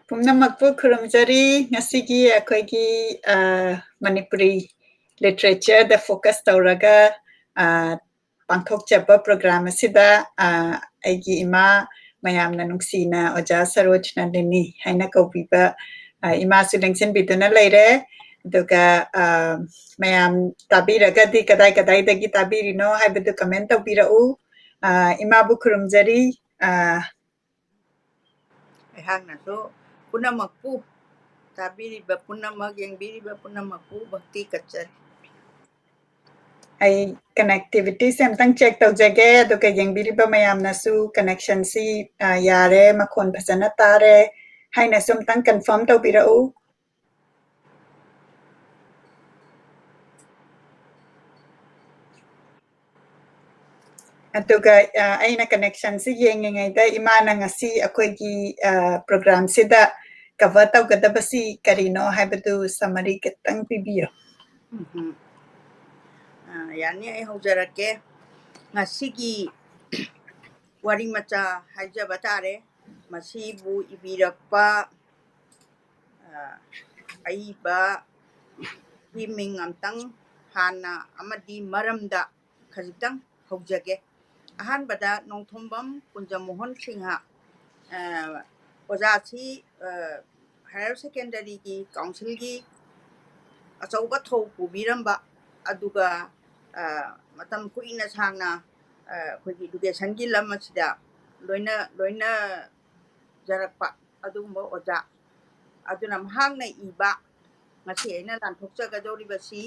ꯄꯨꯝꯅꯃꯛꯄꯨ ꯈꯨꯔꯨꯝꯖꯔꯤ ꯉꯁꯤꯒꯤ ꯑꯩꯈꯣꯏꯒꯤ ꯃꯅꯤꯄꯨꯔꯤ ꯂꯤꯇꯔꯦꯆꯔꯗ ꯐꯣꯀꯁ ꯇꯧꯔꯒ ꯄꯥꯡꯊꯣꯛꯆꯕ ꯄ꯭ꯔꯣꯒ꯭ꯔꯥꯝ ꯑꯁꯤꯗ ꯑꯩꯒꯤ ꯏꯃꯥ ꯃꯌꯥꯝꯅ ꯅꯨꯡꯁꯤꯅ ꯑꯣꯖꯥ ꯁꯔꯣꯖ ꯅꯟꯗꯤꯅꯤ ꯍꯥꯏꯅ ꯀꯧꯕꯤꯕ ꯏꯃꯥꯁꯨ ꯂꯦꯡꯁꯤꯟꯕꯤꯗꯨꯅ ꯂꯩꯔꯦ ꯑꯗꯨꯒ ꯃꯌꯥꯝ ꯇꯥꯕꯤꯔꯒꯗꯤ ꯀꯗꯥꯏ ꯀꯗꯥꯏꯗꯒꯤ ꯇꯥꯕꯤꯔꯤꯅꯣ ꯍꯥꯏꯕꯗꯨ ꯀꯃꯦꯟ ꯇꯧꯕꯤꯔꯛꯎ ꯏꯃꯥꯕꯨ ꯈꯨꯔꯨꯝꯖꯔꯤ ꯑꯩꯍꯥꯛꯅꯁꯨ ꯄꯨꯝꯅꯃꯛꯄꯨ ꯇꯥꯕꯤꯔꯤꯕ ꯄꯨꯝꯅꯃꯛ ꯌꯦꯡꯕꯤꯔꯤꯕ ꯄꯨꯝꯅꯃꯛꯄꯨ ꯚꯛꯇꯤ ꯀꯠꯆꯔꯤ ꯑꯩ ꯀꯅꯦꯛꯇꯤꯚꯤꯇꯤꯁꯦ ꯑꯝꯇꯪ ꯆꯦꯛ ꯇꯧꯖꯒꯦ ꯑꯗꯨꯒ ꯌꯦꯡꯕꯤꯔꯤꯕ ꯃꯌꯥꯝꯅꯁꯨ ꯀꯅꯦꯛꯁꯟꯁꯤ ꯌꯥꯔꯦ ꯃꯈꯣꯟ ꯐꯖꯅ ꯇꯥꯔꯦ ꯍꯥꯏꯅꯁꯨ ꯑꯝꯇꯪ ꯀꯟꯐꯥꯔꯝ ꯇꯧꯕꯤꯔꯛꯎ ꯑꯗꯨꯒ ꯑꯩꯅ ꯀꯅꯦꯛꯁꯟꯁꯤ ꯌꯦꯡꯉꯤꯉꯩꯗ ꯏꯃꯥꯅ ꯉꯁꯤ ꯑꯩꯈꯣꯏꯒꯤ ꯄ꯭ꯔꯣꯒ꯭ꯔꯥꯝꯁꯤꯗ ꯀꯚꯔ ꯇꯧꯒꯗꯕꯁꯤ ꯀꯔꯤꯅꯣ ꯍꯥꯏꯕꯗꯨ ꯁꯃꯔꯤ ꯈꯤꯇꯪ ꯄꯤꯕꯤꯌꯨ ꯌꯥꯅꯤ ꯑꯩ ꯍꯧꯖꯔꯛꯀꯦ ꯉꯁꯤꯒꯤ ꯋꯥꯔꯤ ꯃꯆꯥ ꯍꯥꯏꯖꯕ ꯇꯥꯔꯦ ꯃꯁꯤꯕꯨ ꯏꯕꯤꯔꯛꯄ ꯑꯏꯕ ꯒꯤ ꯃꯤꯡ ꯑꯝꯇꯪ ꯍꯥꯟꯅ ꯑꯃꯗꯤ ꯃꯔꯝꯗ ꯈꯖꯤꯛꯇꯪ ꯍꯧꯖꯒꯦ ꯑꯍꯥꯟꯕꯗ ꯅꯣꯡꯊꯣꯝꯕꯝ ꯀꯨꯟꯖꯃꯣꯍꯟ ꯁꯤꯡꯍ ꯑꯣꯖꯥꯁꯤ ꯍꯥꯌꯔ ꯁꯦꯀꯦꯟꯗꯔꯤꯒꯤ ꯀꯥꯎꯟꯁꯤꯜꯒꯤ ꯑꯆꯧꯕ ꯊꯧ ꯄꯨꯕꯤꯔꯝꯕ ꯑꯗꯨꯒ ꯃꯇꯝ ꯀꯨꯏꯅ ꯁꯥꯡꯅ ꯑꯩꯈꯣꯏꯒꯤ ꯏꯗꯨꯀꯦꯁꯟꯒꯤ ꯂꯝ ꯑꯁꯤꯗ ꯂꯣꯏꯅꯖꯔꯛꯄ ꯑꯗꯨꯒꯨꯝꯕ ꯑꯣꯖꯥ ꯑꯗꯨꯅ ꯃꯍꯥꯛꯅ ꯏꯕ ꯉꯁꯤ ꯑꯩꯅ ꯂꯥꯟꯊꯣꯛꯆꯒꯗꯧꯔꯤꯕꯁꯤ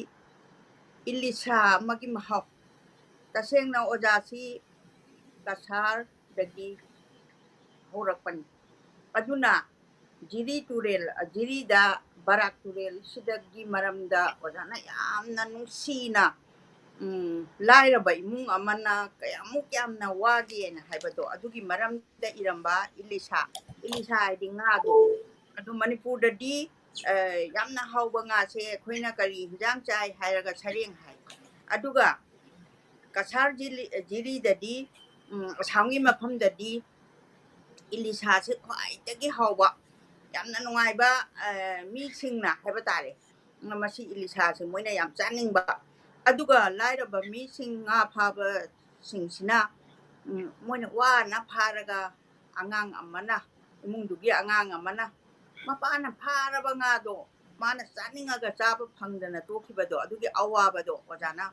ꯏꯂꯤꯁꯥ ꯑꯃꯒꯤ ꯃꯍꯥꯎ ꯇꯁꯦꯡꯅ ꯑꯣꯖꯥꯁꯤ ꯀꯁꯥꯔꯗꯒꯤ ꯍꯧꯔꯛꯄꯅꯤ ꯑꯗꯨꯅ ꯖꯤꯔꯤꯗ ꯕꯔꯥꯛ ꯇꯨꯔꯦꯜꯁꯤꯗꯒꯤ ꯃꯔꯝꯗ ꯑꯣꯖꯥꯅ ꯌꯥꯝꯅ ꯅꯨꯡꯁꯤꯅ ꯂꯥꯏꯔꯕ ꯏꯃꯨꯡ ꯑꯃꯅ ꯀꯌꯥꯃꯨꯛ ꯌꯥꯝꯅ ꯋꯥꯒꯦꯅ ꯍꯥꯏꯕꯗꯣ ꯑꯗꯨꯒꯤ ꯃꯔꯝꯗ ꯏꯔꯝꯕ ꯏꯂꯤꯁꯥ ꯍꯥꯏꯗꯤ ꯉꯥꯗꯣ ꯑꯗꯨ ꯃꯅꯤꯄꯨꯔꯗꯗꯤ ꯌꯥꯝꯅ ꯍꯥꯎꯕ ꯉꯥꯁꯦ ꯑꯩꯈꯣꯏꯅ ꯀꯔꯤ ꯍꯤꯟꯖꯥꯡ ꯆꯥꯏ ꯍꯥꯏꯔꯒ ꯁꯔꯦꯡ ꯍꯥꯏ ꯑꯗꯨꯒ ꯀꯁꯥꯔ ꯖꯤꯔꯤꯗꯗꯤ ꯑꯁꯥꯝꯒꯤ ꯃꯐꯝꯗꯗꯤ ꯏꯂꯤꯁꯥꯁꯦ ꯈ꯭ꯋꯥꯏꯗꯒꯤ ꯍꯥꯎꯕ ꯌꯥꯝꯅ ꯅꯨꯡꯉꯥꯏꯕ ꯃꯤꯁꯤꯡꯅ ꯍꯥꯏꯕ ꯇꯥꯔꯦ ꯃꯁꯤ 이리샤ꯁꯦ ꯃꯣꯏꯅ ꯌꯥꯝ ꯆꯥꯅꯤꯡꯕ ꯑꯗꯨꯒ ꯂꯥꯏꯔꯕ ꯃꯤꯁꯤꯡ ꯉꯥ ꯐꯥꯕꯁꯤꯡꯁꯤꯅ ꯃꯣꯏꯅ ꯋꯥꯅ ꯐꯥꯔꯒ ꯑꯉꯥꯡ ꯑꯃꯅ 이몽ꯗꯨꯒꯤ ꯑꯉꯥꯡ ꯑꯃꯅ ꯃꯄꯥꯅ ꯐꯥꯔꯕ ꯉꯥꯗꯣ ꯃꯥꯅ ꯆꯥꯅꯤꯡꯉꯒ ꯆꯥꯕ ꯐꯪꯗꯅ ꯇꯣꯛꯈꯤꯕꯗꯣ ꯑꯗꯨꯒꯤ ꯑꯋꯥꯕꯗꯣ ꯑꯣꯖꯥꯅ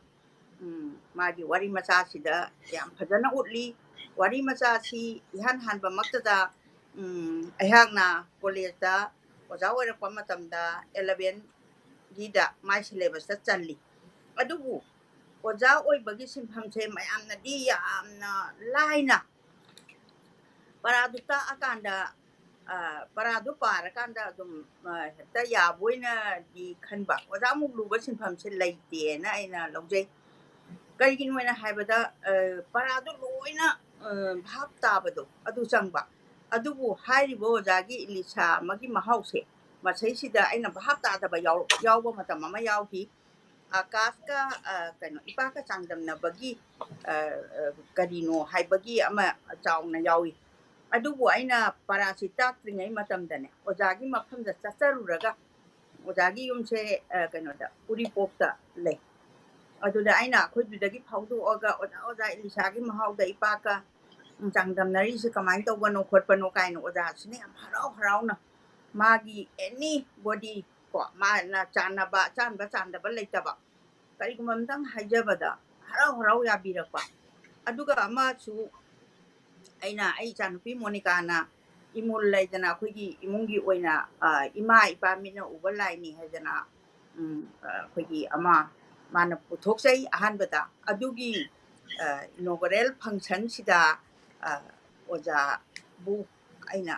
ꯃꯥꯒꯤ ꯋꯥꯔꯤ ꯃꯆꯥꯁꯤꯗ ꯌꯥꯝ ꯐꯖꯅ ꯎꯠꯂꯤ ꯋꯥꯔꯤ ꯃꯆꯥꯁꯤ 이한 한번ꯃꯛꯇꯗ ꯑꯩꯍꯥꯛꯅ ꯀꯣꯂꯦꯖꯇ ꯑꯣꯖꯥ ꯑꯣꯏꯔꯛꯄ ꯃꯇꯝꯗ 11gꯤꯗ ꯃꯥꯏ ꯁꯤꯂꯦꯕꯁꯇ ꯆꯜꯂꯤ ꯑꯗꯨꯕꯨ ꯑꯣꯖꯥ ꯑꯣꯏꯕꯒꯤ ꯁꯤꯟꯐꯝꯁꯦ ꯃꯌꯥꯝꯅꯗꯤ ꯌꯥꯝꯅ ꯂꯥꯏꯅ ꯄꯔꯥꯗꯨ ꯇꯥꯛꯑꯀꯥꯟꯗ ꯄꯔꯥꯗꯨ ꯄꯥꯔꯀꯥꯟꯗ ꯑꯗꯨꯝ ꯍꯦꯛꯇ ꯌꯥꯕꯣꯏꯅꯗꯤ ꯈꯟꯕ ꯑꯣꯖꯥꯃꯨꯛ ꯂꯨꯕ ꯁꯤꯟꯐꯝꯁꯦ ꯂꯩꯇꯦꯅ ꯑꯩꯅ ꯂꯧꯖꯩ ꯀꯔꯤꯒꯤꯅꯣ ꯍꯥꯏꯕꯗ ꯄꯔꯥꯗꯨ ꯂꯣꯏꯅ ꯚꯥꯞ ꯇꯥꯕꯗꯣ ꯑꯗꯨ ꯆꯪꯕ ꯑꯗꯨꯕꯨ ꯍꯥꯏꯔꯤꯕ ꯑꯣꯖꯥꯒꯤ 이리샤 ꯑꯃꯒꯤ ꯃꯍꯥꯎꯁꯦ ꯃꯁꯩꯁꯤꯗ ꯑꯩꯅ ꯚꯥꯞ ꯇꯥꯗꯕ ꯌꯥꯎꯕ ꯃꯇꯝ ꯑꯃ ꯌꯥꯎꯈꯤ ꯑꯀꯥꯁꯀ ꯀꯩꯅꯣ ꯏꯄꯥꯛꯀ ꯆꯥꯡꯗꯝꯅꯕꯒꯤ ꯀꯔꯤꯅꯣ ꯍꯥꯏꯕꯒꯤ ꯑꯃ ꯆꯥꯎꯅ ꯌꯥꯎꯏ ꯑꯗꯨꯕꯨ ꯑꯩꯅ ꯄꯔꯥꯁꯤ ꯇꯥꯛꯇ꯭ꯔꯤꯉꯩ ꯃꯇꯝꯗꯅꯦ ꯑꯣꯖꯥꯒꯤ ꯃꯐꯝꯗ ꯆꯠꯆꯔꯨꯔꯒ ꯑꯣꯖꯥꯒꯤ ꯌꯨꯝꯁꯦ ꯀꯩꯅꯣꯗ ꯎꯔꯤꯄꯣꯛꯇ ꯂꯩ ꯑꯗꯨꯗ ꯑꯩꯅ ꯑꯩꯈꯣꯏꯗꯨꯗꯒꯤ ꯐꯥꯎꯗꯣꯛꯑꯒ 어ꯣꯖꯥ 이리샤ꯒꯤ ꯃꯍꯥꯎꯗ ꯏꯄꯥꯛꯀ ꯆꯥꯡꯗꯝꯅꯔꯤꯁꯦ ꯀꯃꯥꯏꯅ ꯇꯧꯕꯅꯣ ꯈꯣꯠꯄꯅꯣ ꯀꯥꯏꯅ ꯑꯣꯖꯥꯁꯤꯅ ꯌꯥꯝ ꯍꯔꯥꯎꯅ ꯃꯥꯒꯤ ꯑꯦꯅꯤ ꯕꯣꯗꯤ ꯀꯣ ꯃꯥꯅ ꯆꯥꯟꯗꯕ ꯂꯩꯇꯕ ꯀꯔꯤꯒꯨꯝꯕ ꯑꯝꯇꯪ ꯍꯥꯏꯖꯕꯗ ꯍꯔꯥꯎ ꯌꯥꯕꯤꯔꯛꯄ ꯑꯗꯨꯒ ꯑꯃꯁꯨ ꯑꯩ ꯏꯆꯥꯅꯨꯄꯤ ꯃꯣꯅꯤꯀꯥꯅ ꯏꯃꯣꯜ ꯂꯩꯗꯅ ꯑꯩꯈꯣꯏꯒꯤ ꯏꯃꯨꯡꯒꯤ ꯑꯣꯏꯅ ꯏꯃꯥ ꯏꯄꯥ ꯃꯤꯠꯅ ꯎꯕ ꯂꯥꯏꯅꯤ ꯍꯥꯏꯗꯅ ꯑꯩꯈꯣꯏꯒꯤ ꯑꯃ ꯃꯥꯅ ꯄꯨꯊꯣꯛꯆꯩ ꯑꯍꯥꯟꯕꯗ ꯑꯗꯨꯒꯤ ꯏꯅꯣꯒꯔꯦꯜ ꯐꯪꯁꯟꯁꯤꯗ ꯑꯣꯖꯥꯕꯨ ꯑꯩꯅ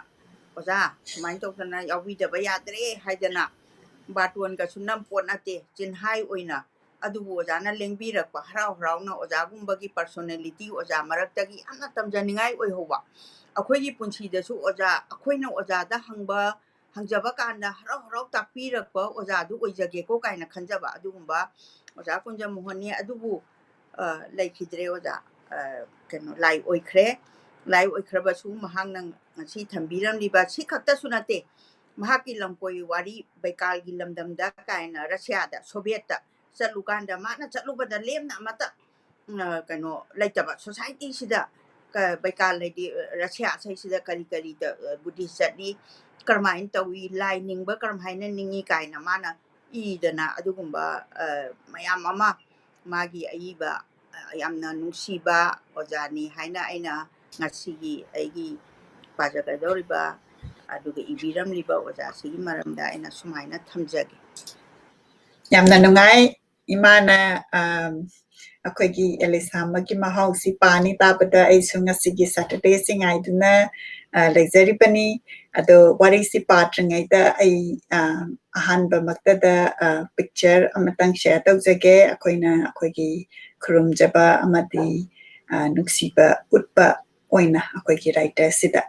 ꯑꯣꯖꯥ ꯁꯨꯃꯥꯏꯅ ꯇꯧꯗꯅ ꯌꯥꯎꯕꯤꯗꯕ ꯌꯥꯗ꯭ꯔꯦ ꯍꯥꯏꯗꯅ ꯕꯥꯇꯣꯟꯒꯁꯨ ꯅꯝꯄꯣꯠ ꯅꯠꯇꯦ ꯆꯤꯟꯍꯥꯏ ꯑꯣꯏꯅ ꯑꯗꯨꯕꯨ ꯑꯣꯖꯥꯅ ꯂꯦꯡꯕꯤꯔꯛꯄ ꯍꯔꯥꯎꯅ ꯑꯣꯖꯥꯒꯨꯝꯕꯒꯤ ꯄꯔꯁꯣꯅꯦꯂꯤꯇꯤ ꯑꯣꯖꯥ ꯃꯔꯛꯇꯒꯤ ꯌꯥꯝꯅ ꯇꯝꯖꯅꯤꯡꯉꯥꯏ ꯑꯣꯏꯍꯧꯕ ꯑꯩꯈꯣꯏꯒꯤ ꯄꯨꯟꯁꯤꯗꯁꯨ ꯑꯩꯈꯣꯏꯅ ꯑꯣꯖꯥꯗ ꯍꯪꯖꯕ ꯀꯥꯟꯗ ꯍꯔꯥꯎ ꯇꯥꯛꯄꯤꯔꯛꯄ ꯑꯣꯖꯥꯗꯨ ꯑꯣꯏꯖꯒꯦꯀꯣ ꯀꯥꯏꯅ ꯈꯟꯖꯕ ꯑꯗꯨꯒꯨꯝꯕ ꯑꯣꯖꯥ ꯀꯨꯟꯖꯃꯣꯍꯟꯅꯤ ꯑꯗꯨꯕꯨ ꯂꯩꯈꯤꯗ꯭ꯔꯦ ꯑꯣꯖꯥ ꯀꯩꯅꯣ ꯂꯥꯏ ꯑꯣꯏꯈ꯭ꯔꯕꯁꯨ ꯃꯍꯥꯛꯅ ꯉꯁꯤ ꯊꯝꯕꯤꯔꯝꯂꯤꯕ ꯁꯤ ꯈꯛꯇꯁꯨ ꯅꯠꯇꯦ ꯃꯍꯥꯛꯀꯤ ꯂꯝꯀꯣꯏ ꯋꯥꯔꯤ ꯕꯩꯀꯥꯜꯒꯤ ꯂꯝꯗꯝꯗ ꯀꯥꯏꯅ ꯔꯁꯤꯌꯥꯗ ꯁꯣꯚꯤꯌꯦꯠꯇ ꯆꯠꯂꯨꯀꯥꯟꯗ ꯃꯥꯅ ꯆꯠꯂꯨꯕꯗ ꯂꯦꯝꯅ ꯑꯃꯠꯇ ꯀꯩꯅꯣ ꯂꯩꯇꯕ ꯁꯣꯁꯥꯏꯇꯤꯁꯤꯗ ꯕꯩꯀꯥꯜ ꯍꯥꯏꯗꯤ ꯔꯁꯤꯌꯥ ꯁꯩꯁꯤꯗ ꯀꯔꯤ ꯀꯔꯤ ꯕꯨꯙꯤꯁ ꯆꯠꯂꯤ ꯀꯔꯝꯍꯥꯏꯅ ꯇꯧꯏ ꯂꯥꯏ ꯅꯤꯡꯕ ꯀꯔꯝꯍꯥꯏꯅ ꯅꯤꯡꯉꯤ ꯀꯥꯏꯅ ꯃꯥꯅ ꯏꯗꯅ ꯑꯗꯨꯒꯨꯝꯕ ꯃꯌꯥꯝ ꯑꯃ ꯃꯥꯒꯤ ꯑꯏꯕ ꯌꯥꯝꯅ ꯅꯨꯡꯁꯤꯕ ꯑꯣꯖꯥꯅꯤ ꯍꯥꯏꯅ ꯑꯩꯅ ꯉꯁꯤꯒꯤ ꯑꯩꯒꯤ ꯄꯥꯖꯒꯗꯧꯔꯤꯕ ꯑꯗꯨꯒ ꯏꯕꯤꯔꯝꯂꯤꯕ ꯑꯣꯖꯥꯁꯤꯒꯤ ꯃꯔꯝꯗ ꯑꯩꯅ ꯁꯨꯃꯥꯏꯅ ꯊꯝꯖꯒꯦ ꯌꯥꯝꯅ ꯅꯨꯡꯉꯥꯏ ꯏꯃꯥꯅ ꯑꯩꯈꯣꯏꯒꯤ ꯑꯦꯂꯤꯁꯥ ꯑꯃꯒꯤ ꯃꯍꯥꯎꯁꯤ ꯄꯥꯅꯤ ꯇꯥꯕꯗ ꯑꯩꯁꯨ ꯉꯁꯤꯒꯤ ꯁꯦꯇꯔꯗꯦꯁꯤ ꯉꯥꯏꯗꯨꯅ ꯂꯩꯖꯔꯤꯕꯅꯤ ꯑꯗꯣ ꯋꯥꯔꯤꯁꯤ ꯄꯥꯗ꯭ꯔꯤꯉꯩꯗ ꯑꯩ ꯑꯍꯥꯟꯕꯃꯛꯇꯗ ꯄꯤꯛꯆꯔ ꯑꯃꯇꯪ ꯁꯦꯌꯔ ꯇꯧꯖꯒꯦ ꯑꯩꯈꯣꯏꯅ ꯑꯩꯈꯣꯏꯒꯤ ꯈꯨꯔꯨꯝꯖꯕ ꯑꯃꯗꯤ ꯅꯨꯡꯁꯤꯕ ꯎꯠꯄ ꯑꯣꯏꯅ ꯑꯩꯈꯣꯏꯒꯤ ꯔꯥꯏꯇꯔꯁꯤꯗ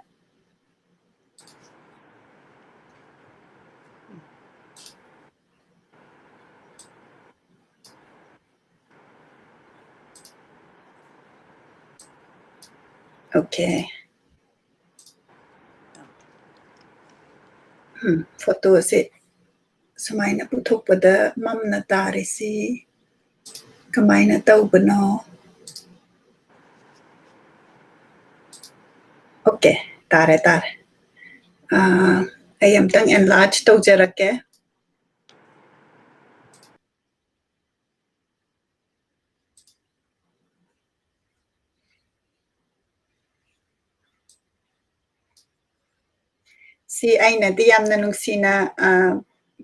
Okay. ꯐꯣꯇꯣꯁꯦ ꯁꯨꯃꯥꯏꯅ ꯄꯨꯊꯣꯛꯄꯗ ꯃꯝꯅ ꯇꯥꯔꯤꯁꯤ ꯀꯃꯥꯏꯅ ꯇꯧꯕꯅꯣ ꯑꯣꯀꯦ ꯇꯥꯔꯦ ꯑꯩ ꯑꯝꯇꯪ ꯑꯦꯟꯂꯥꯔꯖ ꯇꯧꯖꯔꯛꯀꯦ ꯁꯤ ꯑꯩꯅꯗꯤ ꯌꯥꯝꯅ ꯅꯨꯡꯁꯤꯅ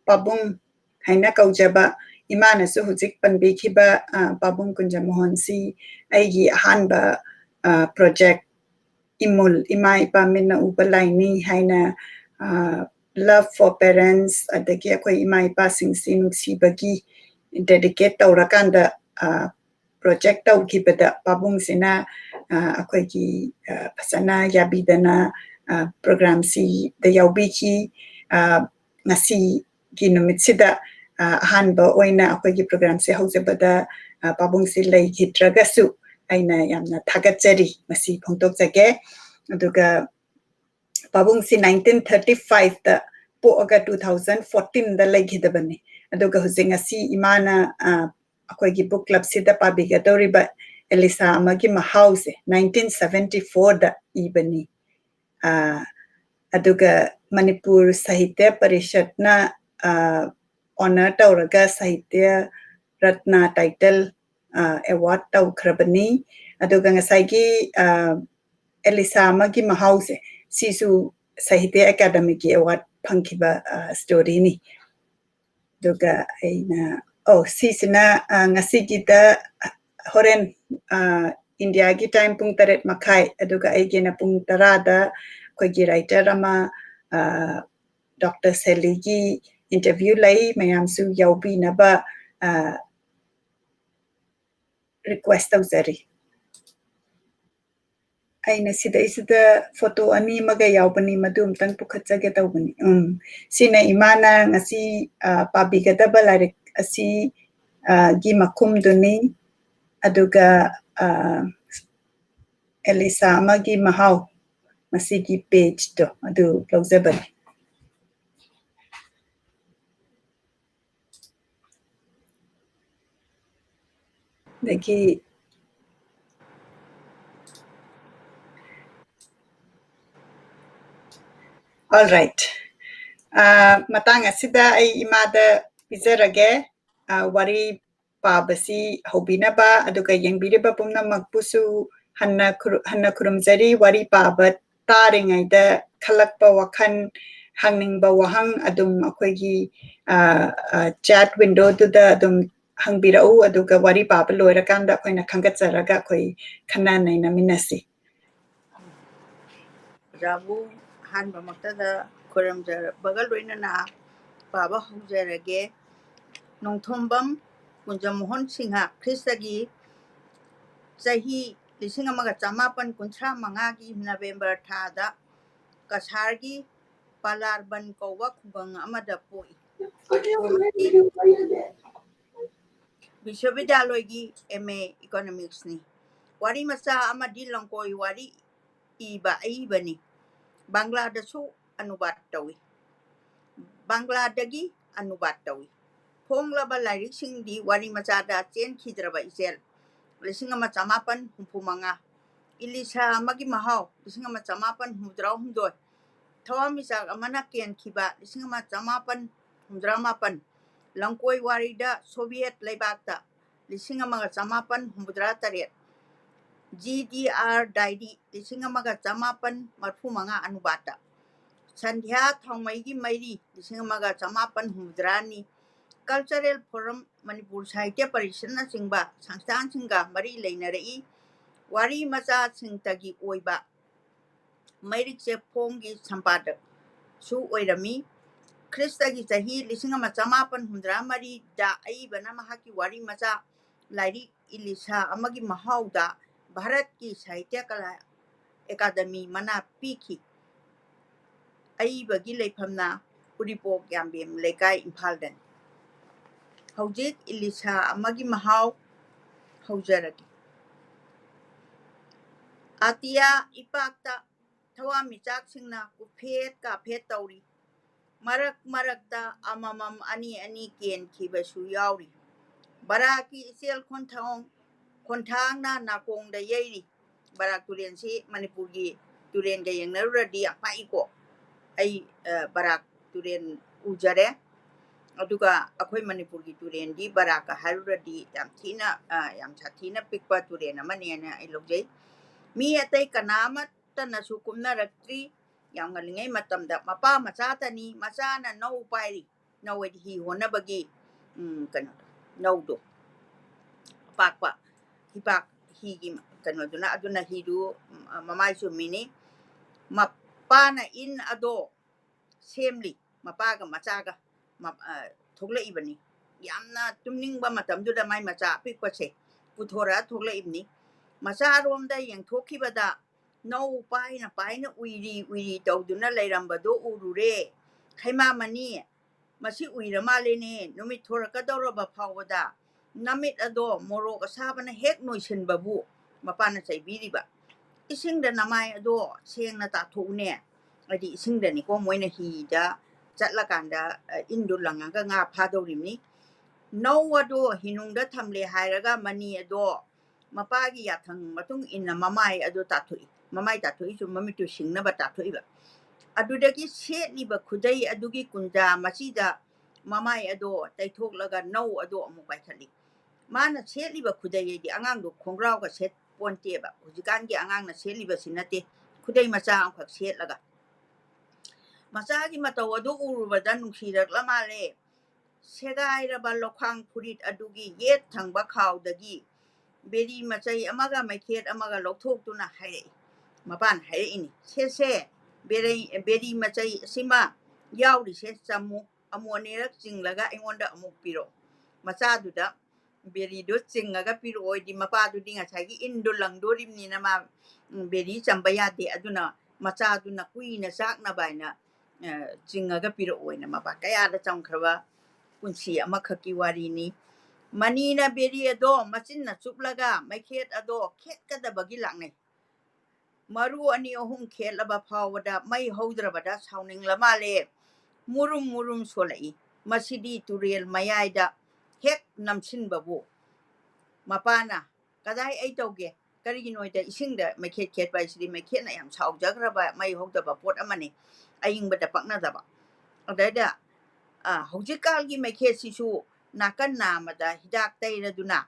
ꯄꯥꯕꯨꯡ ꯍꯥꯏꯅ ꯀꯧꯖꯕ ꯏꯃꯥꯅꯁꯨ ꯍꯧꯖꯤꯛ ꯄꯟꯕꯤꯈꯤꯕ ꯄꯥꯕꯨꯡ ꯀꯨꯟꯖꯃꯣꯍꯟꯁꯤ ꯑꯩꯒꯤ ꯑꯍꯥꯟꯕ ꯄ꯭ꯔꯣꯖꯦꯛ ꯏꯃꯨꯜ ꯏꯃꯥ ꯏꯄꯥ ꯃꯤꯠꯅ ꯎꯕ ꯂꯥꯏꯅꯤ ꯍꯥꯏꯅ ꯂꯚ ꯐꯣꯔ ꯄꯦꯔꯦꯟꯁ ꯑꯗꯒꯤ ꯑꯩꯈꯣꯏ ꯏꯃꯥ ꯏꯄꯥꯁꯤꯡꯁꯤ ꯅꯨꯡꯁꯤꯕꯒꯤ ꯗꯦꯗꯤꯀꯦꯠ ꯇꯧꯔꯀꯥꯟꯗ ꯄ꯭ꯔꯣꯖꯦꯛ ꯇꯧꯈꯤꯕꯗ ꯄꯥꯕꯨꯡꯁꯤꯅ ꯑꯩꯈꯣꯏꯒꯤ ꯐꯖꯅ ꯌꯥꯕꯤꯗꯅ ꯄ꯭ꯔꯣꯒ꯭ꯔꯥꯝꯁꯤꯗ ꯌꯥꯎꯕꯤꯈꯤ ꯉꯁꯤꯒꯤ ꯅꯨꯃꯤꯠꯁꯤꯗ ꯑꯍꯥꯟꯕ ꯑꯣꯏꯅ ꯑꯩꯈꯣꯏꯒꯤ ꯄ꯭ꯔꯣꯒ꯭ꯔꯥꯝꯁꯦ ꯍꯧꯖꯕꯗ ꯄꯥꯕꯨꯡꯁꯤ ꯂꯩꯈꯤꯗ꯭ꯔꯒꯁꯨ ꯑꯩꯅ ꯌꯥꯝꯅ ꯊꯥꯒꯠꯆꯔꯤ ꯃꯁꯤ ꯐꯣꯡꯗꯣꯛꯆꯒꯦ ꯑꯗꯨꯒ ꯄꯥꯕꯨꯡꯁꯤ 1935ꯗ ꯄꯣꯛꯑꯒ 2014ꯗ ꯂꯩꯈꯤꯗꯕꯅꯤ ꯑꯗꯨꯒ ꯍꯧꯖꯤꯛ ꯉꯁꯤ ꯏꯃꯥꯅ ꯑꯩꯈꯣꯏꯒꯤ ꯕꯨꯛ ꯀ꯭ꯂꯕꯁꯤꯗ ꯄꯥꯕꯤꯒꯗꯧꯔꯤꯕ ꯑꯦꯂꯤꯁꯥ ꯑꯃꯒꯤ ꯃꯍꯥꯎꯁꯦ 1974ꯗ ꯏꯕꯅꯤ ꯑꯗꯨꯒ ꯃꯅꯤꯄꯨꯔ ꯁꯥꯍꯤꯇ꯭ꯌ ꯄꯔꯤꯁꯠꯅ ꯑꯣꯅꯔ ꯇꯧꯔꯒ ꯁꯥꯍꯤꯇ꯭ꯌ ꯔꯠꯅ ꯇꯥꯏꯇꯜ ꯑꯦꯋꯥꯔꯗ ꯇꯧꯈ꯭ꯔꯕꯅꯤ ꯑꯗꯨꯒ ꯉꯁꯥꯏꯒꯤ ꯑꯦꯂꯤꯁꯥ ꯑꯃꯒꯤ ꯃꯍꯥꯎꯁꯦ ꯁꯤꯁꯨ ꯁꯥꯍꯤꯇ꯭ꯌ ꯑꯦꯀꯥꯗꯃꯤꯒꯤ ꯑꯦꯋꯥꯔꯗ ꯐꯪꯈꯤꯕ ꯁ꯭ꯇꯣꯔꯤꯅꯤ ꯑꯗꯨꯒ ꯑꯩꯅ ꯁꯤꯁꯤꯅ ꯉꯁꯤꯒꯤꯗ ꯍꯣꯔꯦꯟ ꯏꯟꯗꯤꯌꯥꯒꯤ ꯇꯥꯏꯝ ꯄꯨꯡ 8:30 ꯑꯗꯨꯒ ꯑꯩꯒꯤꯅ ꯄꯨꯡ 10ꯗ ꯑꯩꯈꯣꯏꯒꯤ ꯔꯥꯏꯇꯔ ꯑꯃ ꯗꯣꯛꯇꯔ ꯁꯦꯂꯤꯒꯤ ꯏꯟꯇꯔꯚ꯭ꯌꯨ ꯂꯩ ꯃꯌꯥꯝꯁꯨ ꯌꯥꯎꯕꯤꯅꯕ ꯔꯤꯀ꯭ꯋꯦꯁ ꯇꯧꯖꯔꯤ ꯑꯩꯅ ꯁꯤꯗꯩꯁꯤꯗ ꯐꯣꯇꯣ ꯑꯅꯤ ꯑꯃꯒ ꯌꯥꯎꯕꯅꯤ ꯃꯗꯨ ꯑꯝꯇꯪ ꯄꯨꯈꯠꯆꯒꯦ ꯇꯧꯕꯅꯤ ꯁꯤꯅ ꯏꯃꯥꯅ ꯉꯁꯤ ꯄꯥꯕꯤꯒꯗꯕ ꯂꯥꯏꯔꯤꯛ ꯑꯁꯤ ꯒꯤ ꯃꯈꯨꯝꯗꯨꯅꯤ ꯑꯗꯨꯒ ꯑꯦꯂꯤꯁꯥ ꯑꯃꯒꯤ ꯃꯍꯥꯎ ꯃꯁꯤꯒꯤ ꯄꯦꯖꯇꯣ ꯑꯗꯨ ꯂꯧꯖꯕꯅꯤ ꯑꯗꯒꯤ alright matang asida ai imada pizarage wari pabasi hobinaba aduga yengbiriba pumnamakpusu hanna kurumjari wari paba taringaida khalakpa wakhan hangningba wahang adum akoigi chat window duda adum hangbirau aduga wari paba loirakanda akoina khangatsaraga akoi khana naina minasi Rabu hanba maktada khurumjarabaga loinana paba haujarage Nongthombam Kunjamohon Singha Kristagi Chahi 1953 November thada Kasargi Palarban Kowa Kubang Amada Poi Vishwavidyaloygi MA Economics ni Wari Masa Amadi Langkoi Wari Iba Ibani Bangla da su anubat tawi ꯕꯪꯒ꯭ꯂꯥꯗꯒꯤ ꯑꯅꯨꯕꯥꯠ ꯇꯧꯏ ꯐꯣꯡꯂꯕ ꯂꯥꯏꯔꯤꯛꯁꯤꯡꯗꯤ ꯋꯥꯔꯤ ꯃꯆꯥꯗ ꯆꯦꯟꯈꯤꯗ꯭ꯔꯕ ꯏꯆꯦꯜ 1975 ꯏꯂꯤꯁꯥ ꯑꯃꯒꯤ ꯃꯍꯥꯎ 1968 ꯊꯋꯥꯟꯃꯤꯆꯥꯛ ꯑꯃꯅ ꯀꯦꯟꯈꯤꯕ 1968 ꯂꯝꯀꯣꯏ ꯋꯥꯔꯤꯗ Soviet ꯂꯩꯕꯥꯛꯇ 1968 GDR ꯗꯥꯏꯔꯤ 1935 ꯑꯅꯨꯕꯥꯠꯇ ꯁꯟꯙ꯭ꯌꯥ ꯊꯥꯎꯃꯩꯒꯤ ꯃꯩꯔꯤ 1982 ꯀꯜꯆꯔꯦꯜ ꯐꯣꯔꯝ ꯃꯅꯤꯄꯨꯔ ꯁꯥꯍꯤꯇ꯭ꯌ ꯄꯔꯤꯁꯠꯅꯆꯤꯡꯕ ꯁꯪꯁꯊꯥꯟꯁꯤꯡꯒ ꯃꯔꯤ ꯂꯩꯅꯔꯛꯏ ꯋꯥꯔꯤ ꯃꯆꯥꯁꯤꯡꯇꯒꯤ ꯑꯣꯏꯕ ꯃꯩꯔꯤꯛꯆꯦ ꯐꯣꯡꯒꯤ ꯁꯝꯄꯥꯗꯛꯁꯨ ꯑꯣꯏꯔꯝꯃꯤ ꯈ꯭ꯔꯤꯁꯇꯒꯤ ꯆꯍꯤ 1983ꯗ ꯑꯏꯕꯅ ꯃꯍꯥꯛꯀꯤ ꯋꯥꯔꯤ ꯃꯆꯥ ꯂꯥꯏꯔꯤꯛ ꯏꯂꯤꯁꯥ ꯑꯃꯒꯤ ꯃꯍꯥꯎꯗ ꯚꯥꯔꯠꯀꯤ ꯁꯥꯍꯤꯇ꯭ꯌ ꯀꯂꯥ ꯑꯦꯀꯥꯗꯃꯤ ꯃꯅꯥ ꯄꯤꯈꯤ ꯑꯏꯕꯒꯤ ꯂꯩꯐꯝꯅ ꯎꯔꯤꯄꯣꯛ ꯌꯥꯝꯕꯦꯝ ꯂꯩꯀꯥꯏ ꯏꯝꯐꯥꯜꯗꯅꯤ ꯍꯧꯖꯤꯛ ꯏꯂꯤꯁꯥ ꯑꯃꯒꯤ ꯃꯍꯥꯎ ꯍꯧꯖꯔꯒꯦ ꯑꯇꯤꯌꯥ ꯏꯄꯥꯛꯇ ꯊꯋꯥꯟꯃꯤꯆꯥꯛꯁꯤꯡꯅ ꯀꯨꯐꯦꯠ ꯀꯥꯐꯦꯠ ꯇꯧꯔꯤ ꯃꯔꯛ ꯃꯔꯛꯇ ꯑꯃꯃꯝ ꯑꯅꯤ ꯑꯅꯤ ꯀꯦꯟꯈꯤꯕꯁꯨ ꯌꯥꯎꯔꯤ ꯕꯔꯥꯛꯀꯤ ꯏꯆꯦꯜ ꯈꯣꯟꯊꯥꯡꯅ ꯅꯥꯀꯣꯡꯗ ꯌꯩꯔꯤ ꯕꯔꯥꯛ ꯇꯨꯔꯦꯟꯁꯤ ꯃꯅꯤꯄꯨꯔꯒꯤ ꯇꯨꯔꯦꯟꯒ ꯌꯦꯡꯅꯔꯨꯔꯗꯤ ꯌꯥꯝ ꯄꯥꯛꯏꯀꯣ ꯑꯩ ꯕꯔꯥꯛ ꯇꯨꯔꯦꯟ ꯎꯖꯔꯦ ꯑꯗꯨꯒ ꯑꯩꯈꯣꯏ ꯃꯅꯤꯄꯨꯔꯒꯤ ꯇꯨꯔꯦꯟꯗꯤ ꯕꯔꯥꯛꯀ ꯍꯥꯏꯔꯨꯔꯗꯤ ꯌꯥꯝ ꯁꯥꯊꯤꯅ ꯄꯤꯛꯄ ꯇꯨꯔꯦꯟ ꯑꯃꯅꯦꯅ ꯑꯩ ꯂꯧꯖꯩ ꯃꯤ ꯑꯇꯩ ꯀꯅꯥꯃꯠꯇꯅꯁꯨ ꯀꯨꯝꯅꯔꯛꯇ꯭ꯔꯤ ꯌꯥꯝ ꯉꯜꯂꯤꯉꯩ ꯃꯇꯝꯗ ꯃꯄꯥ ꯃꯆꯥꯇꯅꯤ ꯃꯆꯥꯅ ꯅꯧ ꯄꯥꯏꯔꯤ ꯅꯧ ꯍꯥꯏꯗꯤ ꯍꯤ ꯍꯣꯟꯅꯕꯒꯤ ꯀꯩꯅꯣꯗꯣ ꯅꯧꯗꯣ ꯑꯄꯥꯛꯄ ꯍꯤꯒꯤ ꯀꯩꯅꯣꯗꯨꯅ ꯑꯗꯨꯅ ꯍꯤꯗꯨ ꯃꯃꯥꯏ ꯆꯨꯝꯃꯤꯅꯤ ꯃꯄꯥꯅ ꯏꯟ ꯑꯗꯣ ꯁꯦꯝꯂꯤ ꯃꯄꯥꯒ ꯃꯆꯥꯒ ꯊꯣꯛꯂꯛꯏꯕꯅꯤ ꯌꯥꯝꯅ ꯇꯨꯝꯅꯤꯡꯕ ꯃꯇꯝꯗꯨꯗ ꯃꯥꯏ ꯃꯆꯥ ꯑꯄꯤꯛꯄꯁꯦ ꯄꯨꯊꯣꯔꯛꯑ ꯊꯣꯛꯂꯛꯏꯕꯅꯤ ꯃꯆꯥꯔꯣꯝꯗ ꯌꯦꯡꯊꯣꯛꯈꯤꯕꯗ ꯅꯧ ꯄꯥꯏꯅ ꯄꯥꯏꯅ ꯎꯏꯔꯤ ꯇꯧꯗꯨꯅ ꯂꯩꯔꯝꯕꯗꯣ ꯎꯔꯨꯔꯦ ꯍꯩꯃꯥ ꯃꯅꯤ ꯃꯁꯤ ꯎꯏꯔ ꯃꯥꯜꯂꯦꯅꯦ ꯅꯨꯃꯤꯠ ꯊꯣꯔꯛꯀꯗꯧꯔꯕ ꯐꯥꯎꯕꯗ ꯅꯃꯤꯠ ꯑꯗꯣ ꯃꯣꯔꯣꯛ ꯑꯁꯥꯕꯅ ꯍꯦꯛ ꯅꯣꯏꯁꯤꯟꯕꯕꯨ ꯃꯄꯥꯅ ꯆꯩꯕꯤꯔꯤꯕ ꯏꯁꯤꯡꯗ ꯅꯃꯥꯏ ꯑꯗꯣ ꯁꯦꯡꯅ ꯇꯥꯊꯣꯛꯎꯅꯦ ꯍꯥꯏꯗꯤ ꯏꯁꯤꯡꯗꯅꯤꯀꯣ ꯃꯣꯏꯅ ꯍꯤꯗ ꯆꯠꯂꯀꯥꯟꯗ ꯏꯟꯗꯨ ꯂꯪꯉꯒ ꯉꯥ ꯐꯥꯗꯧꯔꯤꯕꯅꯤ ꯅꯧ ꯑꯗꯣ ꯍꯤꯅꯨꯡꯗ ꯊꯝꯂꯦ ꯍꯥꯏꯔꯒ ꯃꯅꯤ ꯑꯗꯣ ꯃꯄꯥꯒꯤ ꯌꯥꯊꯪ ꯃꯇꯨꯡ ꯏꯟꯅ ꯃꯃꯥꯏ ꯑꯗꯣ ꯇꯥꯊꯣꯛꯏ ꯃꯃꯥꯏ ꯇꯥꯊꯣꯛꯏꯁꯨ ꯃꯃꯤꯠꯇꯨ ꯁꯤꯡꯅꯕ ꯇꯥꯊꯣꯛꯏꯕ ꯑꯗꯨꯗꯒꯤ ꯁꯦꯠꯂꯤꯕ ꯈꯨꯗꯩ ꯑꯗꯨꯒꯤ ꯀꯨꯟꯖꯥ ꯃꯆꯤꯗ ꯃꯃꯥꯏ ꯑꯗꯣ ꯇꯩꯊꯣꯛꯂꯒ ꯅꯧ ꯑꯗꯣ ꯑꯃꯨꯛ ꯄꯥꯏꯈꯠꯂꯤ ꯃꯥꯅ ꯁꯦꯠꯂꯤꯕ ꯈꯨꯗꯩ ꯍꯥꯏꯗꯤ ꯑꯉꯥꯡꯗꯣ ꯈꯣꯡꯒ꯭ꯔꯥꯎꯒ ꯁꯦꯠꯄꯣꯟꯇꯦꯕ ꯍꯧꯖꯤꯛꯀꯥꯟꯒꯤ ꯑꯉꯥꯡꯅ ꯁꯦꯠꯂꯤꯕꯁꯤ ꯅꯠꯇꯦ ꯈꯨꯗꯩ ꯃꯆꯥ ꯑꯃꯈꯛ ꯁꯦꯠꯂꯒ ꯃꯆꯥꯒꯤ ꯃꯇꯧ ꯑꯗꯨ ꯎꯔꯨꯕꯗ ꯅꯨꯡꯁꯤꯔꯛꯂ ꯃꯥꯜꯂꯦ ꯁꯦꯒꯥꯏꯔꯕ ꯂꯧꯈꯥꯡ ꯐꯨꯔꯤꯠ ꯑꯗꯨꯒꯤ ꯌꯦꯠ ꯊꯪꯕ ꯈꯥꯎꯗꯒꯤ ꯕꯦꯔꯤ ꯃꯆꯩ ꯑꯃꯒ ꯃꯩꯈꯦꯠ ꯑꯃꯒ ꯂꯧꯊꯣꯛꯇꯨꯅ ꯍꯥꯏꯔꯛꯏ ꯃꯄꯥꯟ ꯍꯥꯏꯔꯛꯏꯅꯤ ꯁꯦ ꯕꯦꯔꯤ ꯃꯆꯩ ꯑꯁꯤꯃ ꯌꯥꯎꯔꯤꯁꯦ ꯆꯝꯃꯨ ꯑꯃꯨꯛ ꯑꯅꯤꯔꯛ ꯆꯤꯡꯂꯒ ꯑꯩꯉꯣꯟꯗ ꯑꯃꯨꯛ ꯄꯤꯔꯛꯑꯣ ꯃꯆꯥꯗꯨꯗ ꯕꯦꯔꯤꯗꯣ ꯆꯤꯡꯉꯒ ꯄꯤꯔꯛꯑꯣꯗꯤ ꯃꯄꯥꯗꯨꯗꯤ ꯉꯁꯥꯏꯒꯤ ꯏꯟꯗꯣ ꯂꯪꯗꯣꯔꯤꯕꯅꯤꯅ ꯃꯥ ꯕꯦꯔꯤ ꯆꯝꯕ ꯌꯥꯗꯦ ꯑꯗꯨꯅ ꯃꯆꯥꯗꯨꯅ ꯀꯨꯏꯅ ꯆꯥꯛꯅꯕ ꯍꯥꯏꯅ ꯆꯤꯡꯉꯒ ꯄꯤꯔꯛꯑꯣꯏꯅ ꯃꯄꯥ ꯀꯌꯥꯗ ꯆꯝꯈ꯭ꯔꯕ ꯄꯨꯟꯁꯤ ꯑꯃꯈꯛꯀꯤ ꯋꯥꯔꯤꯅꯤ ꯃꯅꯤꯅ ꯕꯦꯔꯤ ꯑꯗꯣ ꯃꯆꯤꯟꯅ ꯆꯨꯞꯂꯒ ꯃꯩꯈꯦꯠ ꯑꯗꯣ ꯈꯦꯠꯀꯗꯕꯒꯤ ꯂꯥꯛꯅꯩ ꯃꯔꯨ ꯑꯅꯤ ꯑꯍꯨꯝ ꯈꯦꯠꯂꯕ ꯐꯥꯎꯕꯗ ꯃꯩ ꯍꯧꯗ꯭ꯔꯕꯗ ꯁꯥꯎꯅꯤꯡꯂ ꯃꯥꯜꯂꯦ ꯃꯨꯔꯨꯝ ꯁꯣꯜꯂꯛꯏ ꯃꯁꯤꯗꯤ ꯇꯨꯔꯦꯜ ꯃꯌꯥꯏꯗ ꯍꯦꯛ ꯅꯝꯁꯤꯟꯕꯕꯨ ꯃꯄꯥꯅ ꯀꯗꯥꯏ ꯑꯩ ꯇꯧꯒꯦ ꯀꯔꯤꯒꯤꯅꯣꯗ ꯏꯁꯤꯡꯗ ꯃꯩꯈꯦꯠ ꯈꯦꯠꯄ ꯍꯥꯏꯁꯤꯗꯤ ꯃꯩꯈꯦꯠꯅ ꯌꯥꯝ ꯁꯥꯎꯖꯈ꯭ꯔꯕ ꯃꯩ ꯍꯧꯗꯕ ꯄꯣꯠ ꯑꯃꯅꯤ ꯑꯌꯤꯡꯕꯗ ꯄꯛꯅꯗꯕ ꯑꯗꯩꯗ ꯍꯧꯖꯤꯛꯀꯥꯟꯒꯤ ꯃꯩꯈꯦꯠꯁꯤꯁꯨ ꯅꯥꯀꯟ ꯅꯥꯝꯃꯗ ꯍꯤꯗꯥꯛ ꯇꯩꯔꯗꯨꯅ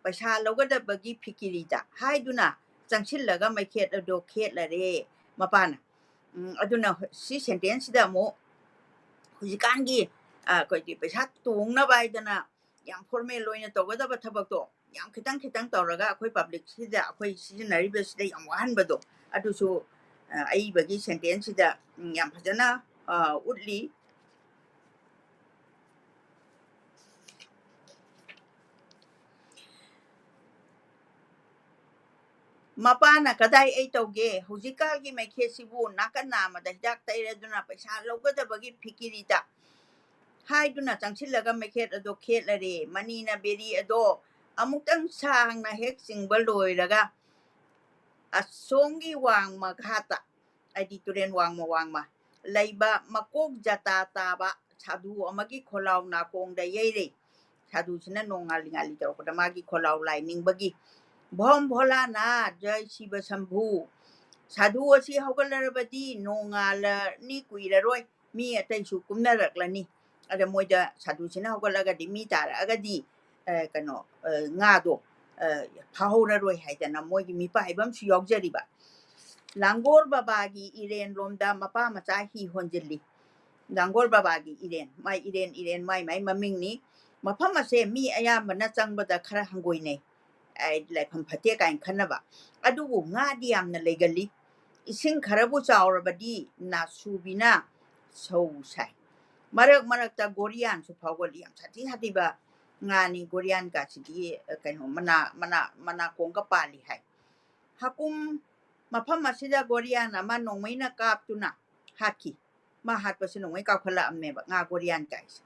ꯄꯩꯁꯥ ꯂꯧꯒꯗꯕꯒꯤ ꯐꯤꯀꯤꯔꯤꯗ ꯍꯥꯏꯗꯨꯅ ꯆꯪꯁꯤꯜꯂꯒ ꯃꯩꯈꯦꯠ ꯑꯗꯣ ꯈꯦꯠꯂꯔꯦ ꯃꯄꯥꯅ ꯑꯗꯨꯅ ꯁꯤ ꯁꯦꯟꯇꯦꯟꯁꯁꯤꯗ ꯑꯃꯨꯛ ꯍꯧꯖꯤꯛꯀꯥꯟꯒꯤ ꯑꯩꯈꯣꯏꯒꯤ ꯄꯩꯁꯥ ꯇꯣꯡꯅꯕ ꯍꯥꯏꯗꯅ ꯌꯥꯝ ꯐꯣꯔꯃꯦꯜ ꯑꯣꯏꯅ ꯇꯧꯒꯗꯕ ꯊꯕꯛꯇꯣ ꯌꯥꯝ ꯈꯤꯇꯪ ꯇꯧꯔꯒ ꯑꯩꯈꯣꯏ ꯄꯕ꯭ꯂꯤꯛꯁꯤꯗ ꯑꯩꯈꯣꯏ ꯁꯤꯖꯤꯟꯅꯔꯤꯕꯁꯤꯗ ꯌꯥꯝ ꯋꯥꯍꯟꯕꯗꯣ ꯑꯗꯨꯁꯨ ꯑꯏꯕꯒꯤ ꯁꯦꯟꯇꯦꯟꯁꯁꯤꯗ ꯌꯥꯝ ꯐꯖꯅ ꯎꯠꯂꯤ ꯃꯄꯥꯅ ꯀꯗꯥꯏ ꯑꯩ ꯇꯧꯒꯦ ꯍꯧꯖꯤꯛꯀꯥꯟꯒꯤ ꯃꯩꯈꯦꯠꯁꯤꯕꯨ ꯅꯥꯀꯟ ꯅꯥꯝꯃꯗ ꯍꯤꯗꯥꯛ ꯇꯩꯔꯗꯨꯅ ꯄꯩꯁꯥ ꯂꯧꯒꯗꯕꯒꯤ ꯐꯤꯀꯤꯔꯤꯗ ꯍꯥꯏꯗꯨꯅ ꯆꯪꯁꯤꯜꯂꯒ ꯃꯩꯈꯦꯠ ꯑꯗꯣ ꯈꯦꯠꯂꯔꯦ ꯃꯅꯤꯅ ꯕꯦꯔꯤ ꯑꯗꯣ ꯑꯃꯨꯛꯇꯪ ꯁꯥꯡꯅ ꯍꯦꯛ ꯆꯤꯡꯕ ꯂꯣꯏꯔꯒ ꯑꯁꯣꯝꯒꯤ ꯋꯥꯡꯃ ꯘꯥꯠꯇ ꯍꯥꯏꯗꯤ ꯇꯨꯔꯦꯟ ꯋꯥꯡꯃ ꯂꯩꯕ ꯃꯀꯣꯛ ꯖꯇꯥ ꯇꯥꯕ ꯁꯥꯗꯨ ꯑꯃꯒꯤ ꯈꯣꯜꯂꯥꯎ ꯅꯥꯀꯣꯡꯗ ꯌꯩꯔꯦ ꯁꯥꯗꯨꯁꯤꯅ ꯅꯣꯡꯉꯥꯜꯂꯤ ꯉꯥꯜꯂꯤ ꯇꯧꯔꯛꯄꯗ ꯃꯥꯒꯤ ꯈꯣꯜꯂꯥꯎ ꯂꯥꯏꯅꯤꯡꯕꯒꯤ ꯚꯣꯝ ꯚꯣꯂꯥꯅꯥꯊ ꯖय ꯁꯤꯕ ꯁꯝꯚꯨ ꯁꯥꯗꯨ ꯑꯁꯤ ꯍꯧꯒꯠꯂꯔꯕꯗꯤ ꯅꯣꯡꯉꯥꯜꯂꯅꯤ ꯀꯨꯏꯔꯔꯣꯏ ꯃꯤ ꯑꯇꯩꯁꯨ ꯀꯨꯝꯅꯔꯛꯂꯅꯤ ꯑꯗ ꯃꯣꯏꯗ ꯁꯥꯗꯨꯁꯤꯅ ꯍꯧꯒꯠꯂꯒꯗꯤ ꯃꯤ ꯇꯥꯔꯛꯑꯒꯗꯤ ꯀꯩꯅꯣ ꯉꯥꯗꯣ ꯐꯥꯍꯧꯔꯔꯣꯏ ꯍꯥꯏꯗꯅ ꯃꯣꯏꯒꯤ ꯃꯤꯄꯥꯏꯕ ꯑꯃꯁꯨ ꯌꯥꯎꯖꯔꯤꯕ ꯂꯥꯡꯒꯣꯜ ꯕꯕꯥꯒꯤ ꯏꯔꯦꯟꯂꯣꯝꯗ ꯃꯄꯥ ꯃꯆꯥ ꯍꯤ ꯍꯣꯟꯖꯤꯜꯂꯤ ꯂꯥꯡꯒꯣꯜ ꯕꯕꯥꯒꯤ ꯏꯔꯦꯟ ꯃꯥꯏ ꯏꯔꯦꯟ ꯃꯥꯏ ꯃꯃꯤꯡꯅꯤ ꯃꯐꯝ ꯑꯁꯦ ꯃꯤ ꯑꯌꯥꯝꯕꯅ ꯆꯪꯕꯗ ꯈꯔ ꯍꯪꯒꯣꯏꯅꯩ ꯂꯥꯏꯐꯝ ꯐꯠꯇꯦ ꯀꯥꯏꯅ ꯈꯟꯅꯕ ꯑꯗꯨꯕꯨ ꯉꯥꯗꯤ ꯌꯥꯝꯅ ꯂꯩꯒꯜꯂꯤ ꯏꯁꯤꯡ ꯈꯔꯕꯨ ꯆꯥꯎꯔꯕꯗꯤ ꯅꯥꯁꯨꯕꯤꯅ ꯁꯧ ꯁꯥꯏ ꯃꯔꯛ ꯃꯔꯛꯇ ꯒꯣꯔꯤꯌꯥꯟꯁꯨ ꯐꯥꯎꯒꯠꯂꯤ ꯌꯥꯝ ꯁꯥꯊꯤ ꯁꯥꯊꯤꯕ ꯉꯥꯅꯤ ꯒꯣꯔꯤꯌꯥꯟꯒꯁꯤꯗꯤ ꯀꯩꯅꯣ ꯃꯅꯥꯀꯣꯡꯒ ꯄꯥꯜꯂꯤ ꯍꯥꯏ ꯍꯥꯀꯨꯝ ꯃꯐꯝ ꯑꯁꯤꯗ ꯒꯣꯔꯤꯌꯥꯟ ꯑꯃ ꯅꯣꯡꯃꯩꯅ ꯀꯥꯞꯇꯨꯅ ꯍꯥꯠꯈꯤ ꯃꯥ ꯍꯥꯠꯄꯁꯤ ꯅꯣꯡꯃꯩ ꯀꯥꯎꯈꯠꯂꯛꯑꯝꯃꯦꯕ ꯉꯥ ꯒꯣꯔꯤꯌꯥꯟ ꯀꯥꯏꯁꯦ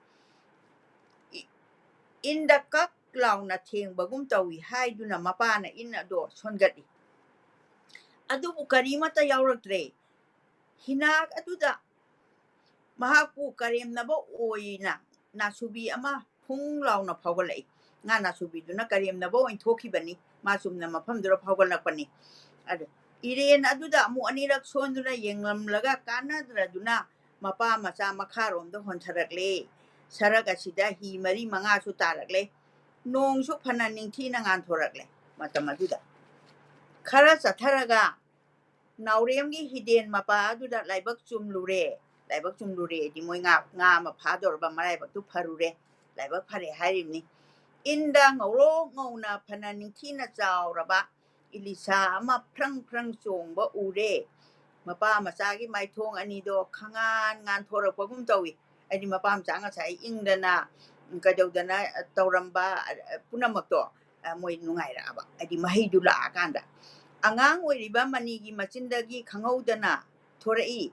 ꯏꯟꯗ ꯀꯛ ꯂꯥꯎꯅ ꯊꯦꯡꯕꯒꯨꯝ ꯇꯧꯏ ꯍꯥꯏꯗꯨꯅ ꯃꯄꯥꯅ ꯏꯟ ꯑꯗꯣ ꯁꯣꯟꯒꯠꯂꯤ ꯑꯗꯨꯕꯨ ꯀꯔꯤꯃꯠꯇ ꯌꯥꯎꯔꯛꯇ꯭ꯔꯦ ꯍꯤꯅꯥꯛ ꯑꯗꯨꯗ ꯃꯍꯥꯛꯄꯨ ꯀꯔꯦꯝꯅꯕ ꯑꯣꯏꯅ ꯅꯥꯁꯨꯕꯤ ꯑꯃ ꯐꯨꯡ ꯂꯥꯎꯅ ꯐꯥꯎꯒꯠꯂꯛꯏ ꯉꯥ ꯅꯥꯁꯨꯕꯤꯗꯨꯅ ꯀꯔꯦꯝꯅꯕ ꯑꯣꯏꯅ ꯊꯣꯛꯈꯤꯕꯅꯤ ꯃꯥ ꯆꯨꯝꯅ ꯃꯐꯝꯗꯨꯗ ꯐꯥꯎꯒꯠꯂꯛꯄꯅꯤ ꯑꯗ ꯏꯔꯦꯟ ꯑꯗꯨꯗ ꯑꯃꯨꯛ ꯑꯅꯤꯔꯛ ꯁꯣꯟꯗꯨꯅ ꯌꯦꯡꯂꯝꯂꯒ ꯀꯥꯟꯅꯗ꯭ꯔꯗꯨꯅ ꯃꯄꯥ ꯃꯆꯥ ꯃꯈꯥꯔꯣꯝꯗ ꯍꯣꯟꯊꯔꯛꯂꯦ ꯁꯔꯛ ꯑꯁꯤꯗ ꯍꯤ 4-5ꯁꯨ ꯇꯥꯔꯛꯂꯦ ꯅꯣꯡꯁꯨ ꯐꯅ ꯅꯤꯡꯊꯤꯅ ꯉꯥꯟꯊꯣꯔꯛꯂꯦ ꯃꯇꯝ ꯑꯗꯨꯗ ꯈꯔ ꯆꯠꯊꯔꯒ ꯅꯥꯎꯔꯦꯝꯒꯤ ꯍꯤꯗꯦꯟ ꯃꯄꯥ ꯑꯗꯨꯗ ꯂꯥꯏꯕꯛ ꯆꯨꯝꯂꯨꯔꯦ ꯍꯥꯏꯗꯤ ꯃꯣꯏ ꯉꯥ ꯑꯃ ꯐꯥꯗꯧꯔꯕ ꯃꯔꯥꯏꯕꯛꯇꯨ ꯐꯔꯨꯔꯦ ꯂꯥꯏꯕꯛ ꯐꯔꯦ ꯍꯥꯏꯔꯤꯕꯅꯤ ꯏꯟꯗ ꯉꯧꯔꯣꯛ ꯉꯧꯅ ꯐꯅ ꯅꯤꯡꯊꯤꯅ ꯆꯥꯎꯔꯕ ꯏꯂꯤꯁꯥ ꯑꯃ ꯐ꯭ꯔꯪ ꯐ꯭ꯔꯪ ꯆꯣꯡꯕ ꯎꯔꯦ ꯃꯄꯥ ꯃꯆꯥꯒꯤ ꯃꯥꯏꯊꯣꯡ ꯑꯅꯤꯗꯣ ꯉꯥꯟꯊꯣꯔꯛꯄꯒꯨꯝ ꯇꯧꯏ ꯍꯥꯏꯗꯤ ꯃꯄꯥ ꯃꯆꯥ ꯉꯁꯥꯏ ꯏꯪꯗꯅ ꯀꯩꯗꯧꯗꯅ ꯇꯧꯔꯝꯕ ꯄꯨꯝꯅꯃꯛꯇꯣ ꯃꯣꯏ ꯅꯨꯡꯉꯥꯏꯔꯛꯑꯕ ꯍꯥꯏꯗꯤ ꯃꯍꯩꯗꯨ ꯂꯥꯛꯑꯀꯥꯟꯗ ꯑꯉꯥꯡ ꯑꯣꯏꯔꯤꯕ ꯃꯅꯤꯒꯤ ꯃꯆꯤꯟꯗꯒꯤ ꯈꯪꯍꯧꯗꯅ ꯊꯣꯔꯛꯏ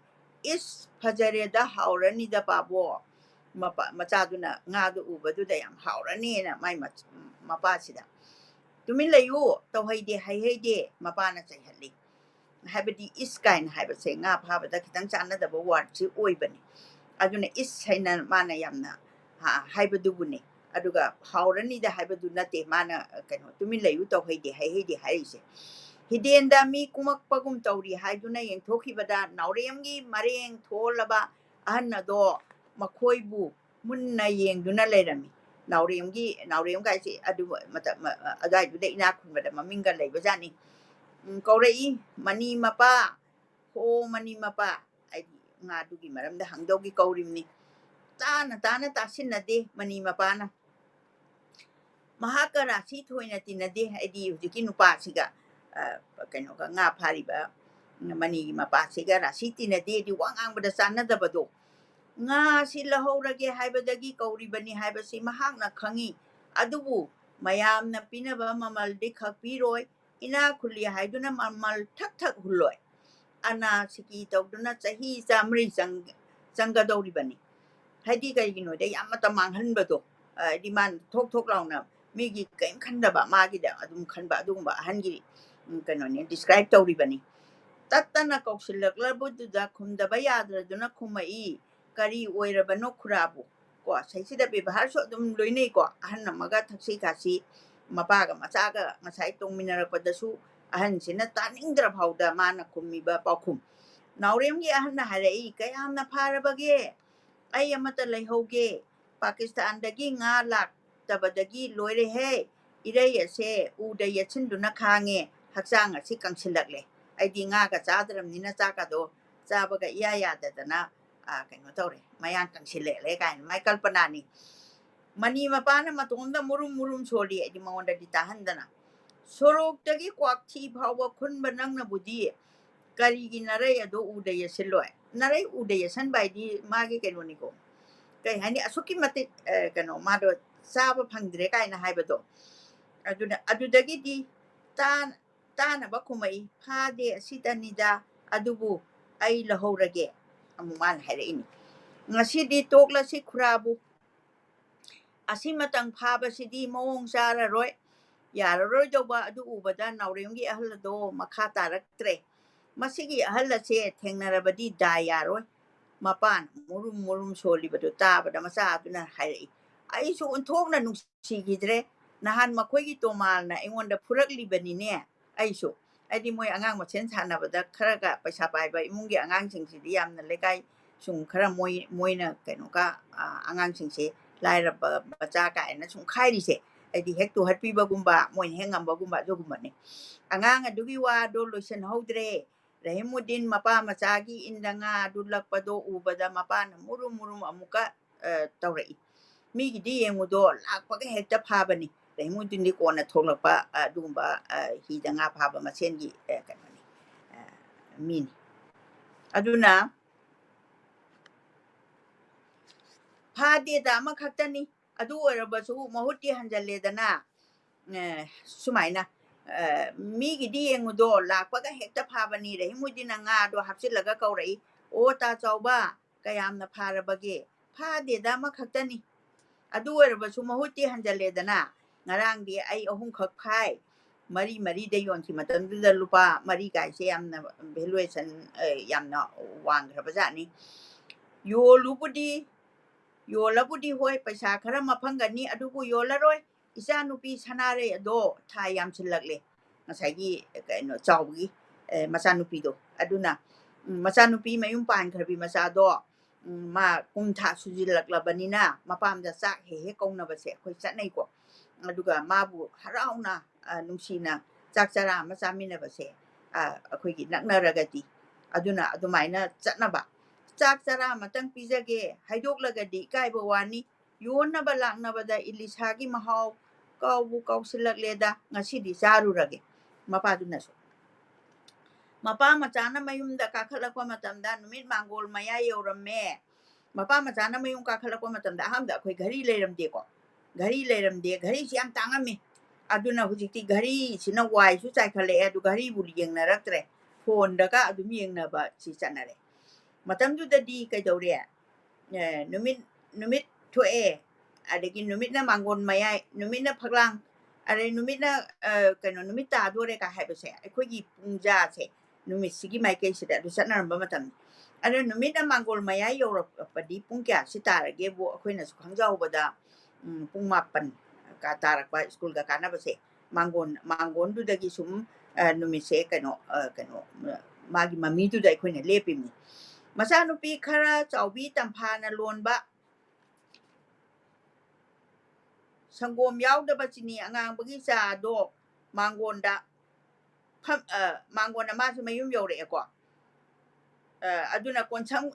ꯏꯁ ꯐꯖꯔꯦꯗ ꯍꯥꯎꯔꯅꯤꯗ ꯄꯥꯕꯣ ꯃꯆꯥꯗꯨꯅ ꯉꯥꯗꯨ ꯎꯕꯗꯨꯗ ꯌꯥꯝ ꯍꯥꯎꯔꯅꯤꯅ ꯃꯥꯏ ꯃꯄꯥꯁꯤꯗ ꯇꯨꯃꯤꯟ ꯂꯩꯌꯨ ꯇꯧꯍꯩꯗꯦ ꯍꯩꯍꯩꯗꯦ ꯃꯄꯥꯅ ꯆꯩꯍꯜꯂꯤ ꯍꯥꯏꯕꯗꯤ ꯏꯁ ꯀꯥꯏꯅ ꯍꯥꯏꯕꯁꯦ ꯉꯥ ꯐꯥꯕꯗ ꯈꯤꯇꯪ ꯆꯥꯟꯅꯗꯕ ꯋꯥꯔꯗꯁꯤ ꯑꯣꯏꯕꯅꯤ ꯑꯗꯨꯅ ꯏꯁ ꯍꯥꯏꯅ ꯃꯥꯅ ꯌꯥꯝꯅ ꯍꯥꯏꯕꯗꯨꯕꯨꯅꯤ ꯑꯗꯨꯒ ꯍꯥꯎꯔꯅꯤꯗ ꯍꯥꯏꯕꯗꯨ ꯅꯠꯇꯦ ꯃꯥꯅ ꯀꯩꯅꯣ ꯇꯨꯃꯤꯟ ꯂꯩꯌꯨ ꯇꯧꯍꯩꯗꯦ ꯍꯩꯍꯩꯗꯦ ꯍꯥꯏꯔꯤꯁꯦ ꯍꯤꯗꯦꯟꯗ ꯃꯤ ꯀꯨꯝꯃꯛꯄꯒꯨꯝ ꯇꯧꯔꯤ ꯍꯥꯏꯗꯨꯅ ꯌꯦꯡꯊꯣꯛꯈꯤꯕꯗ ꯅꯥꯎꯔꯦꯝꯒꯤ ꯃꯔꯦꯡ ꯊꯣꯜꯂꯕ ꯑꯍꯟ ꯑꯗꯣ ꯃꯈꯣꯏꯕꯨ ꯃꯨꯟꯅ ꯌꯦꯡꯗꯨꯅ ꯂꯩꯔꯝꯃꯤ ꯅꯥꯎꯔꯦꯝ ꯀꯥꯏꯁꯦ ꯑꯗꯨꯋꯥꯏꯗꯨꯗ ꯏꯅꯥꯛ ꯈꯨꯟꯕꯗ ꯃꯃꯤꯡꯒ ꯂꯩꯕꯖꯥꯠꯅꯤ ꯀꯧꯔꯛꯏ ꯃꯅꯤ ꯃꯄꯥ ꯍꯣ ꯃꯅꯤ ꯃꯄꯥ ꯍꯥꯏꯗꯤ ꯉꯥꯗꯨꯒꯤ ꯃꯔꯝꯗ ꯍꯪꯗꯧꯒꯤ ꯀꯧꯔꯤꯕꯅꯤ ꯇꯥꯅ ꯇꯥꯁꯤꯟꯅꯗꯦ ꯃꯅꯤ ꯃꯄꯥꯅ ꯃꯍꯥꯛꯀ ꯔꯥꯁꯤ ꯊꯣꯏꯅ ꯇꯤꯟꯅꯗꯦ ꯍꯥꯏꯗꯤ ꯍꯧꯖꯤꯛꯀꯤ ꯅꯨꯄꯥꯁꯤꯒ ꯀꯩꯅꯣꯒ ꯉꯥ ꯐꯥꯔꯤꯕ ꯃꯅꯤꯒꯤ ꯃꯄꯥꯁꯤꯒ ꯔꯥꯁꯤ ꯇꯤꯟꯅꯗꯦꯗꯤ ꯋꯥ ꯉꯥꯡꯕꯗ ꯆꯥꯟꯅꯗꯕꯗꯣ ꯉꯥꯁꯤ ꯂꯧꯍꯧꯔꯒꯦ ꯍꯥꯏꯕꯗꯒꯤ ꯀꯧꯔꯤꯕꯅꯤ ꯍꯥꯏꯕꯁꯤ ꯃꯍꯥꯛꯅ ꯈꯪꯉꯤ ꯑꯗꯨꯕꯨ ꯃꯌꯥꯝꯅ ꯄꯤꯅꯕ ꯃꯃꯜꯗꯤ ꯈꯛꯄꯤꯔꯣꯏ ꯏꯅꯥꯛ ꯈꯨꯜꯂꯤ ꯍꯥꯏꯗꯨꯅ ꯃꯃꯜ ꯊꯛ ꯍꯨꯜꯂꯣꯏ ꯑꯅꯥ ꯁꯤꯀꯤ ꯇꯧꯗꯨꯅ ꯆꯍꯤ 100 ꯆꯪꯒꯗꯧꯔꯤꯕꯅꯤ ꯍꯥꯏꯗꯤ ꯀꯩꯒꯤꯅꯣꯗ ꯌꯥꯝ ꯃꯇꯝ ꯃꯥꯡꯍꯟꯕꯗꯣ ꯍꯥꯏꯗꯤ ꯃꯥꯅ ꯊꯣꯛ ꯂꯥꯎꯅ ꯃꯤꯒꯤ ꯀꯔꯤꯝ ꯈꯟꯗꯕ ꯃꯥꯒꯤꯗ ꯑꯗꯨꯝ ꯈꯟꯕ ꯑꯗꯨꯒꯨꯝꯕ ꯑꯍꯟꯒꯤ ꯀꯩꯅꯣꯅꯤ ꯗꯤꯁꯀ꯭ꯔꯥꯏꯕ ꯇꯧꯔꯤꯕꯅꯤ ꯇꯠꯇꯅ ꯀꯧꯁꯤꯜꯂꯛꯂꯕꯗꯨꯗ ꯈꯨꯝꯗꯕ ꯌꯥꯗ꯭ꯔꯗꯨꯅ ꯈꯨꯝꯃꯛꯏ ꯀꯔꯤ ꯑꯣꯏꯔꯕꯅꯣ ꯈꯨꯔꯥꯕꯨ ꯀꯣ ꯁꯩꯁꯤꯗ ꯕꯦꯕꯥꯔꯁꯨ ꯑꯗꯨꯝ ꯂꯣꯏꯅꯩꯀꯣ ꯑꯍꯟ ꯑꯃꯒ ꯊꯛꯁꯤ ꯈꯥꯁꯤ ꯃꯄꯥꯒ ꯃꯆꯥꯒ ꯉꯁꯥꯏ ꯇꯣꯡꯃꯤꯟꯅꯔꯛꯄꯗꯁꯨ ꯑꯍꯟꯁꯤꯅ ꯇꯥꯅꯤꯡꯗ꯭ꯔ ꯐꯥꯎꯗ ꯃꯥꯅ ꯈꯨꯝꯃꯤꯕ ꯄꯥꯎꯈꯨꯝ ꯅꯥꯎꯔꯦꯝꯒꯤ ꯑꯍꯟꯅ ꯍꯥꯏꯔꯛꯏ ꯀꯌꯥꯝꯅ ꯐꯥꯔꯕꯒꯦ ꯑꯩ ꯑꯃꯠꯇ ꯂꯩꯍꯧꯒꯦ ꯄꯥꯀꯤꯁꯇꯥꯟꯗꯒꯤ ꯉꯥ ꯂꯥꯛꯇꯕꯗꯒꯤ ꯂꯣꯏꯔꯦꯍꯦ ꯏꯔꯩ ꯑꯁꯦ ꯎꯗ ꯌꯦꯠꯁꯤꯟꯗꯨꯅ ꯈꯥꯡꯉꯦ ꯍꯛꯆꯥꯡ ꯑꯁꯤ ꯀꯪꯁꯤꯜꯂꯛꯂꯦ ꯑꯩꯗꯤ ꯉꯥꯒ ꯆꯥꯗ꯭ꯔꯕꯅꯤꯅ ꯆꯥꯛꯀꯗꯣ ꯆꯥꯕꯒ ꯏꯌꯥ ꯌꯥꯗꯗꯅ ꯀꯩꯅꯣ ꯇꯧꯔꯦ ꯃꯌꯥꯡ ꯀꯪꯁꯤꯜꯂꯛꯂꯦ ꯀꯥꯏꯅ ꯃꯥꯏ ꯀꯜꯄꯅꯥꯅꯤ ꯃꯅꯤ ꯃꯄꯥꯅ ꯃꯇꯣꯝꯗ ꯃꯨꯔꯨꯝ ꯁꯣꯜꯂꯤ ꯑꯩꯗꯤ ꯃꯉꯣꯟꯗꯗꯤ ꯇꯥꯍꯟꯗꯅ ꯁꯣꯔꯣꯛꯇꯒꯤ ꯀ꯭ꯋꯥꯛꯊꯤ ꯐꯥꯎꯕ ꯈꯨꯟꯕ ꯅꯪꯅꯕꯨꯗꯤ ꯀꯔꯤꯒꯤ ꯅꯔꯩ ꯑꯗꯣ ꯎꯗ ꯌꯦꯠꯁꯤꯜꯂꯣꯏ ꯅꯔꯩ ꯎꯗ ꯌꯦꯠꯁꯟꯕ ꯍꯥꯏꯗꯤ ꯃꯥꯒꯤ ꯀꯩꯅꯣꯅꯤꯀꯣ ꯀꯩ ꯍꯥꯏꯅꯤ ꯑꯁꯨꯛꯀꯤ ꯃꯇꯤꯛ ꯀꯩꯅꯣ ꯃꯥꯗꯣ ꯆꯥꯕ ꯐꯪꯗ꯭ꯔꯦ ꯀꯥꯏꯅ ꯍꯥꯏꯕꯗꯣ ꯑꯗꯨꯅ ꯑꯗꯨꯗꯒꯤꯗꯤ ꯇꯥꯅꯕ ꯈꯨꯝꯃꯛꯏ ꯐꯥꯗꯦ ꯑꯁꯤꯇꯅꯤꯗ ꯑꯗꯨꯕꯨ ꯑꯩ ꯂꯧꯍꯧꯔꯒꯦ ꯑꯃꯨꯛ ꯃꯥꯅ ꯍꯥꯏꯔꯛꯏꯅꯤ ꯉꯁꯤꯗꯤ ꯇꯣꯛꯂꯁꯤ ꯈꯨꯔꯥꯕꯨ ꯑꯁꯤꯃꯇꯪ ꯐꯥꯕꯁꯤꯗꯤ ꯃꯑꯣꯡ ꯆꯥꯔꯔꯣꯏ ꯌꯥꯔꯔꯣꯏꯗꯧꯕ ꯑꯗꯨ ꯎꯕꯗ ꯅꯥꯎꯔꯦꯝꯒꯤ ꯑꯍꯜ ꯑꯗꯣ ꯃꯈꯥ ꯇꯥꯔꯛꯇ꯭ꯔꯦ ꯃꯁꯤꯒꯤ ꯑꯍꯜ ꯑꯁꯦ ꯊꯦꯡꯅꯔꯕꯗꯤ ꯗꯥꯏ ꯌꯥꯔꯣꯏ ꯃꯄꯥꯅ ꯃꯨꯔꯨꯝ ꯃꯨꯔꯨꯝ ꯁꯣꯜꯂꯤꯕꯗꯨ ꯇꯥꯕꯗ ꯃꯆꯥꯗꯨꯅ ꯍꯥꯏꯔꯛꯏ ꯑꯩꯁꯨ ꯑꯣꯟꯊꯣꯛꯅ ꯅꯨꯡꯁꯤꯈꯤꯗ꯭ꯔꯦ ꯅꯍꯥꯟ ꯃꯈꯣꯏꯒꯤ ꯇꯣꯃꯥꯜꯅ ꯑꯩꯉꯣꯟꯗ ꯐꯨꯔꯛꯂꯤꯕꯅꯤꯅꯦ ꯑꯩꯁꯨ ꯍꯥꯏꯗꯤ ꯃꯣꯏ ꯑꯉꯥꯡ ꯃꯁꯦꯟ ꯁꯥꯟꯅꯕꯗ ꯈꯔꯒ ꯄꯩꯁꯥ ꯄꯥꯏꯕ ꯏꯃꯨꯡꯒꯤ ꯑꯉꯥꯡꯁꯤꯡꯁꯤꯗꯤ ꯌꯥꯝꯅ ꯂꯩꯀꯥꯏ ꯁꯨꯝ ꯈꯔ ꯃꯣꯏꯅ ꯀꯩꯅꯣꯒ ꯑꯉꯥꯡꯁꯤꯡꯁꯦ ꯂꯥꯏꯔꯕ ꯃꯆꯥ ꯀꯥꯏꯅ ꯁꯨꯝ ꯈꯥꯏꯔꯤꯁꯦ ꯍꯥꯏꯗꯤ ꯍꯦꯛ ꯇꯨꯍꯠꯄꯤꯕꯒꯨꯝꯕ ꯃꯣꯏꯅ ꯍꯦꯛ ꯉꯝꯕꯒꯨꯝꯕ ꯑꯗꯨꯒꯨꯝꯕꯅꯤ ꯑꯉꯥꯡ ꯑꯗꯨꯒꯤ ꯋꯥꯗꯣ ꯂꯣꯏꯁꯤꯟꯍꯧꯗ꯭ꯔꯦ ꯔꯍꯤꯃꯨꯗꯤꯟ ꯃꯄꯥ ꯃꯆꯥꯒꯤ ꯏꯟꯗ ꯉꯥ ꯑꯗꯨ ꯂꯛꯄꯗꯣ ꯎꯕꯗ ꯃꯄꯥꯅ ꯃꯨꯔꯨꯝ ꯃꯨꯔꯨꯝ ꯑꯃꯨꯛꯀ ꯇꯧꯔꯛꯏ ꯃꯤꯒꯤꯗꯤ ꯌꯦꯡꯉꯨꯗꯣ ꯂꯥꯛꯄꯒ ꯍꯦꯛꯇ ꯐꯥꯕꯅꯤ ꯔꯍꯤꯃꯨꯗꯤꯟꯗꯤ ꯀꯣꯟꯅ ꯊꯣꯛꯂꯛꯄ ꯑꯗꯨꯒꯨꯝꯕ ꯍꯤꯗ ꯉꯥ ꯐꯥꯕ ꯃꯁꯦꯟꯒꯤ ꯀꯩꯅꯣꯅꯤ ꯃꯤꯅꯤ ꯑꯗꯨꯅ ꯐꯥꯗꯦꯗ ꯑꯃꯈꯛꯇꯅꯤ ꯑꯗꯨ ꯑꯣꯏꯔꯕꯁꯨ ꯃꯍꯨꯠꯇꯤ ꯍꯟꯖꯜꯂꯦꯗꯅ ꯁꯨꯃꯥꯏꯅ ꯃꯤꯒꯤꯗꯤ ꯌꯦꯡꯉꯨꯗꯣ ꯂꯥꯛꯄꯒ ꯍꯦꯛꯇ ꯐꯥꯕꯅꯤ ꯔꯍꯤꯃꯨꯗꯤꯟꯅ ꯉꯥꯗꯣ ꯍꯥꯞꯆꯤꯜꯂꯒ ꯀꯧꯔꯛꯏ ꯑꯣ ꯇꯥ ꯆꯥꯎꯕ ꯀꯌꯥꯝꯅ ꯐꯥꯔꯕꯒꯦ ꯐꯥꯗꯦꯗ ꯑꯃꯈꯛꯇꯅꯤ ꯑꯗꯨ ꯑꯣꯏꯔꯕꯁꯨ ꯃꯍꯨꯠꯇꯤ ꯍꯟꯖꯜꯂꯦꯗꯅ ꯉꯔꯥꯡꯗꯤ ꯑꯩ ꯑꯍꯨꯝꯈꯛ ꯐꯥꯏ ꯃꯔꯤꯗ ꯌꯣꯟꯈꯤ ꯃꯇꯝꯗꯨꯗ ꯂꯨꯄꯥ 3 ꯀꯥꯏꯁꯦ ꯌꯥꯝꯅ ꯚꯦꯂꯨꯑꯦꯁꯟ ꯌꯥꯝꯅ ꯋꯥꯡꯈ꯭ꯔꯕꯖꯥꯠꯅꯤ ꯌꯣꯜꯂꯕꯨꯗꯤ ꯍꯣꯏ ꯄꯩꯁꯥ ꯈꯔ ꯃꯐꯪꯒꯅꯤ ꯑꯗꯨꯕꯨ ꯌꯣꯜꯂꯔꯣꯏ ꯏꯆꯥꯅꯨꯄꯤ ꯁꯅꯥꯔꯩ ꯑꯗꯣ ꯊꯥ ꯌꯥꯝꯁꯤꯜꯂꯛꯂꯦ ꯉꯁꯥꯏꯒꯤ ꯀꯩꯅꯣ ꯆꯥꯎꯕꯒꯤ ꯃꯆꯥꯅꯨꯄꯤꯗꯣ ꯑꯗꯨꯅ ꯃꯆꯥꯅꯨꯄꯤ ꯃꯌꯨꯝ ꯄꯥꯟꯈ꯭ꯔꯕꯤ ꯃꯆꯥꯗꯣ ꯃꯥ ꯀꯨꯝꯊꯥ ꯁꯨꯖꯤꯜꯂꯛꯂꯕꯅꯤꯅ ꯃꯄꯥꯝꯗ ꯆꯥꯛ ꯍꯦꯛ ꯀꯧꯅꯕꯁꯦ ꯑꯩꯈꯣꯏ ꯆꯠꯅꯩꯀꯣ ꯑꯗꯨꯒ ꯃꯥꯕꯨ ꯍꯔꯥꯎꯅ ꯅꯨꯡꯁꯤꯅ ꯆꯥꯛ ꯆꯔꯥ ꯑꯃ ꯆꯥꯃꯤꯟꯅꯕꯁꯦ ꯑꯩꯈꯣꯏꯒꯤ ꯅꯛꯅꯔꯒꯗꯤ ꯑꯗꯨꯅ ꯑꯗꯨꯃꯥꯏꯅ ꯆꯠꯅꯕ ꯆꯥꯛ ꯆꯔꯥ ꯑꯃꯇꯪ ꯄꯤꯖꯒꯦ ꯍꯥꯏꯗꯣꯛꯂꯒꯗꯤ ꯏꯀꯥꯏꯕ ꯋꯥꯅꯤ ꯌꯣꯟꯅꯕ ꯂꯥꯛꯅꯕꯗ ꯏꯂꯤꯁꯥꯒꯤ ꯃꯍꯥꯎ ꯀꯥꯎꯕꯨ ꯀꯥꯎꯁꯤꯜꯂꯛꯂꯦꯗ ꯉꯁꯤꯗꯤ ꯆꯥꯔꯨꯔꯒꯦ ꯃꯄꯥꯗꯨꯅꯁꯨ ꯃꯄꯥ ꯃꯆꯥꯅ ꯃꯌꯨꯝꯗ ꯀꯥꯈꯠꯂꯛꯄ ꯃꯇꯝꯗ ꯅꯨꯃꯤꯠ ꯃꯥꯡꯒꯣꯜ ꯃꯌꯥ ꯌꯧꯔꯝꯃꯦ ꯃꯄꯥ ꯃꯆꯥꯅ ꯃꯌꯨꯝ ꯀꯥꯈꯠꯂꯛꯄ ꯃꯇꯝꯗ ꯑꯍꯥꯟꯕꯗ ꯑꯩꯈꯣꯏ ꯘꯔꯤ ꯂꯩꯔꯝꯗꯦꯀꯣ ꯘꯔꯤꯁꯤ ꯌꯥꯝ ꯇꯥꯡꯉꯝꯃꯤ ꯑꯗꯨꯅ ꯍꯧꯖꯤꯛꯇꯤ ꯘꯔꯤꯁꯤꯅ ꯋꯥꯏꯁꯨ ꯆꯥꯏꯈꯠꯂꯛꯑꯦ ꯑꯗꯨ ꯘꯔꯤꯕꯨ ꯌꯦꯡꯅꯔꯛꯇ꯭ꯔꯦ ꯐꯣꯟꯗꯒ ꯑꯗꯨꯝ ꯌꯦꯡꯅꯕ ꯁꯤ ꯆꯠꯅꯔꯦ ꯃꯇꯝꯗꯨꯗꯗꯤ ꯀꯩꯗꯧꯔꯦ ꯅꯨꯃꯤꯠ ꯊꯣꯛꯑꯦ ꯑꯗꯒꯤ ꯅꯨꯃꯤꯠꯅ ꯃꯥꯡꯒꯣꯟ ꯃꯌꯥꯏ ꯅꯨꯃꯤꯠꯅ ꯐꯛꯂꯥꯡ ꯑꯗꯩ ꯅꯨꯃꯤꯠꯅ ꯀꯩꯅꯣ ꯅꯨꯃꯤꯠ ꯇꯥꯗꯣꯔꯦꯒ ꯍꯥꯏꯕꯁꯦ ꯑꯩꯈꯣꯏꯒꯤ ꯄꯨꯡꯖꯥꯁꯦ ꯅꯨꯃꯤꯠꯁꯤꯒꯤ ꯃꯥꯏꯀꯩꯁꯤꯗ ꯑꯗꯨ ꯆꯠꯅꯔꯝꯕ ꯃꯇꯝꯅꯤ ꯑꯗꯨ ꯅꯨꯃꯤꯠꯅ ꯃꯥꯡꯒꯣꯜ ꯃꯌꯥꯏ ꯌꯧꯔꯛꯄꯗꯤ ꯄꯨꯡ ꯀꯌꯥꯁꯤ ꯇꯥꯔꯒꯦꯕꯨ ꯑꯩꯈꯣꯏꯅꯁꯨ ꯈꯪꯖꯍꯧꯕꯗ ꯄꯨꯡ 7 ꯇꯥꯔꯛꯄ ꯁ꯭ꯀꯨꯜꯒ ꯀꯥꯟꯅꯕꯁꯦ ꯃꯥꯡꯒꯣꯟꯗꯨꯗꯒꯤ ꯁꯨꯝ ꯅꯨꯃꯤꯠꯁꯦ ꯀꯩꯅꯣ ꯃꯥꯒꯤ ꯃꯃꯤꯗꯨꯗ ꯑꯩꯈꯣꯏꯅ ꯂꯦꯞꯄꯤꯕꯅꯤ ꯃꯆꯥꯅꯨꯄꯤ ꯈꯔ ꯆꯥꯎꯕꯤ ꯇꯝꯐꯥꯅ ꯂꯣꯟꯕ ꯁꯪꯒꯣꯝ ꯌꯥꯎꯗꯕ ꯆꯤꯅꯤ ꯑꯉꯥꯡꯕꯒꯤ ꯆꯥꯗꯣ ꯃꯥꯡꯒꯣꯟꯗ ꯃꯥꯁꯨ ꯃꯌꯨꯝ ꯌꯧꯔꯛꯑꯦꯀꯣ ꯑꯗꯨꯅ ꯀꯣꯟꯁꯪ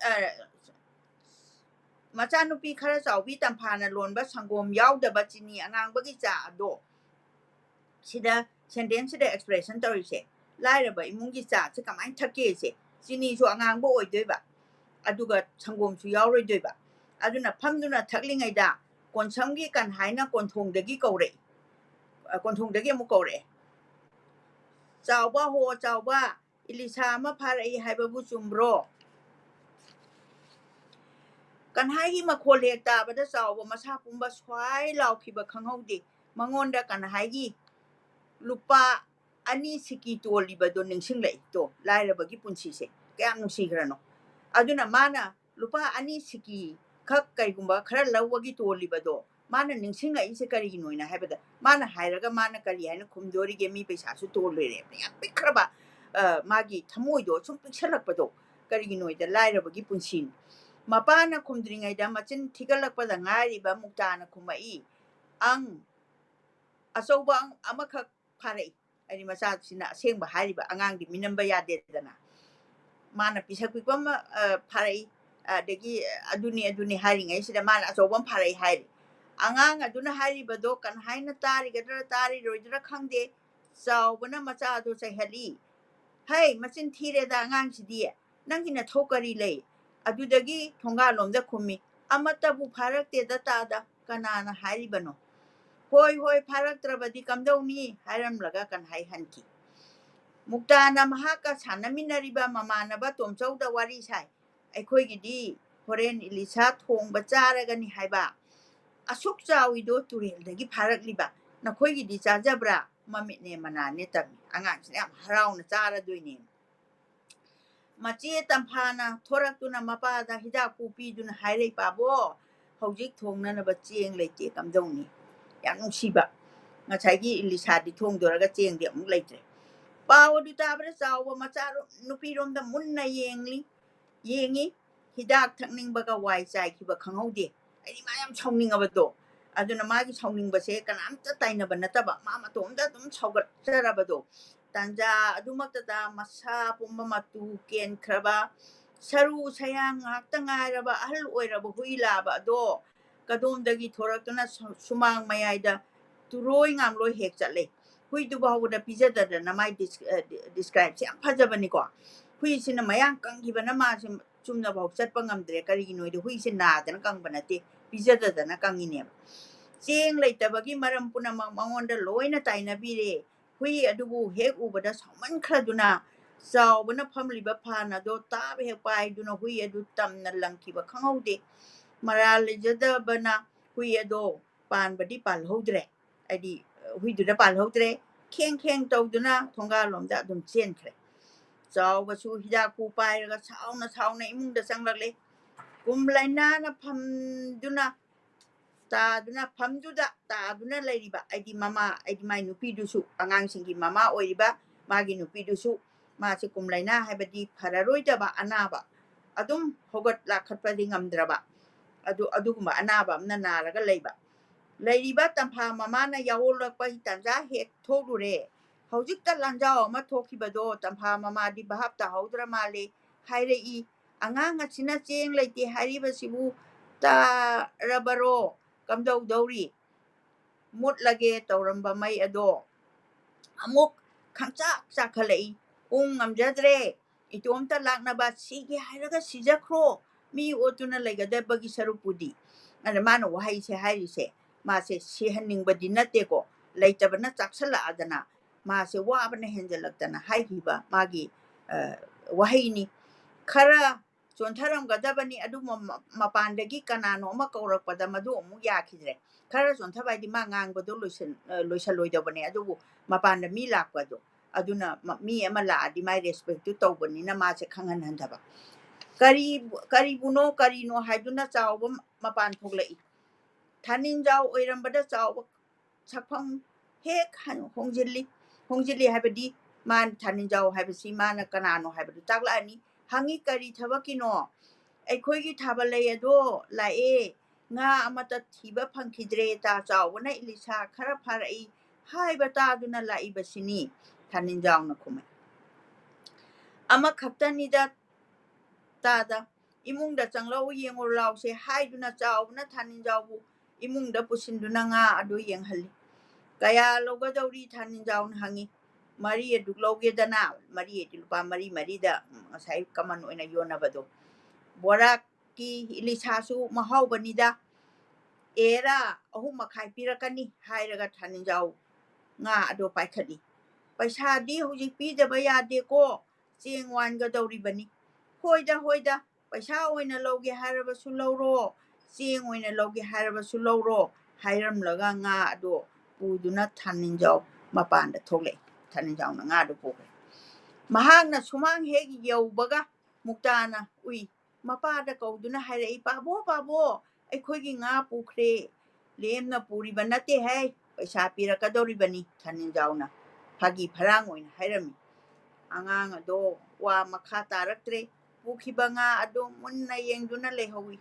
ꯃꯆꯥꯅꯨꯄꯤ ꯈꯔ ꯆꯥꯎꯕꯤ ꯇꯝꯐꯥꯅ ꯂꯣꯟꯕ ꯁꯪꯒꯣꯝ ꯌꯥꯎꯗꯕ ꯆꯤꯅꯤ ꯑꯉꯥꯡꯕꯒꯤ ꯆꯥ ꯑꯗꯣ ꯁꯤꯗ ꯁꯦꯟꯇꯦꯟꯁꯁꯤꯗ ꯑꯦꯛꯁꯄ꯭ꯔꯦꯁꯟ ꯇꯧꯔꯤꯁꯦ ꯂꯥꯏꯔꯕ ꯏꯃꯨꯡꯒꯤ ꯆꯥꯁꯦ ꯀꯃꯥꯏꯅ ꯊꯛꯀꯦꯁꯦ ꯆꯤꯅꯤꯁꯨ ꯑꯉꯥꯡꯕ ꯑꯣꯏꯗꯣꯏꯕ ꯑꯗꯨꯒ ꯁꯪꯒꯣꯝꯁꯨ ꯌꯥꯎꯔꯣꯏꯗꯣꯏꯕ ꯑꯗꯨꯅ ꯐꯝꯗꯨꯅ ꯊꯛꯂꯤꯉꯩꯗ ꯀꯣꯟꯁꯝꯒꯤ ꯀꯟꯍꯥꯏꯅ ꯀꯣꯟꯊꯣꯡꯗꯒꯤ ꯑꯃꯨꯛ ꯀꯧꯔꯛꯑꯦ ꯆꯥꯎꯕ ꯍꯣ ꯆꯥꯎꯕ ꯏꯂꯤꯁꯥ ꯑꯃ ꯐꯥꯔꯛꯏ ꯍꯥꯏꯕꯕꯨ ꯆꯨꯝꯕ꯭ꯔꯣ ꯀꯟꯍꯥꯏꯒꯤ ꯃꯈꯣꯜ ꯍꯦꯛ ꯇꯥꯕꯗ ꯆꯥꯎꯕ ꯃꯁꯥ ꯄꯨꯝꯕ ꯁ꯭ꯋꯥꯏ ꯂꯥꯎꯈꯤꯕ ꯈꯪꯍꯧꯗꯦ ꯃꯉꯣꯟꯗ ꯀꯟꯍꯥꯏꯒꯤ ꯂꯨꯄꯥ 2 ꯁꯤꯀꯤ ꯇꯣꯜꯂꯤꯕꯗꯣ ꯅꯤꯡꯁꯤꯡꯂꯛꯏ ꯇꯣ ꯂꯥꯏꯔꯕꯒꯤ ꯄꯨꯟꯁꯤꯁꯦ ꯀꯌꯥꯝ ꯅꯨꯡꯁꯤꯈ꯭ꯔꯅꯣ ꯑꯗꯨꯅ ꯃꯥꯅ ꯂꯨꯄꯥ 2 ꯁꯤꯀꯤ ꯈꯛ ꯀꯩꯒꯨꯝꯕ ꯈꯔ ꯂꯧꯕꯒꯤ ꯇꯣꯜꯂꯤꯕꯗꯣ ꯃꯥꯅ ꯅꯤꯡꯁꯤꯡꯂꯛꯏꯁꯦ ꯀꯔꯤꯒꯤꯅꯣꯅ ꯍꯥꯏꯕꯗ ꯃꯥꯅ ꯍꯥꯏꯔꯒ ꯃꯥꯅ ꯀꯔꯤ ꯍꯥꯏꯅ ꯈꯨꯝꯗꯣꯔꯤꯒꯦ ꯃꯤ ꯄꯩꯁꯥꯁꯨ ꯇꯣꯜꯂꯣꯏꯔꯦ ꯌꯥꯝ ꯄꯤꯛꯈ꯭ꯔꯕ ꯃꯥꯒꯤ ꯊꯃꯣꯏꯗꯣ ꯁꯨꯝ ꯄꯤꯛꯁꯜꯂꯛꯄꯗோ ꯀꯔꯤꯒꯤꯅꯣꯗ ꯂꯥꯏꯔꯕꯒꯤ ꯄꯨꯟꯁꯤꯅꯤ ꯃꯄꯥꯅ ꯈꯨꯝꯗ꯭ꯔꯤꯉꯩꯗ ꯃꯆꯤꯟ ꯊꯤꯒꯠꯂꯛꯄꯗ ꯉꯥꯏꯔꯤꯕ ꯃꯨꯛꯇꯥꯅ ꯈꯨꯝꯃꯛꯏ ꯑꯆꯧꯕ ꯑꯃꯈꯛ ꯐꯥꯔꯛꯏ ꯍꯥꯏꯗꯤ ꯃꯆꯥꯁꯤꯅ ꯑꯁꯦꯡꯕ ꯍꯥꯏꯔꯤꯕ ꯑꯉꯥꯡꯗꯤ ꯃꯤꯅꯝꯕ ꯌꯥꯗꯦꯗꯅ ꯃꯥꯅ ꯄꯤꯁꯛ ꯄꯤꯛꯄ ꯑꯃ ꯐꯥꯔꯛꯏ ꯑꯗꯒꯤ ꯑꯗꯨꯅꯤ ꯍꯥꯏꯔꯤꯉꯩꯁꯤꯗ ꯃꯥꯅ ꯑꯆꯧꯕ ꯑꯃ ꯐꯥꯔꯛꯏ ꯍꯥꯏꯔꯤ ꯑꯉꯥꯡ ꯑꯗꯨꯅ ꯍꯥꯏꯔꯤꯕꯗꯣ ꯀꯟꯍꯥꯏꯅ ꯇꯥꯔꯤꯒꯗ꯭ꯔꯥ ꯇꯥꯔꯤꯔꯣꯏꯗ꯭ꯔꯥ ꯈꯪꯗꯦ ꯆꯥꯎꯕꯅ ꯃꯆꯥꯗꯣ ꯆꯩꯍꯠꯂꯤ ꯍꯩ ꯃꯆꯤꯟ ꯊꯤꯔꯦꯗ ꯑꯉꯥꯡꯁꯤꯗꯤ ꯅꯪꯒꯤ ꯅꯊꯧ ꯀꯔꯤ ꯂꯩ ꯑꯗꯨꯗꯒꯤ ꯊꯣꯡꯒꯥꯜꯂꯣꯝꯗ ꯈꯨꯝꯃꯤ ꯑꯃꯠꯇꯕꯨ ꯐꯥꯔꯛꯇꯦꯗ ꯇꯥꯗ ꯀꯅꯥꯅ ꯍꯥꯏꯔꯤꯕꯅꯣ ꯍꯣꯏ ꯐꯥꯔꯛꯇ꯭ꯔꯕꯗꯤ ꯀꯝꯗꯧꯅꯤ ꯍꯥꯏꯔꯝꯂꯒ ꯀꯟꯍꯥꯏ ꯍꯟꯈꯤ ꯃꯨꯛꯇꯥꯅ ꯃꯍꯥꯛꯀ ꯁꯥꯟꯅꯃꯤꯟꯅꯔꯤꯕ ꯃꯃꯥꯟꯅꯕ ꯇꯣꯝꯆꯧꯗ ꯋꯥꯔꯤ ꯁꯥꯏ ꯑꯩꯈꯣꯏꯒꯤꯗꯤ ꯍꯣꯔꯦꯟ ꯏꯂꯤꯁꯥ ꯊꯣꯡꯕ ꯆꯥꯔꯒꯅꯤ ꯍꯥꯏꯕ ꯑꯁꯨꯛ ꯆꯥꯎꯏꯗꯣ ꯇꯨꯔꯦꯜꯗꯒꯤ ꯐꯥꯔꯛꯂꯤꯕ ꯅꯈꯣꯏꯒꯤꯗꯤ ꯆꯥꯖꯕ꯭ꯔꯥ ꯃꯃꯤꯠꯅꯦ ꯃꯅꯥꯅꯦ ꯇꯝꯃꯤ ꯑꯉꯥꯡꯁꯤꯅ ꯌꯥꯝ ꯍꯔꯥꯎꯅ ꯆꯥꯔꯗꯣꯏꯅꯦ ꯃꯆꯦ ꯇꯝꯐꯥꯅ ꯊꯣꯔꯛꯇꯨꯅ ꯃꯄꯥꯗ ꯍꯤꯗꯥꯛ ꯄꯤꯗꯨꯅ ꯍꯥꯏꯔꯩ ꯄꯥꯕꯣ ꯍꯧꯖꯤꯛ ꯊꯣꯡꯅꯅꯕ ꯆꯦꯡ ꯂꯩꯇꯦ ꯀꯝꯗꯧꯅꯤ ꯌꯥꯝ ꯅꯨꯡꯁꯤꯕ ꯉꯁꯥꯏꯒꯤ ꯏꯂꯤꯁꯥꯗꯤ ꯊꯣꯡꯗꯣꯔꯒ ꯆꯦꯡꯗꯤ ꯑꯃꯨꯛ ꯂꯩꯇ꯭ꯔꯦ ꯄꯥꯎ ꯑꯗꯨ ꯇꯥꯕꯗ ꯆꯥꯎꯕ ꯃꯆꯥ ꯅꯨꯄꯤꯔꯣꯝꯗ ꯃꯨꯟꯅ ꯌꯦꯡꯉꯤ ꯍꯤꯗꯥꯛ ꯊꯛꯅꯤꯡꯕꯒ ꯋꯥꯏ ꯆꯥꯏꯈꯤꯕ ꯈꯪꯍꯧꯗꯦ ꯑꯩꯗꯤ ꯃꯥ ꯌꯥꯝ ꯁꯥꯎꯅꯤꯡꯉꯕꯗꯣ ꯑꯗꯨꯅ ꯃꯥꯒꯤ ꯁꯥꯎꯅꯤꯡꯕꯁꯦ ꯀꯅꯥꯝꯇ ꯇꯥꯏꯅꯕ ꯅꯠꯇꯕ ꯃꯥ ꯃꯇꯣꯝꯇ ꯑꯗꯨꯝ ꯁꯥꯎꯒꯠꯆꯔꯕꯗꯣ ꯇꯥꯟꯖꯥ ꯑꯗꯨꯃꯛꯇꯗ ꯃꯁꯥ ꯄꯨꯝꯕ ꯃꯇꯨ ꯀꯦꯟꯈ꯭ꯔꯕ ꯁꯔꯨ ꯁꯌꯥꯡ ꯉꯥꯛꯇ ꯉꯥꯏꯔꯕ ꯑꯍꯜ ꯑꯣꯏꯔꯕ ꯍꯨꯏ ꯂꯥꯕ ꯑꯗꯣ ꯀꯗꯣꯝꯗꯒꯤ ꯊꯣꯔꯛꯇꯨꯅ ꯁꯨꯃꯥꯡ ꯃꯌꯥꯏꯗ ꯇꯨꯔꯣꯏ ꯉꯥꯝꯂꯣꯏ ꯍꯦꯛ ꯆꯠꯂꯦ ꯍꯨꯏꯗꯨ ꯐꯥꯎꯕꯗ ꯄꯤꯖꯗꯗꯅ ꯃꯥꯏ ꯗꯤꯁꯀ꯭ꯔꯥꯏꯕꯁꯦ ꯌꯥꯝ ꯐꯖꯕꯅꯤꯀꯣ ꯍꯨꯏꯁꯤꯅ ꯃꯌꯥꯡ ꯀꯪꯈꯤꯕꯅ ꯃꯥꯁꯦ ꯆꯨꯝꯅꯐꯥꯎ ꯆꯠꯄ ꯉꯝꯗ꯭ꯔꯦ ꯀꯔꯤꯒꯤꯅꯣꯗꯤ ꯍꯨꯏꯁꯦ ꯅꯥꯗꯅ ꯀꯪꯕ ꯅꯠꯇꯦ ꯄꯤꯖꯗꯗꯅ ꯀꯪꯉꯤꯅꯦꯕ ꯆꯦꯡ ꯂꯩꯇꯕꯒꯤ ꯃꯔꯝ ꯄꯨꯝꯅꯃꯛ ꯃꯉꯣꯟꯗ ꯂꯣꯏꯅ ꯇꯥꯏꯅꯕꯤꯔꯦ ꯍꯨꯏ ꯑꯗꯨꯕꯨ ꯍꯦꯛ ꯎꯕꯗ ꯁꯥꯎꯃꯟꯈ꯭ꯔꯗꯨꯅ ꯆꯥꯎꯕꯅ ꯐꯝꯂꯤꯕ ꯐꯥꯟ ꯑꯗꯣ ꯇꯥꯕ ꯍꯦꯛ ꯄꯥꯏꯗꯨꯅ ꯍꯨꯏ ꯑꯗꯨ ꯇꯝꯅ ꯂꯪꯈꯤꯕ ꯈꯪꯍꯧꯗꯦ ꯃꯔꯥꯜ ꯂꯩꯖꯗꯕꯅ ꯍꯨꯏ ꯑꯗꯣ ꯄꯥꯟꯕꯗꯤ ꯄꯥꯜꯍꯧꯗ꯭ꯔꯦ ꯍꯥꯏꯗꯤ ꯍꯨꯏꯗꯨꯗ ꯄꯥꯜꯍꯧꯗ꯭ꯔꯦ ꯈꯦꯡ ꯇꯧꯗꯨꯅ ꯊꯣꯡꯒꯥꯜꯂꯣꯝꯗ ꯑꯗꯨꯝ ꯆꯦꯟꯈ꯭ꯔꯦ ꯆꯥꯎꯕꯁꯨ ꯍꯤꯗꯥꯛꯄꯨ ꯄꯥꯏꯔꯒ ꯁꯥꯎꯅ ꯏꯃꯨꯡꯗ ꯆꯪꯂꯛꯂꯦ ꯀꯨꯝꯂꯩꯅꯥꯅ ꯐꯝꯗꯨꯗ ꯇꯥꯗꯨꯅ ꯂꯩꯔꯤꯕ ꯑꯩꯗꯤ ꯃꯥꯏ ꯅꯨꯄꯤꯗꯨꯁꯨ ꯑꯉꯥꯡꯁꯤꯡꯒꯤ ꯃꯃꯥ ꯑꯣꯏꯔꯤꯕ ꯃꯥꯒꯤ ꯅꯨꯄꯤꯗꯨꯁꯨ ꯃꯥꯁꯦ ꯀꯨꯝꯂꯩꯅꯥ ꯍꯥꯏꯕꯗꯤ ꯐꯔꯔꯣꯏꯗꯕ ꯑꯅꯥꯕ ꯑꯗꯨꯝ ꯍꯧꯒꯠ ꯂꯥꯈꯠꯄꯗꯤ ꯉꯝꯗ꯭ꯔꯕ ꯑꯗꯨꯒꯨꯝꯕ ꯑꯅꯥꯕ ꯑꯃꯅ ꯅꯥꯔꯒ ꯂꯩꯔꯤꯕ ꯇꯝꯐꯥ ꯃꯃꯥꯅ ꯌꯥꯑꯣꯜꯂꯛꯄ ꯇꯥꯟꯖꯥ ꯍꯦꯛ ꯊꯣꯛꯂꯨꯔꯦ ꯍꯧꯖꯤꯛꯇ ꯂꯥꯟꯖꯥꯎ ꯑꯃ ꯊꯣꯛꯈꯤꯕꯗꯣ ꯇꯝꯐꯥ ꯃꯃꯥꯗꯤ ꯚꯥꯞ ꯇꯥꯍꯧꯗ꯭ꯔ ꯃꯥꯜꯂꯦ ꯍꯥꯏꯔꯛꯏ ꯑꯉꯥꯡ ꯑꯁꯤꯅ ꯆꯦꯡ ꯂꯩꯇꯦ ꯍꯥꯏꯔꯤꯕꯁꯤꯕꯨ ꯇꯥꯔꯕꯔꯣ ꯀꯝꯗꯧꯗꯧꯔꯤ ꯃꯨꯠꯂꯒꯦ ꯇꯧꯔꯝꯕ ꯃꯩ ꯑꯗꯣ ꯑꯃꯨꯛ ꯆꯥꯛꯈꯠꯂꯛꯏ ꯉꯝꯖꯗ꯭ꯔꯦ ꯏꯇꯣꯝꯇ ꯂꯥꯛꯅꯕ ꯁꯤꯒꯦ ꯍꯥꯏꯔꯒ ꯁꯤꯖꯈ꯭ꯔꯣ ꯃꯤ ꯑꯣꯠꯇꯨꯅ ꯂꯩꯒꯗꯕꯒꯤ ꯁꯔꯨꯛꯄꯨꯗꯤ ꯑꯗ ꯃꯥꯅ ꯋꯥꯍꯩꯁꯦ ꯍꯥꯏꯔꯤꯁꯦ ꯃꯥꯁꯦ ꯁꯤꯍꯟꯅꯤꯡꯕꯗꯤ ꯅꯠꯇꯦꯀꯣ ꯂꯩꯇꯕꯅ ꯆꯥꯛꯁꯜꯂꯛꯑꯗꯅ ꯃꯥꯁꯦ ꯋꯥꯕꯅ ꯍꯦꯟꯖꯜꯂꯛꯇꯅ ꯍꯥꯏꯈꯤꯕ ꯃꯥꯒꯤ ꯋꯥꯍꯩꯅꯤ ꯈꯔ ꯆꯣꯟꯊꯔꯝꯒꯗꯕꯅꯤ ꯑꯗꯨꯕꯨ ꯃꯄꯥꯟꯗꯒꯤ ꯀꯅꯥꯅꯣ ꯑꯃ ꯀꯧꯔꯛꯄꯗ ꯃꯗꯨ ꯑꯃꯨꯛ ꯌꯥꯈꯤꯗ꯭ꯔꯦ ꯈꯔ ꯆꯣꯟꯊꯕ ꯍꯥꯏꯗꯤ ꯃꯥ ꯉꯥꯡꯕꯗꯣ ꯂꯣꯏꯁꯜꯂꯣꯏꯗꯕꯅꯦ ꯑꯗꯨꯕꯨ ꯃꯄꯥꯟꯗ ꯃꯤ ꯂꯥꯛꯄꯗꯣ ꯑꯗꯨꯅ ꯃꯤ ꯑꯃ ꯂꯥꯛꯑꯗꯤ ꯃꯥꯏ ꯔꯦꯁꯄꯦꯛꯇꯨ ꯇꯧꯕꯅꯤꯅ ꯃꯥꯁꯦ ꯈꯪꯍꯟꯍꯟꯗꯕ ꯀꯔꯤꯅꯣ ꯍꯥꯏꯗꯨꯅ ꯆꯥꯎꯕ ꯃꯄꯥꯟ ꯊꯣꯛꯂꯛꯏ ꯊꯥꯅꯤꯡꯖꯥꯎ ꯑꯣꯏꯔꯝꯕꯗ ꯆꯥꯎꯕ ꯁꯛꯐꯝ ꯍꯦꯛ ꯍꯣꯡꯖꯤꯜꯂꯤ ꯍꯥꯏꯕꯗꯤ ꯊꯥꯅꯤꯡꯖꯥꯎ ꯍꯥꯏꯕꯁꯤ ꯃꯥꯅ ꯀꯅꯥꯅꯣ ꯍꯥꯏꯕꯗꯨ ꯇꯥꯛꯂꯛꯑꯅꯤ ꯍꯪꯉꯤ ꯀꯔꯤ ꯊꯕꯛꯀꯤꯅꯣ ꯑꯩꯈꯣꯏꯒꯤ ꯊꯥꯕꯜꯂꯩ ꯑꯗꯣ ꯂꯥꯛꯑꯦ ꯉꯥ ꯑꯃꯠꯇ ꯊꯤꯕ ꯐꯪꯈꯤꯗ꯭ꯔꯦ ꯇꯥ ꯆꯥꯎꯕꯅ ꯏꯂꯤꯁꯥ ꯈꯔ ꯐꯥꯔꯛꯏ ꯍꯥꯏꯕ ꯇꯥꯗꯨꯅ ꯂꯥꯛꯏꯕꯁꯤꯅꯤ ꯊꯥꯅꯤꯡꯖꯥꯎꯅ ꯈꯨꯝꯃꯦ ꯑꯃꯈꯛꯇꯅꯤꯗ ꯇꯥꯗ ꯏꯃꯨꯡꯗ ꯆꯪꯂꯛꯎ ꯌꯦꯡꯉꯨ ꯂꯥꯎꯁꯦ ꯍꯥꯏꯗꯨꯅ ꯆꯥꯎꯕꯅ ꯊꯥꯅꯤꯡꯖꯥꯎꯕꯨ ꯏꯃꯨꯡꯗ ꯄꯨꯁꯤꯟꯗꯨꯅ ꯉꯥ ꯑꯗꯨ ꯌꯦꯡꯍꯜꯂꯤ ꯀꯌా ꯂꯧꯒꯗꯧꯔꯤ ꯊꯥꯅꯤꯡꯖꯥꯎꯅ ꯍꯪꯉꯤ 4 ꯑꯗꯨꯛ ꯂꯧꯒꯦꯗꯅ 4 ꯂꯨꯄꯥ 4ꯗ ꯉꯁꯥꯏ ꯀꯃꯟ ꯑꯣꯏꯅ ꯌꯣꯟꯅꯕꯗꯣ ꯕꯣꯔꯥꯛꯀꯤ ꯏꯂꯤꯁꯥꯁꯨ ꯃꯍꯥꯎꯕꯅꯤꯗ ꯑꯦꯔꯥ 3.5 ꯄꯤꯔꯛꯀꯅꯤ ꯍꯥꯏꯔꯒ ꯊꯥꯅꯤꯡꯖꯥꯎ ꯉꯥ ꯑꯗꯣ ꯄꯥꯏꯈꯠꯂꯤ ꯄꯩꯁꯥꯗꯤ ꯍꯧꯖꯤꯛ ꯄꯤꯗꯕ ꯌꯥꯗꯦꯀꯣ ꯆꯦꯡ ꯋꯥꯟꯒꯗꯧꯔꯤꯕꯅꯤ ꯍꯣꯏꯗ ꯄꯩꯁꯥ ꯑꯣꯏꯅ ꯂꯧꯒꯦ ꯍꯥꯏꯔꯕꯁꯨ ꯂꯧꯔꯣ ꯆꯦꯡ ꯑꯣꯏꯅ ꯂꯧꯒꯦ ꯍꯥꯏꯔꯕꯁꯨ ꯂꯧꯔꯣ ꯍꯥꯏꯔꯝꯂꯒ ꯉꯥ ꯑꯗꯣ ꯄꯨꯗꯨꯅ ꯊꯥꯅꯤꯡꯖꯥꯎ ꯃꯄꯥꯟꯗ ꯊꯣꯛꯂꯛꯏ ꯊꯥꯅꯤꯡꯖꯥꯎꯅ ꯉꯥꯗꯨ ꯄꯨꯈ꯭ꯔꯦ ꯃꯍꯥꯛꯅ ꯁꯨꯃꯥꯡ ꯍꯦꯛ ꯌꯧꯕꯒ ꯃꯨꯛꯇꯥꯅ ꯎꯏ ꯃꯄꯥꯗ ꯀꯧꯗꯨꯅ ꯍꯥꯏꯔꯛꯏ ꯄꯥꯕꯣ ꯑꯩꯈꯣꯏꯒꯤ ꯉꯥ ꯄꯨꯈ꯭ꯔꯦ ꯂꯦꯝꯅ ꯄꯨꯔꯤꯕ ꯅꯠꯇꯦꯍꯦ ꯄꯩꯁꯥ ꯄꯤꯔꯛꯀꯗꯧꯔꯤꯕꯅꯤ ꯊꯥꯅꯤꯡꯖꯥꯎꯅ ꯐꯥꯒꯤ ꯐꯔꯥꯡ ꯑꯣꯏꯅ ꯍꯥꯏꯔꯝꯃꯤ ꯑꯉꯥꯡ ꯑꯗꯣ ꯋꯥ ꯃꯈꯥ ꯇꯥꯔꯛꯇ꯭ꯔꯦ ꯄꯨꯈꯤꯕ ꯉꯥ ꯑꯗꯣ ꯃꯨꯟꯅ ꯌꯦꯡꯗꯨꯅ ꯂꯩꯍꯧꯏ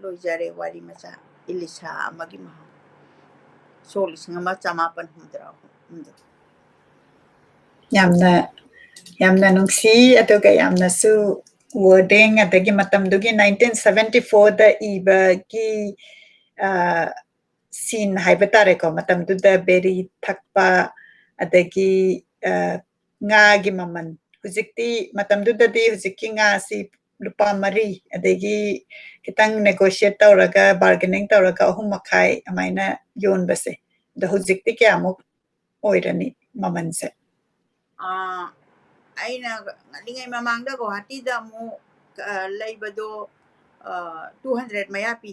ꯂꯣꯏꯖꯔꯦ ꯋꯥꯔꯤ ꯃꯆꯥ ꯏꯂꯤꯁꯥ ꯑꯃꯒꯤ ꯃꯍꯥꯎ ꯁꯣꯛ 1963 ꯌꯥꯝꯅ ꯅꯨꯡꯁꯤ ꯑꯗꯨꯒ ꯌꯥꯝꯅꯁꯨ ꯋꯥꯔꯗꯤꯡ ꯑꯗꯒꯤ ꯃꯇꯝꯗꯨꯒꯤ 1974ꯗ ꯏꯕꯒꯤ ꯁꯤꯟ ꯍꯥꯏꯕ ꯇꯥꯔꯦꯀꯣ ꯃꯇꯝꯗꯨꯗ ꯕꯦꯔꯤ ꯊꯛꯄ ꯑꯗꯒꯤ ꯉꯥꯒꯤ ꯃꯃꯜ ꯍꯧꯖꯤꯛꯇꯤ ꯃꯇꯝꯗꯨꯗꯗꯤ ꯍꯧꯖꯤꯛꯀꯤ ꯉꯥꯁꯤ ꯂꯨꯄꯥ 4 ꯑꯗꯒꯤ ꯈꯤꯇꯪ ꯅꯦꯒꯣꯁꯤꯌꯦꯠ ꯇꯧꯔꯒ ꯕꯥꯔꯒꯦꯅꯤꯡ ꯇꯧꯔꯒ 3.5 ꯑꯃꯥꯏꯅ ꯌꯣꯟꯕꯁꯦ ꯑꯗꯣ ꯍꯧꯖꯤꯛꯇꯤ ꯀꯌꯥꯃꯨꯛ ꯑꯣꯏꯔꯅꯤ ꯃꯃꯜꯁꯦ ꯑꯩꯅ ꯉꯜꯂꯤꯉꯩ ꯃꯃꯥꯡꯗ ꯒꯨꯋꯥꯍꯥꯇꯤꯗ ꯑꯃꯨꯛ ꯂꯩꯕꯗꯣ 200 ꯃꯌꯥ ꯄꯤ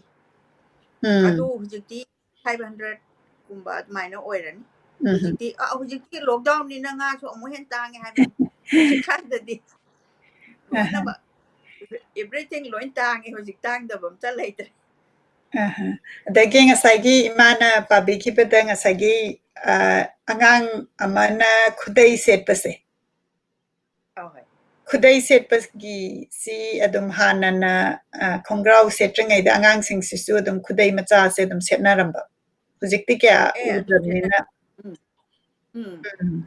ꯑꯗꯨ ꯍꯧꯖꯤꯛꯇꯤ 500 ꯒꯨꯝꯕ ꯑꯗꯨꯃꯥꯏꯅ ꯑꯣꯏꯔꯅꯤ ꯍꯧꯖꯤꯛꯇꯤ ꯂꯣꯛꯗꯥꯎꯟꯅꯤꯅ ꯉꯥꯁꯨ ꯑꯃꯨꯛ ꯍꯦꯟꯅ ꯇꯥꯡꯉꯦ ꯍꯥꯏꯕꯅꯤ ꯍꯧꯖꯤꯛꯀꯥꯟꯗꯗꯤ ꯂꯣꯏꯅꯃꯛ everything ꯂꯣꯏ ꯇꯥꯡꯉꯦ ꯍꯧꯖꯤꯛ ꯇꯥꯡꯗꯕ ꯑꯝꯇ ꯂꯩꯇ꯭ꯔꯦ ꯑꯗꯒꯤ ꯉꯁꯥꯏꯒꯤ ꯏꯃꯥꯅ ꯄꯥꯕꯤꯈꯤꯕꯗ ꯉꯁꯥꯏꯒꯤ ꯑꯉꯥꯡ ꯑꯃꯅ ꯈꯨꯗꯩ ꯁꯦꯠꯄꯁꯦ ꯑꯍꯣꯏ ꯈꯨꯗꯩ ꯁꯦꯠꯄꯒꯤ ꯁꯤ ꯑꯗꯨꯝ ꯍꯥꯟꯅꯅ ꯈꯣꯡꯒ꯭ꯔꯥꯎ ꯁꯦꯠꯇ꯭ꯔꯤꯉꯩꯗ ꯑꯉꯥꯡꯁꯤꯡꯁꯤꯁꯨ ꯑꯗꯨꯝ ꯈꯨꯗꯩ ꯃꯆꯥꯁꯦ ꯑꯗꯨꯝ ꯁꯦꯠꯅꯔꯝꯕ ꯍꯧꯖꯤꯛꯇꯤ ꯀꯌꯥ ꯑꯗꯨ ꯎꯗ꯭ꯔꯕꯅꯤꯅ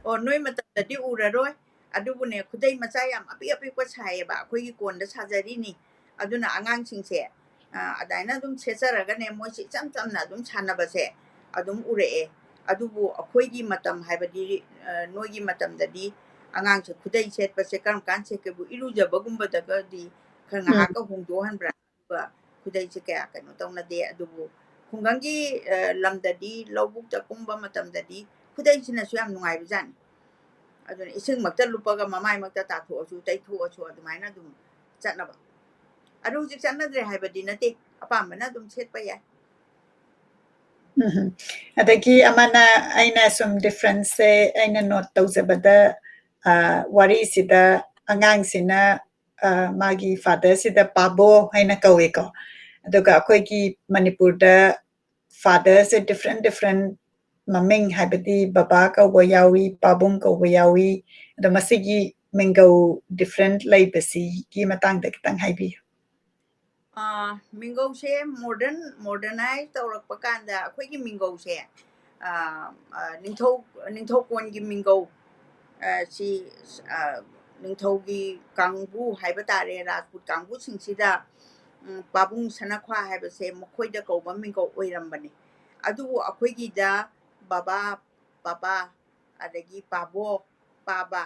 ꯑꯣ ꯅꯣꯏ ꯃꯇꯝꯗꯗꯤ ꯎꯔꯔꯣꯏ ꯑꯗꯨꯕꯨꯅꯦ ꯈꯨꯗꯩ ꯃꯆꯥ ꯌꯥꯝ ꯑꯄꯤꯛ ꯑꯄꯤꯛꯄ ꯁꯥꯏꯌꯦꯕ ꯑꯩꯈꯣꯏꯒꯤ ꯀꯣꯟꯗ ꯁꯥꯖꯔꯤꯅꯤ ꯑꯗꯨꯅ ꯑꯉꯥꯡꯁꯤꯡꯁꯦ ꯑꯗꯥꯏꯅ ꯑꯗꯨꯝ ꯁꯦꯠꯆꯔꯒꯅꯦ ꯃꯣꯏꯁꯦ ꯏꯆꯝ ꯆꯝꯅ ꯑꯗꯨꯝ ꯁꯥꯟꯅꯕꯁꯦ ꯑꯗꯨꯝ ꯎꯔꯛꯑꯦ ꯑꯗꯨꯕꯨ ꯑꯩꯈꯣꯏꯒꯤ ꯃꯇꯝ ꯍꯥꯏꯕꯗꯤ ꯅꯣꯏꯒꯤ ꯃꯇꯝꯗꯗꯤ ꯑꯉꯥꯡꯁꯦ ꯈꯨꯗꯩ ꯁꯦꯠꯄꯁꯦ ꯀꯔꯝ ꯀꯥꯟ ꯁꯦꯠꯀꯦꯕꯨ ꯏꯔꯨꯖꯕꯒꯨꯝꯕꯗꯒꯗꯤ ꯈꯔ ꯉꯥꯏꯍꯥꯛꯀ ꯍꯣꯡꯗꯣꯛꯍꯟꯕ꯭ꯔꯥ ꯑꯗꯨꯒ ꯈꯨꯗꯩꯁꯦ ꯀꯌꯥ ꯀꯩꯅꯣ ꯇꯧꯅꯗꯦ ꯑꯗꯨꯕꯨ ꯈꯨꯡꯒꯪꯒꯤ ꯂꯝꯗꯗꯤ ꯂꯧꯕꯨꯛꯇ ꯀꯨꯝꯕ ꯃꯇꯝꯗꯗꯤ ꯈꯨꯗꯩꯁꯤꯅꯁꯨ ꯌꯥꯝ ꯅꯨꯡꯉꯥꯏꯕꯖꯥꯠꯅꯤ ꯑꯗꯨꯅ ꯏꯁꯤꯡꯃꯛꯇ ꯂꯨꯞꯄꯒ ꯃꯃꯥꯏꯃꯛꯇ ꯇꯥꯊꯣꯛꯑꯁꯨ ꯇꯩꯊꯣꯛꯑꯁꯨ ꯑꯗꯨꯃꯥꯏꯅ ꯑꯗꯨꯝ ꯆꯠꯅꯕ ꯑꯗꯨ ꯍꯧꯖꯤꯛ ꯆꯠꯅꯗ꯭ꯔꯦ ꯍꯥꯏꯕꯗꯤ ꯅꯠꯇꯦ ꯑꯄꯥꯝꯕꯅ ꯑꯗꯨꯝ ꯁꯦꯠꯄ ꯌꯥꯏ ꯑꯗꯒꯤ ꯑꯃꯅ ꯑꯩꯅ ꯁꯨꯝ ꯗꯤꯐ꯭ꯔꯦꯟꯁꯁꯦ ꯑꯩꯅ ꯅꯣꯠ ꯇꯧꯖꯕꯗ ꯋꯥꯔꯤꯁꯤꯗ ꯑꯉꯥꯡꯁꯤꯅ ꯃꯥꯒꯤ ꯐꯥꯗꯔꯁꯤꯗ ꯄꯥꯕꯣ ꯍꯥꯏꯅ ꯀꯧꯋꯦꯀꯣ ꯑꯗꯨꯒ ꯑꯩꯈꯣꯏꯒꯤ ꯃꯅꯤꯄꯨꯔꯗ ꯐꯥꯗꯔꯁꯦ ꯗꯤꯐ꯭ꯔꯦꯟ ꯃꯃꯤꯡ ꯍꯥꯏꯕꯗꯤ ꯕꯕꯥ ꯀꯧꯕ ꯌꯥꯎꯏ ꯄꯥꯕꯨꯡ ꯀꯧꯕ ꯌꯥꯎꯏ ꯑꯗꯣ ꯃꯁꯤꯒꯤ ꯃꯤꯡꯒꯧ ꯗꯤꯐ꯭ꯔꯦꯟ ꯂꯩꯕꯁꯤꯒꯤ ꯃꯇꯥꯡꯗ ꯈꯤꯇꯪ ꯍꯥꯏꯕꯤꯌꯨ ꯃꯤꯡꯒꯧꯁꯦ ꯃꯣꯗꯔꯅꯥꯏꯖ ꯇꯧꯔꯛꯄ ꯀꯥꯟꯗ ꯑꯩꯈꯣꯏꯒꯤ ꯃꯤꯡꯒꯧꯁꯦ ꯅꯤꯡꯊꯧꯀꯣꯟꯒꯤ ꯃꯤꯡꯒꯧ ꯁꯤ ꯅꯤꯡꯊꯧꯒꯤ ꯀꯥꯡꯕꯨ ꯍꯥꯏꯕ ꯇꯥꯔꯦ ꯔꯥꯖꯄꯨꯠ ꯀꯥꯡꯕꯨꯁꯤꯡꯁꯤꯗ ꯄꯥꯕꯨꯡ ꯁꯅꯥꯈ꯭ꯋꯥ ꯍꯥꯏꯕꯁꯦ ꯃꯈꯣꯏꯗ ꯀꯧꯕ ꯃꯤꯡꯒꯧ ꯑꯣꯏꯔꯝꯕꯅꯤ ꯑꯗꯨꯕꯨ ꯑꯩꯈꯣꯏꯒꯤꯗ ꯕꯕꯥ ꯄꯥꯄꯥ ꯑꯗꯒꯤ ꯄꯥꯕꯣ ꯄꯥꯕꯥ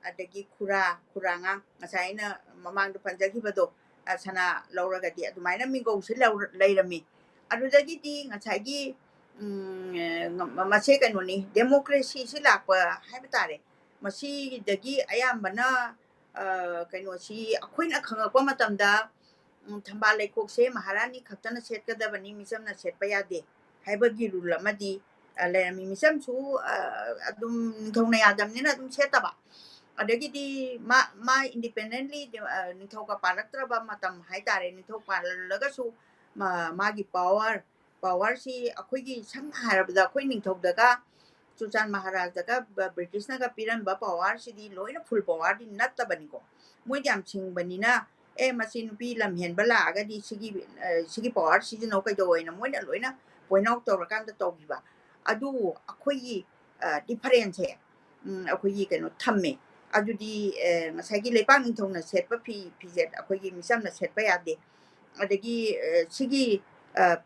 ꯑꯗꯒꯤ ꯈꯨꯔꯥꯉꯥꯡ ꯉꯁꯥꯏ ꯑꯩꯅ ꯃꯃꯥꯡꯗ ꯄꯟꯖꯈꯤꯕꯗꯣ ꯁꯅꯥ ꯂꯧꯔꯒꯗꯤ ꯑꯗꯨꯃꯥꯏꯅ ꯃꯤꯡꯒꯧꯁꯦ ꯂꯩꯔꯝꯃꯤ ꯑꯗꯨꯗꯒꯤꯗꯤ ꯉꯁꯥꯏꯒꯤ ꯃꯁꯦ ꯀꯩꯅꯣꯅꯤ ꯗꯦꯃꯣꯀ꯭ꯔꯦꯁꯤꯁꯤ ꯂꯥꯛꯄ ꯍꯥꯏꯕ ꯇꯥꯔꯦ ꯃꯁꯤꯗꯒꯤ ꯑꯌꯥꯝꯕꯅ ꯀꯩꯅꯣꯁꯤ ꯑꯩꯈꯣꯏꯅ ꯈꯪꯉꯛꯄ ꯃꯇꯝꯗ ꯊꯝꯕꯥꯜ ꯂꯩꯈꯣꯛꯁꯦ ꯃꯍꯥꯔꯥꯅꯤ ꯈꯛꯇꯅ ꯁꯦꯠꯀꯗꯕꯅꯤ ꯃꯤꯆꯝꯅ ꯁꯦꯠꯄ ꯌꯥꯗꯦ ꯍꯥꯏꯕꯒꯤ ꯔꯨꯜ ꯑꯃꯗꯤ ꯂꯩꯔꯝꯃꯤ ꯃꯤꯆꯝꯁꯨ ꯑꯗꯨꯝ ꯅꯤꯡꯊꯧꯅ ꯌꯥꯗꯕꯅꯤꯅ ꯑꯗꯨꯝ ꯁꯦꯠꯇꯕ ꯑꯗꯒꯤꯗꯤ ꯃꯥ ꯏꯟꯗꯤꯄꯦꯟꯗꯦꯟꯠꯂꯤ ꯅꯤꯡꯊꯧꯒ ꯄꯥꯜꯂꯛꯇ꯭ꯔꯕ ꯃꯇꯝ ꯍꯥꯏꯇꯥꯔꯦ ꯅꯤꯡꯊꯧ ꯄꯥꯜꯂꯒꯁꯨ ꯃꯥꯒꯤ ꯄꯋꯥꯔꯁꯤ ꯑꯩꯈꯣꯏꯒꯤ ꯁꯝꯅ ꯍꯥꯏꯔꯕꯗ ꯑꯩꯈꯣꯏ ꯅꯤꯡꯊꯧꯗꯒ ꯆꯨꯔꯆꯥꯟ ꯃꯍꯥꯔꯥꯖꯗꯒ ꯕ꯭ꯔꯤꯇꯤꯁꯅꯒ ꯄꯤꯔꯝꯕ ꯄꯋꯥꯔꯁꯤꯗꯤ ꯂꯣꯏꯅ ꯐꯨꯜ ꯄꯋꯥꯔꯗꯤ ꯅꯠꯇꯕꯅꯤꯀꯣ ꯃꯣꯏꯗꯤ ꯌꯥꯝ ꯁꯤꯡꯕꯅꯤꯅ ꯃꯁꯤ ꯅꯨꯄꯤ ꯂꯝ ꯍꯦꯟꯕ ꯂꯥꯛꯑꯒꯗꯤ ꯁꯤꯒꯤ ꯄꯋꯥꯔ ꯁꯤꯖꯤꯟꯅꯧ ꯀꯩꯗꯧꯋꯦꯅ ꯃꯣꯏꯅ ꯂꯣꯏꯅ ꯄꯣꯏꯟ ꯑꯥꯎꯠ ꯇꯧꯔꯀꯥꯟꯗ ꯇꯧꯈꯤꯕ ꯑꯗꯨ ꯑꯩꯈꯣꯏꯒꯤ ꯗꯤꯐꯔꯦꯟꯁꯁꯦ ꯑꯩꯈꯣꯏꯒꯤ ꯀꯩꯅꯣ ꯊꯝꯃꯦ ꯑꯗꯨꯗꯤ ꯉꯁꯥꯏꯒꯤ ꯂꯩꯄꯥꯛ ꯅꯤꯡꯊꯧꯅ ꯁꯦꯠꯄ ꯐꯤꯖꯦꯠ ꯑꯩꯈꯣꯏꯒꯤ ꯃꯤꯆꯝꯅ ꯁꯦꯠꯄ ꯌꯥꯗꯦ ꯑꯗꯒꯤ ꯁꯤꯒꯤ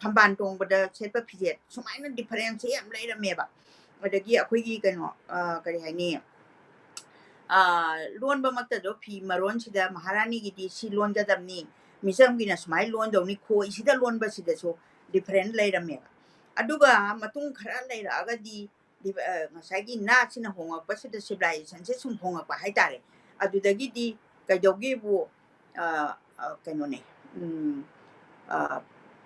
ꯐꯝꯕꯥꯜ ꯇꯣꯡꯕꯗ ꯁꯦꯠꯄ ꯐꯤꯖꯦꯠ ꯁꯨꯃꯥꯏꯅ ꯗꯤꯐꯔꯦꯟꯁꯁꯦ ꯌꯥꯝ ꯂꯩꯔꯝꯃꯦꯕ ꯑꯗꯒꯤ ꯑꯩꯈꯣꯏꯒꯤ ꯀꯩꯅꯣ ꯀꯔꯤ ꯍꯥꯏꯅꯤ ꯂꯣꯟꯕꯃꯛꯇꯗꯣ ꯐꯤ ꯃꯔꯣꯟꯁꯤꯗ ꯃꯍꯥꯔꯥꯅꯤꯒꯤꯗꯤ ꯁꯤ ꯂꯣꯟꯒꯗꯕꯅꯤ ꯃꯤꯆꯝꯒꯤꯅ ꯁꯨꯃꯥꯏꯅ ꯂꯣꯟꯗꯧꯅꯤ ꯈꯣꯏꯁꯤꯗ ꯂꯣꯟꯕꯁꯤꯗꯁꯨ ꯗꯤꯐꯔꯦꯟ ꯂꯩꯔꯝꯃꯦꯕ ꯑꯗꯨꯒ ꯃꯇꯨꯡ ꯈꯔ ꯂꯩꯔꯛꯑꯒꯗꯤ ꯉꯁꯥꯏꯒꯤ ꯅꯥꯠꯁꯤꯅ ꯍꯣꯡꯉꯛꯄꯁꯤꯗ ꯁꯤꯚꯤꯂꯥꯏꯖꯦꯁꯟꯁꯦ ꯁꯨꯝ ꯍꯣꯡꯉꯛꯄ ꯍꯥꯏꯇꯥꯔꯦ ꯑꯗꯨꯗꯒꯤꯗꯤ ꯀꯩꯗꯧꯒꯦꯕꯨ ꯀꯩꯅꯣꯅꯦ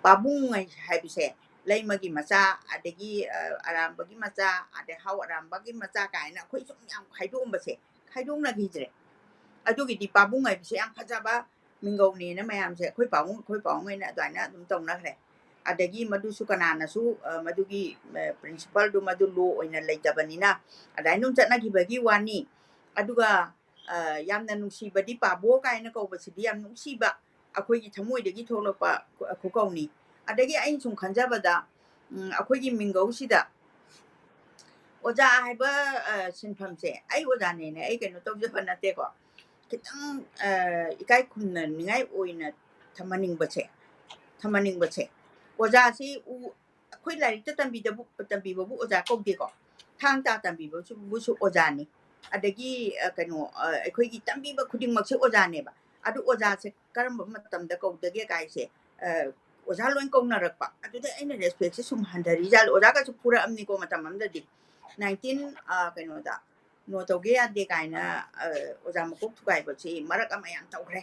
ꯄꯥꯕꯨꯡ ꯍꯥꯏꯕꯁꯦ ꯂꯩꯃꯒꯤ ꯃꯆꯥ ꯑꯗꯒꯤ ꯑꯔꯥꯝꯕꯒꯤ ꯃꯆꯥ ꯑꯗꯩ ꯍꯥꯎ ꯑꯔꯥꯝꯕꯒꯤ ꯃꯆꯥ ꯀꯥꯏꯅ ꯑꯩꯈꯣꯏ ꯁꯨꯝ ꯌꯥꯝ ꯈꯥꯏꯗꯣꯛꯑꯝꯕꯁꯦ ꯈꯥꯏꯗꯣꯛꯅꯈꯤꯗ꯭ꯔꯦ ꯑꯗꯨꯒꯤꯗꯤ ꯄꯥꯕꯨꯡ ꯍꯥꯏꯕꯁꯦ ꯌꯥꯝ ꯐꯖꯕ ꯃꯤꯡꯒꯧꯅꯦꯅ ꯃꯌꯥꯝꯁꯦ ꯑꯩꯈꯣꯏ ꯄꯥꯕꯨꯡ ꯍꯥꯏꯅ ꯑꯗꯨꯃꯥꯏꯅ ꯑꯗꯨꯝ ꯇꯧꯅꯈ꯭ꯔꯦ ꯑꯗꯒꯤ ꯃꯗꯨꯁꯨ ꯀꯅꯥꯅꯁꯨ ꯃꯗꯨꯒꯤ ꯄ꯭ꯔꯤꯟꯁꯤꯄꯜꯗꯨ ꯃꯗꯨ ꯂꯣ ꯑꯣꯏꯅ ꯂꯩꯇꯕꯅꯤꯅ ꯑꯗꯨꯃꯥꯏꯅ ꯑꯗꯨꯝ ꯆꯠꯅꯈꯤꯕꯒꯤ ꯋꯥꯅꯤ ꯑꯗꯨꯒ ꯌꯥꯝꯅ ꯅꯨꯡꯁꯤꯕꯗꯤ ꯄꯥꯕꯣ ꯀꯥꯏꯅ ꯀꯧꯕꯁꯤꯗꯤ ꯌꯥꯝ ꯅꯨꯡꯁꯤꯕ ꯑꯩꯈꯣꯏꯒꯤ ꯊꯃꯣꯏꯗꯒꯤ ꯊꯣꯛꯂꯛꯄ ꯈꯨꯀꯧꯅꯤ ꯑꯗꯒꯤ ꯑꯩꯅ ꯁꯨꯝ ꯈꯟꯖꯕꯗ ꯑꯩꯈꯣꯏꯒꯤ ꯃꯤꯡꯒꯧꯁꯤꯗ ꯑꯣꯖꯥ ꯍꯥꯏꯕ ꯁꯤꯟꯐꯝꯁꯦ ꯑꯩ ꯑꯣꯖꯥꯅꯦꯅꯦ ꯑꯩ ꯀꯩꯅꯣ ꯇꯧꯖꯕ ꯅꯠꯇꯦꯀꯣ ꯈꯤꯇꯪ ꯏꯀꯥꯏ ꯈꯨꯝꯅꯅꯤꯡꯉꯥꯏ ꯑꯣꯏꯅ ꯊꯝꯍꯟꯅꯤꯡꯕꯁꯦ ꯑꯣꯖꯥꯁꯤ ꯑꯩꯈꯣꯏ ꯂꯥꯏꯔꯤꯛꯇ ꯇꯝꯕꯤꯕꯕꯨ ꯑꯣꯖꯥ ꯀꯧꯗꯦꯀꯣ ꯊꯥꯡ ꯇꯥ ꯇꯝꯕꯤꯕꯕꯨꯁꯨ ꯑꯣꯖꯥꯅꯤ ꯑꯗꯒꯤ ꯀꯩꯅꯣ ꯑꯩꯈꯣꯏꯒꯤ ꯇꯝꯕꯤꯕ ꯈꯨꯗꯤꯡꯃꯛꯁꯦ ꯑꯣꯖꯥꯅꯦꯕ ꯑꯗꯨ ꯑꯣꯖꯥꯁꯦ ꯀꯔꯝꯕ ꯃꯇꯝꯗ ꯀꯧꯗꯒꯦ ꯀꯥꯏꯁꯦ ꯑꯣꯖꯥ ꯂꯣꯏ ꯀꯧꯅꯔꯛꯄ ꯑꯗꯨꯗ ꯑꯩꯅ ꯔꯦꯁꯄꯦꯛꯁꯦ ꯁꯨꯝ ꯍꯟꯊꯔꯤꯖꯥꯠꯂꯣ ꯑꯣꯖꯥꯒꯁꯨ ꯐꯨꯔꯛꯑꯝꯅꯤꯀꯣ ꯃꯇꯝ ꯑꯃꯗꯗꯤ 19 ꯀꯩꯅꯣꯗ ꯅꯣ ꯇꯧꯒꯦ ꯌꯥꯗꯦ ꯀꯥꯏꯅ ꯑꯣꯖꯥ ꯃꯀꯣꯛ ꯊꯨꯒꯥꯏꯕꯁꯤ ꯃꯔꯛ ꯑꯃ ꯌꯥꯝ ꯇꯧꯈ꯭ರೆ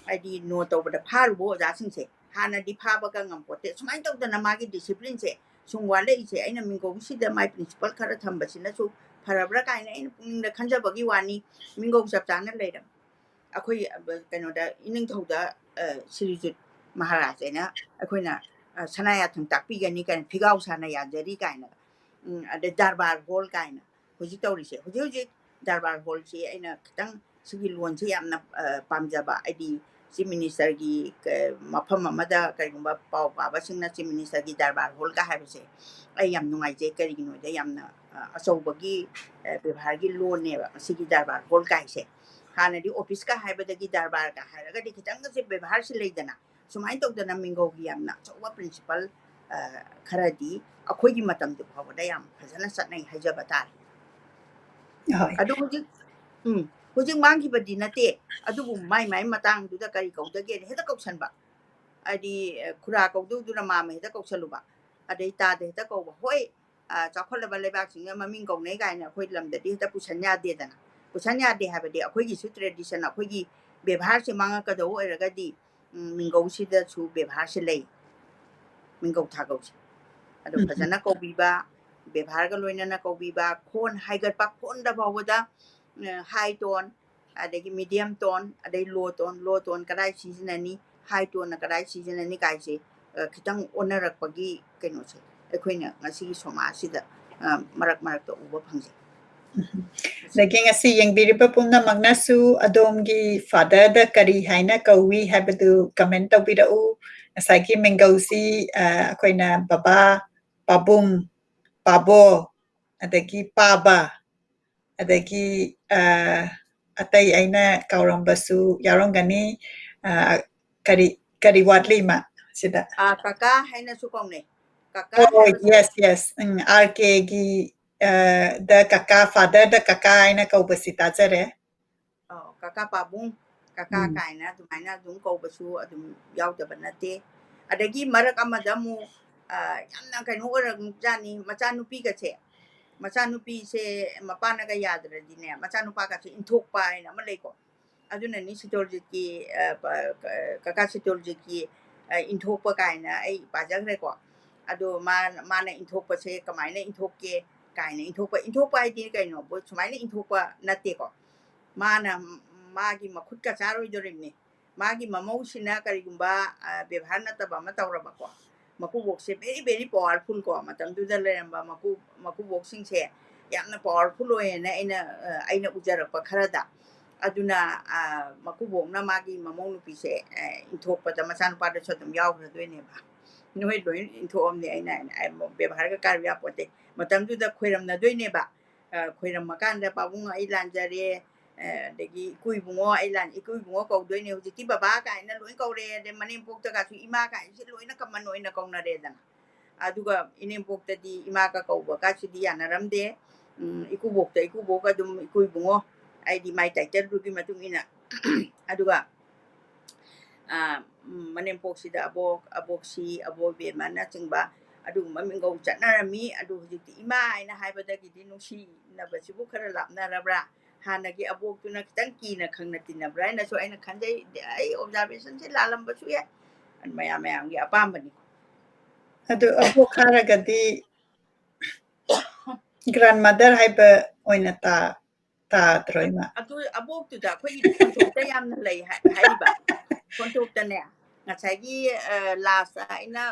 ꯍꯥꯏꯗꯤ ꯅꯣ ꯇꯧꯕꯗ ꯐꯥꯔꯨꯕ ꯑꯣꯖꯥꯁꯤꯡꯁꯦ ꯍꯥꯟꯅꯗꯤ ꯐꯥꯕꯒ ꯉꯝꯄꯣꯠꯇꯦ ꯁꯨꯃꯥꯏꯅ ꯇꯧꯗꯅ ꯃꯥꯒꯤ ꯗꯤꯁꯤꯄ꯭ꯂꯤꯟꯁꯦ ꯁꯨꯝ ꯋꯥꯠꯂꯛꯏꯁꯦ ꯑꯩꯅ ꯃꯤꯡꯒꯧꯁꯤꯗ ꯃꯥꯏ ꯄ꯭ꯔꯤꯟꯁꯤꯄꯜ ꯈꯔ ꯊꯝꯕꯁꯤꯅꯁꯨ ꯐꯔꯕ꯭ꯔꯥ ꯀꯥꯏꯅ ꯑꯩꯅ ꯄꯨꯛꯅꯤꯡꯗ ꯈꯟꯖꯕꯒꯤ ꯋꯥꯅꯤ ꯃꯤꯡꯒꯧ ꯆꯞ ꯆꯥꯅ ꯂꯩꯔꯝꯃꯤ ꯑꯩꯈꯣꯏ ꯀꯩꯅꯣꯗ ꯏꯅꯤꯡꯊꯧꯗ ꯁꯤꯔꯤꯖꯤꯠ ꯃꯍꯥꯔꯥꯖꯅ ꯑꯩꯈꯣꯏꯅ ꯁꯅꯥꯌꯥꯊꯪ ꯇꯥꯛꯄꯤꯒꯅꯤ ꯀꯥꯏꯅ ꯐꯤꯒꯥꯎ ꯁꯥꯅ ꯌꯥꯖꯔꯤ ꯀꯥꯏꯅ ꯑꯗꯩ ꯗꯔꯕꯥꯔ ꯍꯣꯜ ꯀꯥꯏꯅ ꯍꯧꯖꯤꯛ ꯇꯧꯔꯤꯁꯦ ꯍꯧꯖꯤꯛ ꯗꯔꯕꯥꯔ ꯍꯣꯜꯁꯤ ꯑꯩꯅ ꯈꯤꯇꯪ ꯁꯤꯒꯤ ꯂꯣꯟꯁꯦ ꯌꯥꯝꯅ ꯄꯥꯝꯖꯕ ꯍꯥꯏꯗꯤ ꯆꯤꯞ ꯃꯤꯅꯤꯁꯇꯔꯒꯤ ꯃꯐꯝ ꯑꯃꯗ ꯀꯔꯤꯒꯨꯝꯕ ꯄꯥꯎ ꯄꯥꯕꯁꯤꯡꯅ ꯆꯤꯞ ꯃꯤꯅꯤꯁꯇꯔꯒꯤ ꯗꯔꯕꯥꯔ ꯍꯣꯜꯒ ꯍꯥꯏꯕꯁꯦ ꯑꯩ ꯌꯥꯝ ꯅꯨꯡꯉꯥꯏꯖꯩ ꯀꯔꯤꯒꯤꯅꯣꯗ ꯌꯥꯝꯅ ꯑꯆꯧꯕꯒꯤ ꯕꯦꯕꯥꯔꯒꯤ ꯂꯣꯟꯅꯦꯕ ꯃꯁꯤꯒꯤ ꯗꯔꯕꯥꯔ ꯍꯣꯜ ꯀꯥꯏꯁꯦ ꯍꯥꯟꯅꯗꯤ ꯑꯣꯐꯤꯁꯀ ꯍꯥꯏꯕꯗꯒꯤ ꯗꯔꯕꯥꯔꯒ ꯍꯥꯏꯔꯒꯗꯤ ꯈꯤꯇꯪꯒꯁꯦ ꯕꯦꯕꯥꯔꯁꯤ ꯂꯩꯗꯅ ꯁꯨꯃꯥꯏꯅ ꯇꯧꯗꯅ ꯃꯤꯡꯒꯧꯒꯤ ꯌꯥꯝꯅ ꯑꯆꯧꯕ ꯄ꯭ꯔꯤꯟꯁꯤꯄꯜ ꯈꯔꯗꯤ ꯑꯩꯈꯣꯏꯒꯤ ꯃꯇꯝꯗꯨ ꯐꯥꯎꯕꯗ ꯌꯥꯝ ꯐꯖꯅ ꯆꯠꯅꯩ ꯍꯥꯏꯖꯕ ꯇꯥꯔꯦ ꯍꯣꯏ ꯑꯗꯨ ꯍꯧꯖꯤꯛ ꯃꯥꯡꯈꯤꯕꯗꯤ ꯅꯠꯇꯦ ꯑꯗꯨꯕꯨ ꯃꯥꯏ ꯃꯇꯥꯡꯗꯨꯗ ꯀꯔꯤ ꯀꯧꯗꯒꯦ ꯍꯦꯛꯇ ꯀꯧꯁꯟꯕ ꯍꯥꯏꯗꯤ ꯈꯨꯔꯥ ꯀꯧꯗꯧꯗꯨꯅ ꯃꯥꯃ ꯍꯦꯛꯇ ꯀꯧꯁꯜꯂꯨꯕ ꯑꯗꯩ ꯇꯥꯗ ꯍꯦꯛꯇ ꯀꯧꯕ ꯍꯣꯏ ꯆꯥꯎꯈꯠꯂꯕ ꯂꯩꯕꯥꯛꯁꯤꯡꯅ ꯃꯃꯤꯡ ꯀꯧꯅꯩ ꯀꯥꯏꯅ ꯑꯩꯈꯣꯏ ꯂꯝꯗꯗꯤ ꯍꯦꯛꯇ ꯄꯨꯁꯟ ꯌꯥꯗꯦꯗꯅ ꯄꯨꯁꯟ ꯌꯥꯗꯦ ꯍꯥꯏꯕꯗꯤ ꯑꯩꯈꯣꯏꯒꯤꯁꯨ ꯇ꯭ꯔꯦꯗꯤꯁꯟ ꯑꯩꯈꯣꯏꯒꯤ ꯕꯦꯕꯥꯔꯁꯦ ꯃꯥꯡꯉꯛꯀꯗꯧꯕ ꯑꯣꯏꯔꯒꯗꯤ ꯃꯤꯡꯒꯧꯁꯤꯗꯁꯨ ꯕꯦꯕꯥꯔꯁꯦ ꯂꯩ ꯃꯤꯡꯒꯧ ꯊꯥꯒꯧꯁꯦ ꯑꯗꯣ ꯐꯖꯅ ꯀꯧꯕꯤꯕ ꯕꯦꯕꯥꯔꯒ ꯂꯣꯏꯅꯅ ꯀꯧꯕꯤꯕ ꯈꯣꯟ ꯍꯥꯏꯒꯠꯄ ꯈꯣꯟꯗ ꯐꯥꯎꯕꯗ ꯍꯥꯏ ꯇꯣꯟ ꯑꯗꯒꯤ ꯃꯤꯗꯤꯌꯝ ꯇꯣꯟ ꯑꯗꯩ ꯂꯣ ꯇꯣꯟ ꯀꯗꯥꯏ ꯁꯤꯖꯤꯟꯅꯅꯤ ꯍꯥꯏ ꯇꯣꯟꯅ ꯀꯗꯥꯏ ꯁꯤꯖꯤꯟꯅꯅꯤ ꯀꯥꯏꯁꯦ ꯈꯤꯇꯪ ꯑꯣꯟꯅꯔꯛꯄꯒꯤ ꯀꯩꯅꯣꯁꯦ ꯑꯩꯈꯣꯏꯅ ꯉꯁꯤꯒꯤ ꯁꯃꯥꯖꯁꯤꯗ ꯃꯔꯛꯇ ꯎꯕ ꯐꯪꯖꯩ ꯑꯗꯒꯤ ꯉꯁꯤ ꯌꯦꯡꯕꯤꯔꯤꯕ ꯄꯨꯝꯅꯃꯛꯅꯁꯨ ꯑꯗꯣꯝꯒꯤ ꯐꯥꯗꯔꯗ ꯀꯔꯤ ꯍꯥꯏꯅ ꯀꯧꯏ ꯍꯥꯏꯕꯗꯨ ꯀꯃꯦꯟ ꯇꯧꯕꯤꯔꯛꯎ ꯉꯁꯥꯏꯒꯤ ꯃꯤꯡꯒꯧꯁꯤ ꯑꯩꯈꯣꯏꯅ ꯕꯕꯥ ꯄꯥꯕꯨꯡ ꯄꯥꯕꯣ ꯑꯗꯒꯤ ꯄꯥꯕ ꯑꯗꯒꯤ ꯑꯇꯩ ꯑꯩꯅ ꯀꯧꯔꯝꯕꯁꯨ ꯌꯥꯎꯔꯝꯒꯅꯤ ꯀꯔꯤ ꯋꯥꯠꯂꯤ ꯏꯃꯥ ꯁꯤꯗ ꯀꯀꯥ ꯍꯥꯏꯅꯁꯨ ꯀꯧꯅꯩ ꯀꯀꯥ Oh, ꯍꯥꯏꯕꯁꯦ yes. RKꯒꯤ ꯗ ꯀꯀꯥ ꯐꯥꯗꯔꯗ ꯀꯀꯥ ꯍꯥꯏꯅ ꯀꯧꯕꯁꯤ ꯇꯥꯖꯔꯦ. ꯀꯀꯥ ꯄꯥꯕꯨꯡ ꯀꯀꯥ ꯀꯥꯏꯅ ꯑꯗꯨꯃꯥꯏꯅ ꯑꯗꯨꯝ ꯀꯧꯕꯁꯨ ꯑꯗꯨꯝ ꯌꯥꯎꯗꯕ ꯅꯠꯇꯦ ꯑꯗꯒꯤ ꯃꯔꯛ ꯑꯃꯗ ꯑꯃꯨꯛ ꯌꯥꯝꯅ ꯀꯩꯅꯣ ꯑꯣꯏꯔꯝꯖꯥꯠꯅꯤ ꯃꯆꯥꯅꯨꯄꯤꯁꯦ ꯃꯄꯥꯅꯒ ꯌꯥꯗ꯭ꯔꯗꯤꯅꯦ ꯃꯆꯥꯅꯨꯄꯥꯒꯁꯨ ꯏꯟꯊꯣꯛꯄ ꯍꯥꯏꯅ ꯑꯃ ꯂꯩꯀꯣ ꯑꯗꯨꯅꯅꯤ ꯁꯤꯇꯣꯜꯖꯤꯠꯀꯤ ꯀꯀꯥ ꯁꯤꯇꯣꯜꯖꯤꯠꯀꯤ ꯏꯟꯊꯣꯛꯄ ꯀꯥꯏꯅ ꯑꯩ ꯄꯥꯖꯈ꯭ꯔꯦꯀꯣ ꯑꯗꯣ ꯃꯥꯅ ꯏꯟꯊꯣꯛꯄꯁꯦ ꯀꯃꯥꯏꯅ ꯏꯟꯊꯣꯛꯀꯦ ꯀꯥꯏꯅ ꯏꯟꯊꯣꯛꯄ ꯍꯥꯏꯗꯤ ꯀꯩꯅꯣ ꯁꯨꯃꯥꯏꯅ ꯏꯟꯊꯣꯛꯄ ꯅꯠꯇꯦꯀꯣ ꯃꯥꯅ ꯃꯥꯒꯤ ꯃꯈꯨꯠꯀ ꯆꯥꯔꯣꯏꯗꯣꯔꯤꯕꯅꯤ ꯃꯥꯒꯤ ꯃꯃꯧꯁꯤꯅ ꯀꯔꯤꯒꯨꯝꯕ ꯕꯦꯕꯥꯔ ꯅꯠꯇꯕ ꯑꯃ ꯇꯧꯔꯕꯀꯣ ꯃꯀꯨꯕꯣꯛꯁꯦ ꯚꯦꯔꯤ ꯄꯋꯥꯔꯐꯨꯜ ꯀꯣ ꯃꯇꯝꯗꯨꯗ ꯂꯩꯔꯝꯕ ꯃꯀꯨꯕꯣꯛꯁꯤꯡꯁꯦ ꯌꯥꯝꯅ ꯄꯋꯥꯔꯐꯨꯜ ꯑꯣꯏꯌꯦꯅ ꯑꯩꯅ ꯎꯖꯔꯛꯄ ꯈꯔꯗ ꯑꯗꯨꯅ ꯃꯀꯨꯕꯣꯛꯅ ꯃꯥꯒꯤ ꯃꯃꯧ ꯅꯨꯄꯤꯁꯦ ꯏꯟꯊꯣꯛꯄꯗ ꯃꯆꯥꯅꯨꯄꯥꯗꯁꯨ ꯑꯗꯨꯝ ꯌꯥꯎꯈ꯭ꯔꯗꯣꯏꯅꯦꯕ ꯅꯣꯏ ꯂꯣꯏ ꯏꯟꯊꯣꯛꯑꯝꯅꯦ ꯑꯩꯅ ꯕꯦꯕꯥꯔꯒ ꯀꯥꯏꯕ ꯌꯥꯄꯣꯠꯇꯦ ꯃꯇꯝꯗꯨꯗ ꯈꯣꯏꯔꯝꯅꯗꯣꯏꯅꯦꯕ ꯈꯣꯏꯔꯝꯃꯀꯥꯟꯗ ꯄꯥꯕꯨꯡ ꯑꯩ ꯂꯥꯟꯖꯔꯦ ꯑꯗꯒꯤ ꯏꯀꯨ ꯏꯕꯨꯡꯉꯣ ꯏꯀꯨ ꯏꯕꯨꯡꯉꯣ ꯀꯧꯗꯣꯏꯅꯦ ꯍꯧꯖꯤꯛꯇꯤ ꯕꯕꯥ ꯀꯥꯏꯅ ꯂꯣꯏ ꯀꯧꯔꯦ ꯑꯗꯩ ꯃꯅꯦꯝꯄꯣꯛꯇꯒꯁꯨ ꯏꯃꯥ ꯀꯥꯏꯅꯁꯦ ꯂꯣꯏꯅ ꯀꯃꯟ ꯑꯣꯏꯅ ꯀꯧꯅꯔꯦꯗꯅ ꯑꯗꯨꯒ ꯏꯅꯦꯝꯄꯣꯛꯇꯗꯤ ꯏꯃꯥꯒ ꯀꯧꯕꯒꯁꯤꯗꯤ ꯌꯥꯅꯔꯝꯗꯦ ꯏꯀꯨꯕꯣꯛꯇ ꯏꯀꯨꯕꯣꯛ ꯑꯗꯨꯝ ꯏꯀꯨ ꯏꯕꯨꯡꯉꯣ ꯑꯩꯗꯤ ꯃꯥꯏ ꯇꯥꯏꯇꯜꯗꯨꯒꯤ ꯃꯇꯨꯡ ꯏꯟꯅ ꯑꯗꯨꯒ ꯃꯅꯦꯝꯄꯣꯛꯁꯤꯗ ꯑꯕꯣꯛꯁꯤ ꯑꯕꯣꯏꯕꯦꯝꯃꯅꯆꯤꯡꯕ ꯑꯗꯨꯒꯨꯝꯕ ꯃꯤꯡꯒꯧ ꯆꯠꯅꯔꯝꯃꯤ ꯑꯗꯨ ꯍꯧꯖꯤꯛꯇꯤ ꯏꯃꯥ ꯍꯥꯏꯅ ꯍꯥꯏꯕꯗꯒꯤꯗꯤ ꯅꯨꯡꯁꯤꯅꯕꯁꯤꯕꯨ ꯈꯔ ꯂꯥꯞꯅꯔꯕ꯭ꯔꯥ ꯍꯥꯟꯅꯒꯤ ꯑꯕꯣꯛꯇꯨꯅ ꯈꯤꯇꯪ ꯀꯤꯅ ꯈꯪꯅ ꯇꯤꯟꯅꯕ꯭ꯔꯥ ꯍꯥꯏꯅꯁꯨ ꯑꯩꯅ ꯈꯟꯖꯩ ꯑꯩ ꯑꯣꯕꯖꯥꯔꯕꯦꯁꯟꯁꯦ ꯂꯥꯜꯂꯝꯕꯁꯨ ꯌꯥꯏ ꯃꯌꯥꯝꯒꯤ ꯑꯄꯥꯝꯕꯅꯤ ꯑꯗꯨ ꯑꯕꯣꯛ ꯍꯥꯏꯔꯒꯗꯤ ꯒ꯭ꯔꯥꯟꯃꯗꯔ ꯍꯥꯏꯕ ꯑꯣꯏꯅ ꯇꯥꯗ꯭ꯔꯣ ꯏꯃꯥ ꯑꯗꯨ ꯑꯕꯣꯛꯇꯨꯗ ꯑꯩꯈꯣꯏꯒꯤ ꯈꯣꯟꯊꯣꯛꯇ ꯌꯥꯝꯅ ꯂꯩ ꯍꯥꯏꯔꯤꯕ ꯈꯣꯟꯊꯣꯛꯇꯅꯦ ꯉꯁꯥꯏꯒꯤ ꯂꯥꯁꯇ ꯑꯩꯅ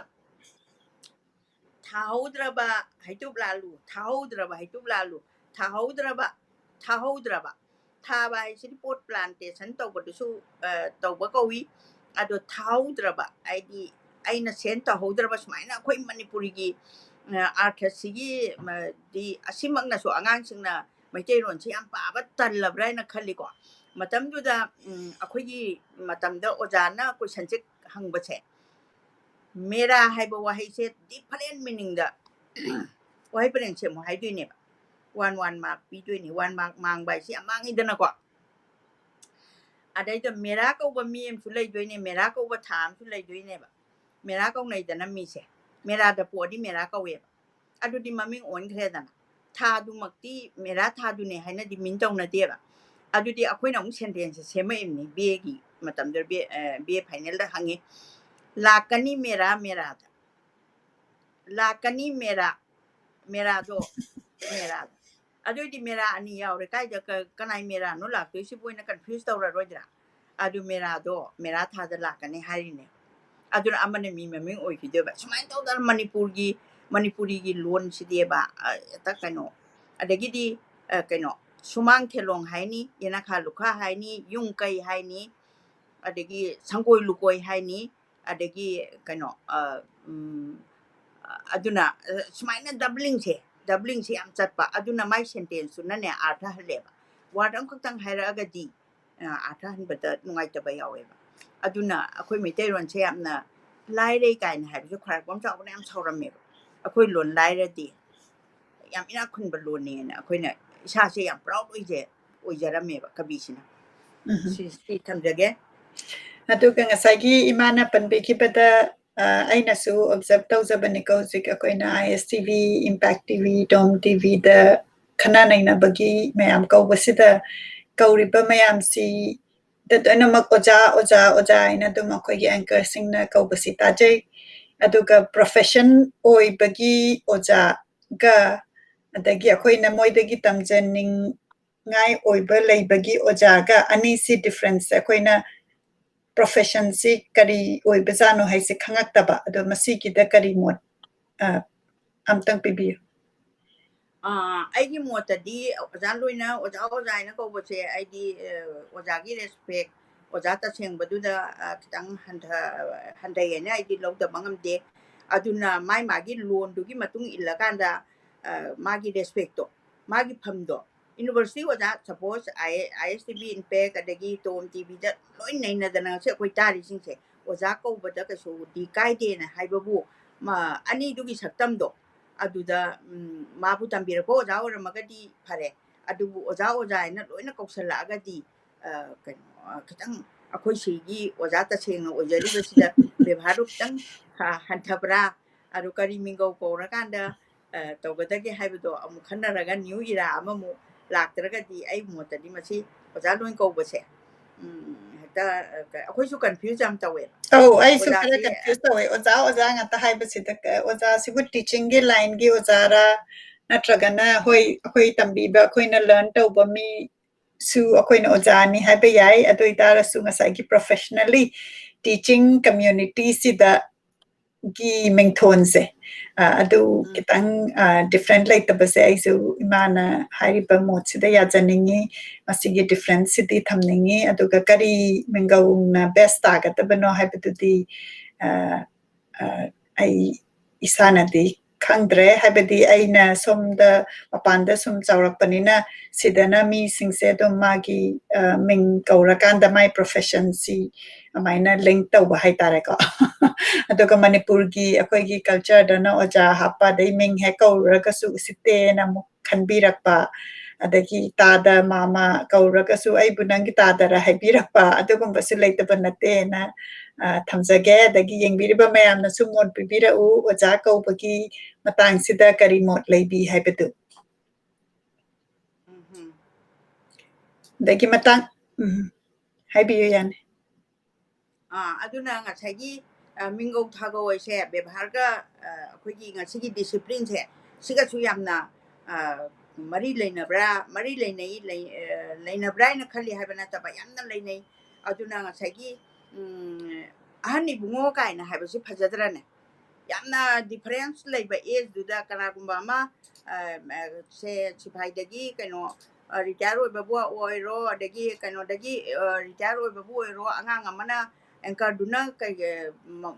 ꯊꯥꯍꯧꯗ꯭ꯔꯕ ꯍꯩꯇꯨꯞ ꯂꯥꯜꯂꯨ ꯊꯥꯍꯧꯗ꯭ꯔꯕ ꯊꯥꯕ ꯍꯥꯏꯁꯤꯗꯤ ꯄꯣꯠ ꯄ꯭ꯂꯥꯟꯇꯦꯁꯟ ꯇꯧꯕꯗꯨꯁꯨ ꯇꯧꯕ ꯀꯧꯏ ꯑꯗꯣ ꯊꯥꯍꯧꯗ꯭ꯔꯕ ꯍꯥꯏꯗꯤ ꯑꯩꯅ ꯁꯦꯟ ꯇꯧꯍꯧꯗ꯭ꯔꯕ ꯁꯨꯃꯥꯏꯅ ꯑꯩꯈꯣꯏ ꯃꯅꯤꯄꯨꯔꯤꯒꯤ ꯑꯥꯔꯊꯁꯤꯒꯤ ꯑꯁꯤꯃꯛꯅꯁꯨ ꯑꯉꯥꯡꯁꯤꯡꯅ ꯃꯩꯇꯩꯔꯣꯟꯁꯤ ꯌꯥꯝ ꯄꯥꯕ ꯇꯜꯂꯕ꯭ꯔꯥ ꯍꯥꯏꯅ ꯈꯜꯂꯤꯀꯣ ꯃꯇꯝꯗꯨꯗ ꯑꯩꯈꯣꯏꯒꯤ ꯃꯇꯝꯗ ꯑꯣꯖꯥꯅ ꯀꯣꯏꯁꯟꯁꯦ ꯍꯪꯕꯁꯦ ꯃꯦꯔꯥ ꯍꯥꯏꯕ ꯋꯥꯍꯩꯁꯦ ꯗꯤꯐꯔꯦꯟ ꯃꯤꯅꯤꯡꯗ ꯋꯥꯍꯩ ꯄꯔꯦꯡꯁꯦ ꯑꯃꯨꯛ ꯍꯥꯏꯗꯣꯏꯅꯦꯕ 1 ꯃꯥꯔꯛ ꯄꯤꯗꯣꯏꯅꯤ 1 ꯃꯥꯔꯛ ꯃꯥꯡꯕ ꯍꯥꯏꯁꯤ ꯌꯥꯝ ꯃꯥꯡꯉꯤꯗꯅꯀꯣ ꯑꯗꯩꯗ ꯃꯦꯔꯥ ꯀꯧꯕ ꯃꯤ ꯑꯃꯁꯨ ꯂꯩꯗꯣꯏꯅꯦ ꯃꯦꯔꯥ ꯀꯧꯕ ꯊꯥ ꯑꯃꯁꯨ ꯂꯩꯗꯣꯏꯅꯦꯕ ꯃꯦꯔꯥ ꯀꯧꯅꯩꯗꯅ ꯃꯤꯁꯦ ꯃꯦꯔꯥꯗ ꯄꯣꯛꯑꯗꯤ ꯃꯦꯔꯥ ꯀꯧꯋꯦꯕ ꯑꯗꯨꯗꯤ ꯃꯃꯤꯡ ꯑꯣꯟꯈ꯭ꯔꯦꯗꯅ ꯊꯥꯗꯨꯃꯛꯇꯤ ꯃꯦꯔꯥ ꯊꯥꯗꯨꯅꯦ ꯍꯥꯏꯅꯗꯤ ꯃꯤꯟ ꯇꯧꯅꯗꯦꯕ ꯑꯗꯨꯗꯤ ꯑꯩꯈꯣꯏꯅ ꯑꯃꯨꯛ ꯁꯦꯟꯇꯦꯟꯁꯁꯦ ꯁꯦꯝꯃꯛꯏꯕꯅꯤ ꯕꯤ ꯃꯇꯝꯗ ꯕꯤ ꯑꯦ ꯐꯥꯏꯅꯦꯜꯗ ꯍꯪꯉꯤ ꯂꯥꯛꯀꯅꯤ ꯃꯦꯔꯥꯗ ꯂꯥꯛꯀꯅꯤ ꯃꯦꯔꯥꯗꯣ ꯑꯗꯨꯏꯗꯤ ꯃꯦꯔꯥ ꯑꯅꯤ ꯌꯥꯎꯔꯦ ꯀꯥꯏꯗ ꯀꯅꯥꯏ ꯃꯦꯔꯥꯅꯣ ꯂꯥꯛꯇꯣꯏꯁꯤꯕꯨ ꯑꯣꯏꯅ ꯀꯟꯐ꯭ꯌꯨꯁ ꯇꯧꯔꯔꯣꯏꯗ꯭ꯔꯥ ꯑꯗꯨ ꯃꯦꯔꯥ ꯊꯥꯗ ꯂꯥꯛꯀꯅꯤ ꯍꯥꯏꯔꯤꯅꯦ ꯑꯗꯨꯅ ꯑꯃꯅ ꯃꯤ ꯃꯃꯤꯡ ꯑꯣꯏꯈꯤꯗꯣꯏꯕ ꯁꯨꯃꯥꯏꯅ ꯇꯧꯗꯅ ꯃꯅꯤꯄꯨꯔꯤꯒꯤ ꯂꯣꯟꯁꯤꯗꯤꯕ ꯍꯦꯛꯇ ꯀꯩꯅꯣ ꯑꯗꯒꯤꯗꯤ ꯀꯩꯅꯣ ꯁꯨꯃꯥꯡ ꯊꯦꯂꯣꯡ ꯍꯥꯏꯅꯤ ꯌꯦꯅꯈꯥ ꯂꯨꯈꯥ ꯍꯥꯏꯅꯤ ꯌꯨꯝ ꯀꯩ ꯍꯥꯏꯅꯤ ꯑꯗꯒꯤ ꯁꯪꯒꯣꯏ ꯂꯨꯀꯣꯏ ꯍꯥꯏꯅꯤ ꯑꯗꯒꯤ ꯀꯩꯅꯣ ꯑꯗꯨꯅ ꯁꯨꯃꯥꯏꯅ ꯗꯕ꯭ꯂꯤꯡꯁꯦ ꯌꯥꯝ ꯆꯠꯄ ꯑꯗꯨꯅ ꯃꯥꯏ ꯁꯦꯟꯇꯦꯟꯁꯇꯨꯅꯅꯦ ꯑꯥꯔꯊ ꯍꯜꯂꯦꯕ ꯋꯥꯔꯗ ꯑꯃꯈꯛꯇꯪ ꯍꯥꯏꯔꯛꯑꯒꯗꯤ ꯑꯥꯔꯊ ꯍꯟꯕꯗ ꯅꯨꯡꯉꯥꯏꯇꯕ ꯌꯥꯎꯋꯦꯕ ꯑꯗꯨꯅ ꯑꯩꯈꯣꯏ ꯃꯩꯇꯩꯔꯣꯟꯁꯦ ꯌꯥꯝꯅ ꯂꯥꯏꯔꯩ ꯀꯥꯏꯅ ꯍꯥꯏꯕꯁꯨ ꯈ꯭ꯋꯥꯏꯔꯥꯛꯄꯝ ꯆꯥꯎꯕꯅ ꯌꯥꯝ ꯁꯥꯎꯔꯝꯃꯦꯕ ꯑꯩꯈꯣꯏ ꯂꯣꯟ ꯂꯥꯏꯔꯗꯤ ꯌꯥꯝ ꯏꯅꯥꯛ ꯈꯨꯟꯕ ꯂꯣꯟꯅꯦꯅ ꯑꯩꯈꯣꯏꯅ ꯏꯁꯥꯁꯦ ꯌꯥꯝ ꯄ꯭ꯔꯥꯎꯗ ꯑꯣꯏꯖꯔꯝꯃꯦꯕ ꯀꯕꯤꯁꯤꯅ ꯁꯤ ꯊꯝꯖꯒꯦ ꯑꯗꯨꯒ ꯉꯁꯥꯏꯒꯤ ꯏꯃꯥꯅ ꯄꯟꯕꯤꯈꯤꯕꯗ ꯑꯩꯅꯁꯨ ꯑꯣꯕꯖꯔꯕ ꯇꯧꯖꯕꯅꯤꯀꯣ ꯍꯧꯖꯤꯛ ꯑꯩꯈꯣꯏꯅ ISTV ꯏꯝꯄꯦꯛ ꯇꯤꯚꯤ ꯇꯣꯝ ꯇꯤꯚꯤꯗ ꯈꯟꯅ ꯅꯩꯅꯕꯒꯤ ꯃꯌꯥꯝ ꯀꯧꯕꯁꯤꯗ ꯀꯧꯔꯤꯕ ꯃꯌꯥꯝꯁꯤ ꯂꯣꯏꯅꯃꯛ ꯑꯣꯖꯥ ꯍꯥꯏꯅ ꯑꯗꯨꯝ ꯑꯩꯈꯣꯏꯒꯤ ꯑꯦꯡꯀꯔꯁꯤꯡꯅ ꯀꯧꯕꯁꯤ ꯇꯥꯖꯩ ꯑꯗꯨꯒ ꯄ꯭ꯔꯣꯐꯦꯁꯟ ꯑꯣꯏꯕꯒꯤ ꯑꯣꯖꯥꯒ ꯑꯗꯒꯤ ꯑꯩꯈꯣꯏꯅ ꯃꯣꯏꯗꯒꯤ ꯇꯝꯖꯅꯤꯡꯉꯥꯏ ꯑꯣꯏꯕ ꯂꯩꯕꯒꯤ ꯑꯣꯖꯥꯒ ꯑꯅꯤꯁꯤ ꯗꯤꯐ꯭ꯔꯦꯟꯁꯁꯦ ꯑꯩꯈꯣꯏꯅ ꯄ꯭ꯔꯣꯐꯦꯁꯟꯁꯤ ꯀꯔꯤ ꯑꯣꯏꯕꯖꯥꯠꯅꯣ ꯍꯥꯏꯁꯦ ꯈꯪꯉꯛꯇꯕ ꯑꯗꯣ ꯃꯁꯤꯒꯤꯗ ꯀꯔꯤ ꯃꯣꯠ ꯑꯝꯇꯪ ꯄꯤꯕꯤꯌꯨ ꯑꯩꯒꯤ ꯃꯣꯠꯇꯗꯤ ꯑꯣꯖꯥ ꯂꯣꯏꯅ ꯑꯣꯖꯥ ꯍꯥꯏꯅ ꯀꯧꯕꯁꯦ ꯑꯩꯗꯤ ꯑꯣꯖꯥꯒꯤ ꯔꯦꯁꯄꯦꯛ ꯑꯣꯖꯥ ꯇꯁꯦꯡꯕꯗꯨꯗ ꯈꯤꯇꯪ ꯍꯟꯊꯩꯌꯦꯅ ꯑꯩꯗꯤ ꯂꯧꯗꯕ ꯉꯝꯗꯦ ꯑꯗꯨꯅ ꯃꯥꯒꯤ ꯂꯣꯟꯗꯨꯒꯤ ꯃꯇꯨꯡ ꯏꯜꯂꯀꯥꯟꯗ ꯃꯥꯒꯤ ꯔꯦꯁꯄꯦꯛꯇꯣ ꯃꯥꯒꯤ ꯐꯝꯗꯣ ꯌꯨꯅꯤꯚꯔꯁꯤꯇꯤ ꯑꯣꯖꯥ ꯁꯄꯣꯁ ISTV ꯏꯝꯄꯦꯛ ꯑꯗꯒꯤ ꯇꯣꯝ ꯇꯤꯚꯤꯗ ꯂꯣꯏ ꯅꯩꯅꯗꯅ ꯉꯁꯤ ꯑꯩꯈꯣꯏ ꯇꯥꯔꯤꯁꯤꯡꯁꯦ ꯑꯣꯖꯥ ꯀꯧꯕꯗ ꯀꯩꯁꯨꯗꯤ ꯀꯥꯏꯗꯦꯅ ꯍꯥꯏꯕꯕꯨ ꯑꯅꯤꯗꯨꯒꯤ ꯁꯛꯇꯝꯗꯣ ꯑꯗꯨꯗ ꯃꯥꯕꯨ ꯇꯝꯕꯤꯔꯛꯄ ꯑꯣꯖꯥ ꯑꯣꯏꯔꯝꯃꯒꯗꯤ ꯐꯔꯦ ꯑꯗꯨꯕꯨ ꯑꯣꯖꯥ ꯍꯥꯏꯅ ꯂꯣꯏꯅ ꯀꯧꯁꯜꯂꯛꯑꯒꯗꯤ ꯀꯩꯅꯣ ꯈꯤꯇꯪ ꯑꯩꯈꯣꯏ ꯁꯤꯒꯤ ꯑꯣꯖꯥ ꯇꯁꯦꯡꯅ ꯑꯣꯏꯖꯔꯤꯕꯁꯤꯗ ꯕꯦꯕꯥꯔꯗꯨ ꯈꯤꯇꯪ ꯍꯟꯊꯕ꯭ꯔꯥ ꯑꯗꯨ ꯀꯔꯤ ꯃꯤꯡꯒꯧ ꯀꯧꯔꯀꯥꯟꯗ ꯇꯧꯒꯗꯒꯦ ꯍꯥꯏꯕꯗꯣ ꯑꯃꯨꯛ ꯈꯟꯅꯔꯒ ꯅ꯭ꯌꯨ ꯏꯔꯥ ꯑꯃꯃꯨꯛ ꯂꯥꯛꯇ꯭ꯔꯒꯗꯤ ꯑꯩ ꯃꯣꯠꯇꯗꯤ ꯃꯁꯤ ꯑꯣꯖꯥ ꯂꯣꯏ ꯀꯧꯕꯁꯦ ꯍꯦꯛꯇ ꯑꯩꯈꯣꯏꯁꯨ ꯀꯟꯐ꯭ꯌꯨꯖ ꯌꯥꯝ ꯇꯧꯋꯦꯕ ꯑꯩꯁꯨ ꯈꯔ ꯀꯟꯐ꯭ꯌꯨꯖ ꯇꯧꯋꯦ ꯑꯣꯖꯥ ꯉꯥꯛꯇ ꯍꯥꯏꯕꯁꯤꯗ ꯑꯣꯖꯥꯁꯤꯕꯨ ꯇꯤꯆꯤꯡꯒꯤ ꯂꯥꯏꯟꯒꯤ ꯑꯣꯖꯥꯔꯥ ꯅꯠꯇ꯭ꯔꯒꯅ ꯑꯩꯈꯣꯏ ꯇꯝꯕꯤꯕ ꯑꯩꯈꯣꯏꯅ ꯂꯔꯟ ꯇꯧꯕ ꯃꯤꯁꯨ ꯑꯩꯈꯣꯏꯅ ꯑꯣꯖꯥꯅꯤ ꯍꯥꯏꯕ ꯌꯥꯏ ꯑꯗꯨ ꯑꯣꯏꯇꯥꯔꯁꯨ ꯉꯁꯥꯏꯒꯤ ꯄ꯭ꯔꯣꯐꯦꯁꯅꯦꯜꯂꯤ ꯇꯤꯆꯤꯡ ꯀꯝꯃ꯭ꯌꯨꯅꯤꯇꯤꯁꯤꯗ ꯒꯤ ꯃꯤꯡꯊꯣꯟꯁꯦ ꯑꯗꯨ ꯈꯤꯇꯪ ꯗꯤꯐ꯭ꯔꯦꯟꯠ ꯂꯩꯇꯕꯁꯦ ꯑꯩꯁꯨ ꯏꯃꯥꯅ ꯍꯥꯏꯔꯤꯕ ꯃꯣꯠꯁꯤꯗ ꯌꯥꯖꯅꯤꯡꯉꯤ ꯃꯁꯤꯒꯤ ꯗꯤꯐ꯭ꯔꯦꯟꯁꯁꯤꯗꯤ ꯊꯝꯅꯤꯡꯉꯤ ꯑꯗꯨꯒ ꯀꯔꯤ ꯃꯤꯡꯒꯧꯅ ꯕꯦꯁ ꯇꯥꯒꯗꯕꯅꯣ ꯍꯥꯏꯕꯗꯨꯗꯤ ꯑꯩ ꯏꯁꯥꯅꯗꯤ ꯈꯪꯗ꯭ꯔꯦ ꯍꯥꯏꯕꯗꯤ ꯑꯩꯅ ꯁꯣꯝꯗ ꯃꯄꯥꯟꯗ ꯁꯨꯝ ꯆꯥꯎꯔꯛꯄꯅꯤꯅ ꯁꯤꯗꯅ ꯃꯤꯁꯤꯡꯁꯦ ꯑꯗꯨꯝ ꯃꯥꯒꯤ ꯃꯤꯡ ꯀꯧꯔꯀꯥꯟꯗ ꯃꯥꯏ ꯄ꯭ꯔꯣꯐꯦꯁꯟꯁꯤ ꯑꯗꯨꯃꯥꯏꯅ ꯂꯤꯡꯛ ꯇꯧꯕ ꯍꯥꯏꯇꯥꯔꯦꯀꯣ ꯑꯗꯨꯒ ꯃꯅꯤꯄꯨꯔꯒꯤ ꯑꯩꯈꯣꯏꯒꯤ ꯀꯜꯆꯔꯗꯅ ꯑꯣꯖꯥ ꯍꯥꯞꯄ ꯑꯗꯩ ꯃꯤꯡ ꯍꯦꯛ ꯀꯧꯔꯨꯔꯒꯁꯨ ꯎꯁꯤꯠꯇꯦꯅ ꯑꯃꯨꯛ ꯈꯟꯕꯤꯔꯛꯄ ꯑꯗꯒꯤ ꯇꯥꯗ ꯃꯥꯃ ꯀꯧꯔꯒꯁꯨ ꯑꯩꯕꯨ ꯅꯪꯒꯤ ꯇꯥꯗꯔ ꯍꯥꯏꯕꯤꯔꯛꯄ ꯑꯗꯨꯒꯨꯝꯕꯁꯨ ꯂꯩꯇꯕ ꯅꯠꯇꯦꯅ ꯊꯝꯖꯒꯦ ꯑꯗꯒꯤ ꯌꯦꯡꯕꯤꯔꯤꯕ ꯃꯌꯥꯝꯅꯁꯨ ꯃꯣꯠ ꯄꯤꯕꯤꯔꯛꯎ ꯑꯣꯖꯥ ꯀꯧꯕꯒꯤ ꯃꯇꯥꯡꯁꯤꯗ ꯀꯔꯤ ꯃꯣꯠ ꯂꯩꯕꯤ ꯍꯥꯏꯕꯗꯨ ꯑꯗꯒꯤ ꯃꯇꯥꯡ ꯍꯥꯏꯕꯤꯌꯨ ꯌꯥꯅꯤ ꯑꯗꯨꯅ ꯉꯁꯥꯏꯒꯤ ꯃꯤꯡꯒꯧ ꯊꯥꯒꯧ ꯍꯥꯏꯁꯦ ꯕꯦꯕꯥꯔꯒ ꯑꯩꯈꯣꯏꯒꯤ ꯉꯁꯤꯒꯤ ꯗꯤꯁꯤꯄ꯭ꯂꯤꯟꯁꯦ ꯁꯤꯒꯁꯨ ꯌꯥꯝꯅ ꯃꯔꯤ ꯂꯩꯅꯕ꯭ꯔꯥ ꯍꯥꯏꯅ ꯈꯜꯂꯤ ꯍꯥꯏꯕ ꯅꯠꯇꯕ ꯌꯥꯝꯅ ꯂꯩꯅꯩ ꯑꯗꯨꯅ ꯉꯁꯥꯏꯒꯤ ꯑꯍꯟ ꯏꯕꯨꯡꯉꯣ ꯀꯥꯏꯅ ꯍꯥꯏꯕꯁꯤ ꯐꯖꯗ꯭ꯔꯅꯦ ꯌꯥꯝꯅ ꯗꯤꯐꯔꯦꯟꯁ ꯂꯩꯕ ꯑꯦꯖꯗꯨꯗ ꯀꯅꯥꯒꯨꯝꯕ ꯑꯃ ꯁꯦ ꯁꯤꯐꯥꯏꯗꯒꯤ ꯀꯩꯅꯣ ꯔꯤꯇꯥꯌꯔ ꯑꯣꯏꯕꯕꯨ ꯑꯣꯏꯔꯣ ꯑꯗꯒꯤ ꯀꯩꯅꯣꯗꯒꯤ ꯔꯤꯇꯥꯌꯔ ꯑꯣꯏꯕꯕꯨ ꯑꯣꯏꯔꯣ ꯑꯉꯥꯡ ꯑꯃꯅ ꯑꯦꯡꯀꯔꯗꯨꯅ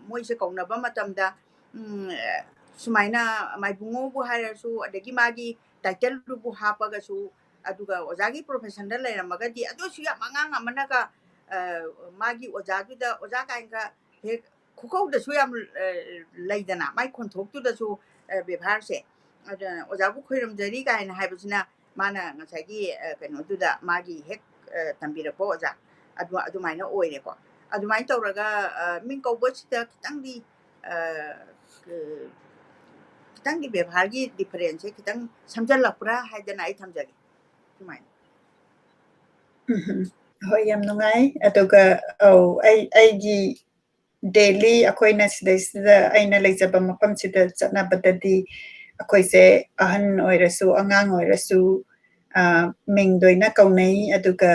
ꯃꯣꯏꯁꯦ ꯀꯧꯅꯕ ꯃꯇꯝꯗ ꯁꯨꯃꯥꯏꯅ ꯃꯥꯏꯕꯨꯡꯉꯣꯕꯨ ꯍꯥꯏꯔꯁꯨ ꯑꯗꯒꯤ ꯃꯥꯒꯤ ꯇꯥꯏꯇꯜꯗꯨꯕꯨ ꯍꯥꯞꯄꯒꯁꯨ ꯑꯗꯨꯒ ꯑꯣꯖꯥꯒꯤ ꯄ꯭ꯔꯣꯐꯦꯁꯟꯗ ꯂꯩꯔꯝꯃꯒꯗꯤ ꯑꯗꯨꯁꯨ ꯌꯥꯝ ꯑꯉꯥꯡ ꯑꯃꯅꯒ ꯃꯥꯒꯤ ꯑꯣꯖꯥꯗꯨꯗ ꯑꯣꯖꯥ ꯀꯥꯏꯅꯒ ꯍꯦꯛ ꯈꯨꯀꯧꯗꯁꯨ ꯌꯥꯝ ꯂꯩꯗꯅ ꯃꯥꯏ ꯈꯣꯟꯊꯣꯛꯇꯨꯗꯁꯨ ꯕꯦꯕꯥꯔꯁꯦ ꯑꯗꯨꯅ ꯑꯣꯖꯥꯕꯨ ꯈꯣꯏꯔꯝꯖꯔꯤ ꯀꯥꯏꯅ ꯍꯥꯏꯕꯁꯤꯅ ꯃꯥꯅ ꯉꯁꯥꯏꯒꯤ ꯀꯩꯅꯣꯗꯨꯗ ꯃꯥꯒꯤ ꯍꯦꯛ ꯇꯝꯕꯤꯔꯛꯄ ꯑꯣꯖꯥ ꯑꯗꯨꯃꯥꯏꯅ ꯑꯣꯏꯔꯦꯀꯣ ꯑꯗꯨꯃꯥꯏꯅ ꯇꯧꯔꯒ ꯃꯤꯡ ꯀꯧꯕꯁꯤꯗ ꯈꯤꯇꯪꯗꯤ ꯕꯦꯕꯥꯔꯒꯤ ꯗꯤꯐꯔꯦꯟꯁꯁꯦ ꯈꯤꯇꯪ ꯁꯝꯖꯜꯂꯛꯄ꯭ꯔꯥ ꯍꯥꯏꯗꯅ ꯑꯩ ꯊꯝꯖꯒꯦ ꯁꯨꯃꯥꯏꯅ ꯍꯣꯏ ꯌꯥꯝ ꯅꯨꯡꯉꯥꯏ ꯑꯗꯨꯒ ꯑꯩꯒꯤ ꯗꯦꯂꯤ ꯑꯩꯈꯣꯏꯅ ꯁꯤꯗꯩꯁꯤꯗ ꯑꯩꯅ ꯂꯩꯖꯕ ꯃꯐꯝꯁꯤꯗ ꯆꯠꯅꯕꯗꯗꯤ ꯑꯩꯈꯣꯏꯁꯦ ꯑꯍꯟ ꯑꯣꯏꯔꯁꯨ ꯑꯉꯥꯡ ꯑꯣꯏꯔꯁꯨ ꯃꯤꯡ ꯂꯣꯏꯅ ꯀꯧꯅꯩ ꯑꯗꯨꯒ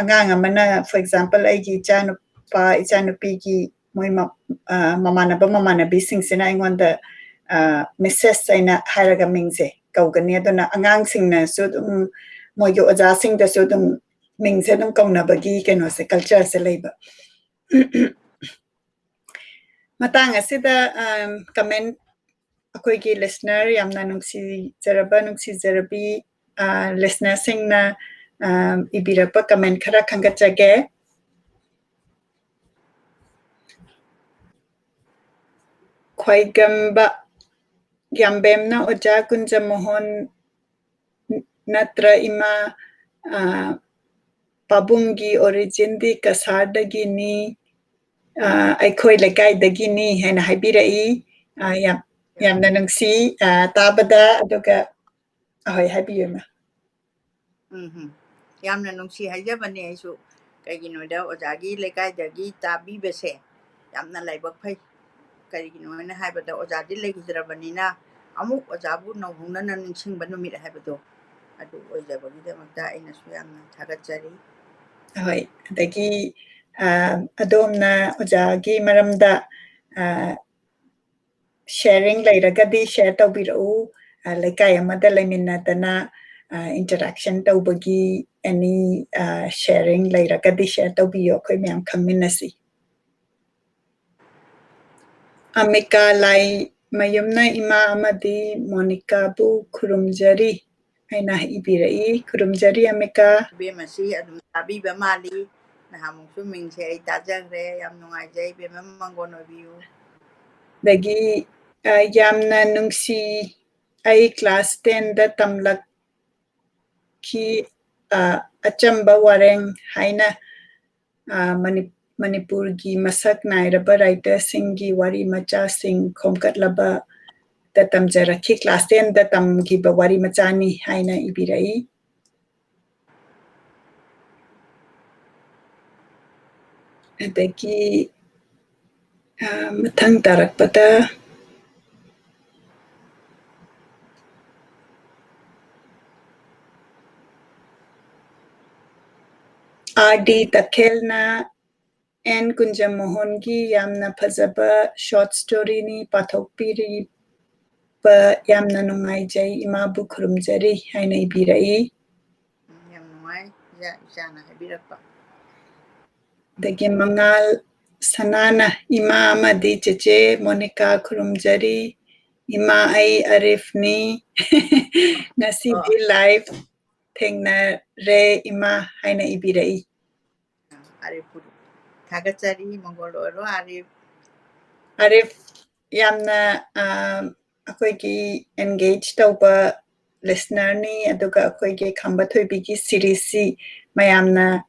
angang amana for example aigi chanupa ichanupigi moi mamanabi singsina ingonda Mrs. aina hairaga mingse kaugani aduna angang singna so moigi oja singda so mingse kaunabagi kenose culture se leiba matang asida comment akoigi listener yamna nungsi zarabi listener singna ibirapa comment khara khangatjage khwaigamba Gyambemna Oja Kunja Mohon Natra Ima Pabungi origin di Kasardagi ni Aikoi Legaidagi ni Hena Habirai Yamna Nungsi Tabada Aduga Ahoy Habiyuma. Yamna Nungsi Hajabane Su Kaginoda Ojagi Legaidagi Tabi Bese Yamna Laibak Pai Kaginoana Habada Ojadi Legidrabanina Amuk Ojabu no Hunan Sing Banumit Habado. Adu Ojabagidamata in a swam Tagachari. Ahoy, Dagi Adomna Ojagi Maramda sharing lairagadi share tawbiru laikai amada laiminadana interaction tawbagi any sharing lairagadi share tawbiyo khoi myam khangminasi Amika lai mayumna ima amadi Monica bu khurumjari aina ibirai khurumjari Amika Bemasi adum tabi bemali nahamungsu mingse tajagre yam nungaijai bemam mangono view dagi yamna nungsi ai class 10 da tamlak ki achamba wareng haina Manipurgi masak nairaba writer singgi wari macha sing khomkatlaba da tamjaraki class 10 da tamgi ba wari machani haina ibirai adagi mathang tarakpada RD Takhelna N Kunja Mohongi yamna phajaba short story ni pathokpiri pa yamna nungaijai imabu khurumjari haina ibirai yam nungai jana habirapa dagi mangal sanana ima amadi cheche Monica khurumjari ima ai Arif ni nasibi live thengna re ima haina ibirai Arif Tagachari Mongoloro Arif yamna akoigi engage tauba listener ni aduga akoigi khamba thoibigi series si mayamna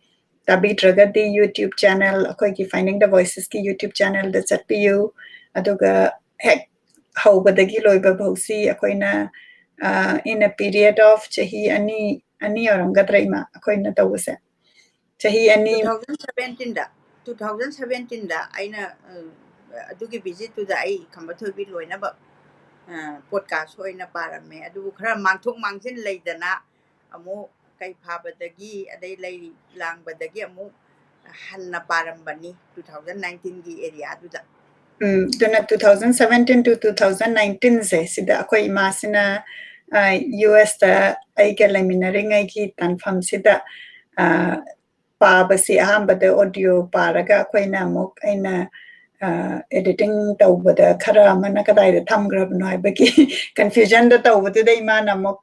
tabidragadi YouTube channel akoigi Finding the Voices ki YouTube channel da chatpiyu aduga hek haubadagi loiba bhausi akoina in a period of chahi ani oramgadra ima akoina tawuse chahi ani 2017 da aina adugi visit to the ai khambathobi loina ba podcast hoina parame adu khara mangthok mangsin leidana amu kai phabadagi adai lei langbadagi amu hanna parambani 2019 gi area aduda duna 2017 to 2019 se sida akoi masina US ta aiga laminaring aigi tanfam sida pabasi ahambada audio paraga akoina amuk aina editing tawbada khara mana kadaida thamgrabno haibagi confusion da tawbada da imana amuk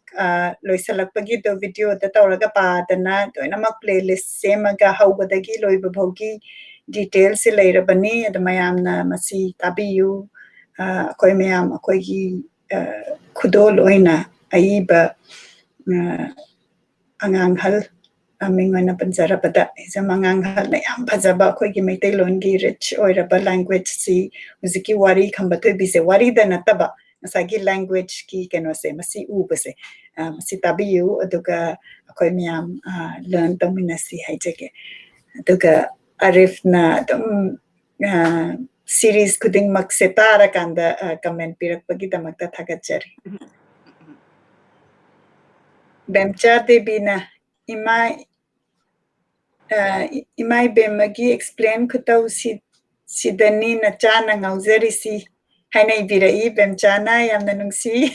loisalakpagi do video da tawraga padana toinamak playlist semaga haubadagi loiba bhogi details se leirabani adamayamna masi tabiyu akoi mayam akoigi khudol oina aiba angang hal mingwana panjarabada izamangang hal na yam phajaba akoigi maitalongi rich oiraba language si uziki wari khambathoi bise wari da nataba asagi language ki kenose masi ubase masi tabiyu aduga akoi mayam learn taminasi haijage aduga Arif na series kuding magsitara kanda comment pirakpagidamagta thagachari Bemcha Devi na ima imai bemagi explain khutau sidani na chana ngauzarisi haina ibirai bemchana yamna nungsi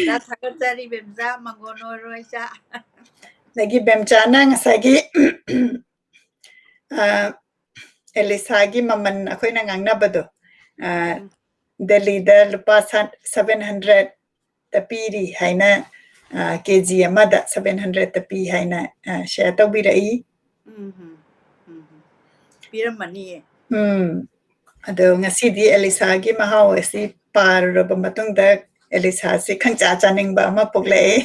ta thakachari bemza mangono roisa lagi bemchana ngasagi Elisagi maman ako'y nangangnabado Delhi da lupa 700 tapiri haina kg amada 700 tapi haina share tawbirai piramani ado ngasidi Elisagi mahau asi paruraba matungda Elisa si khangcha chaningba ama poklai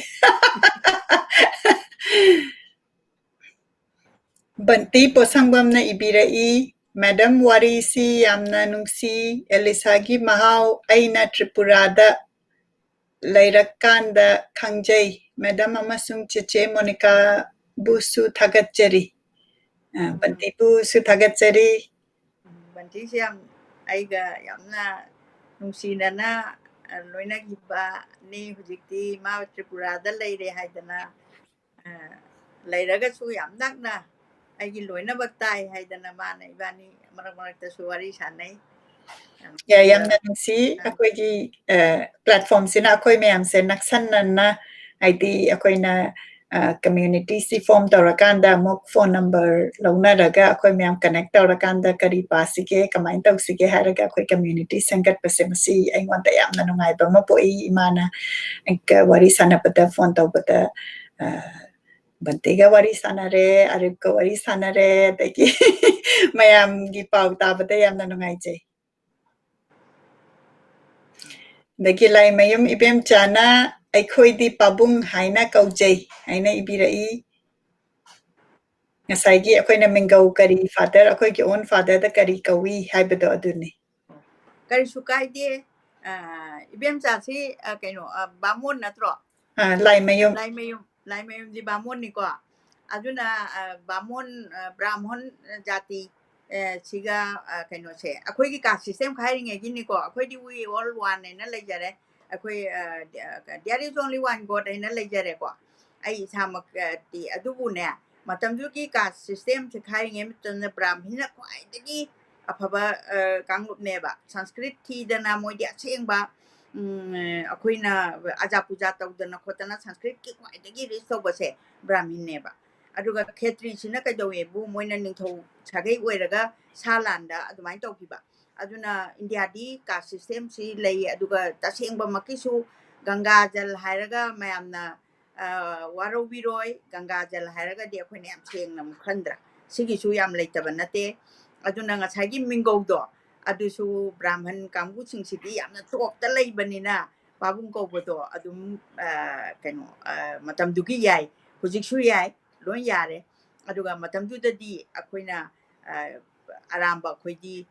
Banti posangbam na ibirai Madam Warisi yamna nungsi Elisagi mahau aina Tripurada Lairakanda Kangjay Madam amasung Cheche Monica busu thagatjari Banti busu thagatjari Banti siyang aiga yamna nungsinana loina giba ni hujikti ma Tripurada leire haidana leiraga su yam nakna aigi loina baktai haidana mana ibani marak su wari sanai yamna nungsi ako'y platform sina ako'y mayam se naksanan na ID ako'y na community si form tawrakanda mok phone number launaraga ako'y mayam connect tawrakanda kari pasige kamain tawsige haraga ako'y community sangat pasemasi aingwanta yamna nungayba mapo'i imana angka wari sanapata phone tawbata Bantiga wari sanare aribka wari sanare dagi mayam gi pau tabata yamna nungayjay Dagi lai mayum ibem chana aikoidi pabung haina kaujay haina ibirai ngasaygi akoina mingau kari father akoigi own father da kari kawi haibado aduni kari sukaide ibem chasi kaino bamon natro lai mayum lai mayum di bamon ni ko aduna bamon brahmon jati siga kaino se akoigi ka system khairing egini ko akoidi we all one na lejare akoi there is only one god na lejare ko ai samak ti adubu ne matamduki ka system se khairing em tan brahmina ko ai dagi afaba kanglup neba sanskrit thi dana moi dia chengba akoina aja puja tawdana khotana sanskrit ki kwai dagi ris tawbase brahmin neba aduga khetri sina ka dowe bu moina ningthau sagai oiraga salanda adumai tawkiba aduna india di ka system si lei aduga tasengba makisu ganga jal hairaga mayamna waro biroi ganga jal hairaga di akoina yam chengna khandra sigi su yam leitaba nate aduna ngasagi mingaudo adusu brahman kambu singsigi yamna tokta leibanina babung kawbodo adum kaino matamdugi yai hujiksu yai loi yare aduga matamdudadi akoina aramba akoidi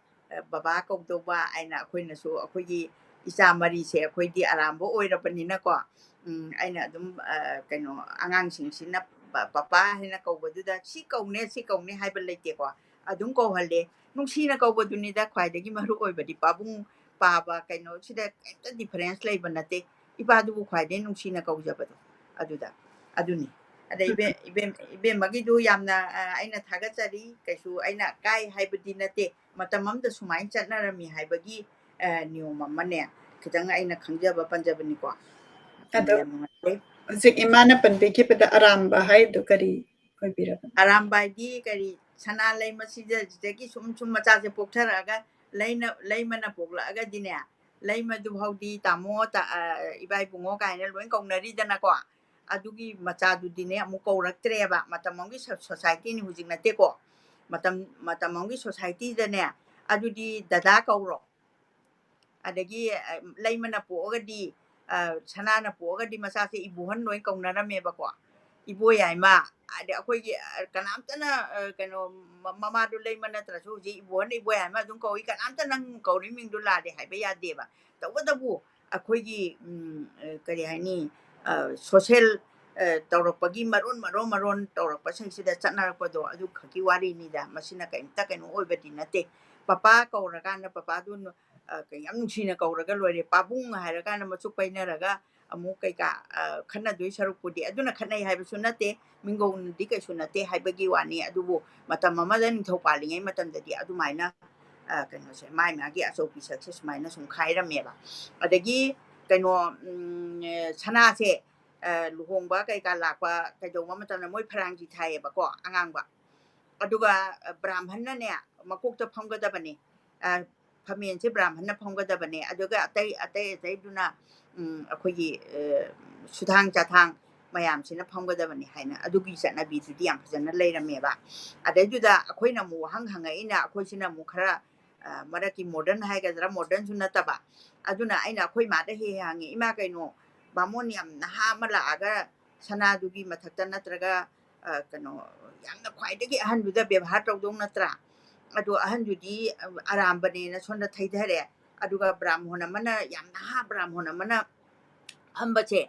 baba kawdoba aina akoina su akoigi isa mari se akoidi aramba oirabanina ko aina adum kaino angang singsina papa hina kawbaduda si kaune haiba leite ko adum ko halle nungsina kawbadunida khwaidagi maru oibadi pabung paba kaino sida kenta difference leiba nate ibadu khwaidai nungsina kawjabado aduda aduni ada ibe magidu yamna aina thagachari kaisu aina kai haibadi nate matamamda sumai chatnarami haibagi niyom amane khitang aina khangjaba panjabani ko ado zik imana panbiki pada aramba haidu kari oibiraba arambai di kari sana lei masida jagi sum macha se poktharaga leimana poklaga dine leima du haudi tamo ta ibai bungo kaina loin kaunari dana ko adugi macha du dine amu kauraktreba matamangi society ni hujing nate ko matamangi society dane adudi dada kauro adagi leimana pogadi sanana pogadi macha se ibuhan loin kaunarame ba ko ibo yaima ade akoigi kanamtana kaino mamadu leimana trasu ji ibo ni ibo yaima dum ko kanamta nang kauri mingdu lade haiba yadeba tawadabu akoigi kari haini social tawrakpagi maron tawrakpa singsida chatnarakpado adu khaki wari nida masina kaimta kaino oibadi nate papa kauragana papa dun yam nungsina kauraga loire pabung hairagana machuk painaraga ꯑꯃꯨꯛ ꯀꯩꯀꯥ ꯈꯟꯅꯗꯣꯏ ꯁꯔꯨꯛꯄꯨꯗꯤ ꯑꯗꯨꯅ ꯈꯠꯅꯩ ꯍꯥꯏꯕꯁꯨ ꯅꯠꯇꯦ ꯃꯤꯡꯒꯧꯅꯗꯤ ꯀꯩꯁꯨ ꯅꯠꯇꯦ ꯍꯥꯏꯕꯒꯤ ꯋꯥꯅꯤ ꯑꯗꯨꯕꯨ ꯃꯇꯝ ꯑꯃꯗ ꯅꯤꯡꯊꯧ ꯄꯥꯜꯂꯤꯉꯩ ꯃꯇꯝꯗꯗꯤ ꯑꯗꯨꯃꯥꯏꯅ ꯀꯩꯅꯣꯁꯦ ꯃꯥꯒꯤ ꯑꯆꯧ ꯄꯤꯁꯛꯁꯦ ꯁꯨꯃꯥꯏꯅ ꯁꯨꯝ ꯈꯥꯏꯔꯝꯃꯦꯕ ꯑꯗꯒꯤ ꯀꯩꯅꯣ ꯁꯅꯥꯁꯦ ꯂꯨꯍꯣꯡꯕ ꯀꯩꯀꯥ ꯂꯥꯛꯄ ꯀꯩꯗꯧꯕ ꯃꯇꯝꯗ ꯃꯣꯏ ꯐꯔꯥꯡꯖꯤ ꯊꯥꯏꯌꯦꯕꯀꯣ ꯑꯉꯥꯡꯕ ꯑꯗꯨꯒ ꯕ꯭ꯔꯥꯍ꯭ꯃꯟꯅꯅꯦ ꯃꯀꯣꯛꯇ ꯐꯝꯒꯗꯕꯅꯦ ꯐꯝꯃꯦꯟꯁꯦ ꯕ꯭ꯔꯥꯍ꯭ꯃꯟꯅ ꯐꯝꯒꯗꯕꯅꯦ ꯑꯗꯨꯒ ꯑꯇꯩꯗꯨꯅ ꯑꯩꯈꯣꯏꯒꯤ ꯁꯨꯊꯥꯡ ꯆꯥꯊꯥꯡ ꯃꯌꯥꯝꯁꯤꯅ ꯐꯝꯒꯗꯕꯅꯤ ꯍꯥꯏꯅ ꯑꯗꯨꯒꯤ ꯆꯠꯅꯕꯤꯗꯨꯗꯤ ꯌꯥꯝ ꯐꯖꯅ ꯂꯩꯔꯝꯃꯦꯕ ꯑꯗꯩꯗꯨꯗ ꯑꯩꯈꯣꯏꯅ ꯑꯃꯨꯛ ꯋꯥꯍꯪ ꯍꯪꯉꯛꯏꯅ ꯑꯩꯈꯣꯏꯁꯤꯅ ꯑꯃꯨꯛ ꯈꯔ ꯃꯔꯛꯀꯤ ꯃꯣꯗꯔꯟ ꯍꯥꯏꯒꯗ꯭ꯔꯥ ꯃꯣꯗꯔꯟꯁꯨ ꯅꯠꯇꯕ ꯑꯗꯨꯅ ꯑꯩꯅ ꯑꯩꯈꯣꯏ ꯃꯥꯗ ꯍꯦꯛ ꯍꯪꯉꯤ ꯏꯃꯥ ꯀꯩꯅꯣ ꯕꯥꯃꯣꯟ ꯌꯥꯝ ꯅꯍꯥ ꯑꯃ ꯂꯥꯛꯑꯒ ꯁꯅꯥꯗꯨꯒꯤ ꯃꯊꯛꯇ ꯅꯠꯇ꯭ꯔꯒ ꯀꯩꯅꯣ ꯌꯥꯝꯅ ꯈ꯭ꯋꯥꯏꯗꯒꯤ ꯑꯍꯟꯗꯨꯗ ꯕꯦꯕꯥꯔ ꯇꯧꯗꯧ ꯅꯠꯇ꯭ꯔꯥ ꯑꯗꯣ ꯑꯍꯟꯗꯨꯗꯤ ꯑꯔꯥꯝꯕꯅꯦꯅ ꯁꯣꯝꯗ ꯊꯩꯊꯔꯦ ꯑꯗꯨꯒ ꯕ꯭ꯔꯥꯍ꯭ꯃꯣꯟ ꯑꯃꯅ ꯌꯥꯝ ꯅꯍꯥ ꯕ꯭ꯔꯥꯍ꯭ꯃꯣꯟ ꯑꯃꯅ ꯐꯝꯕꯁꯦ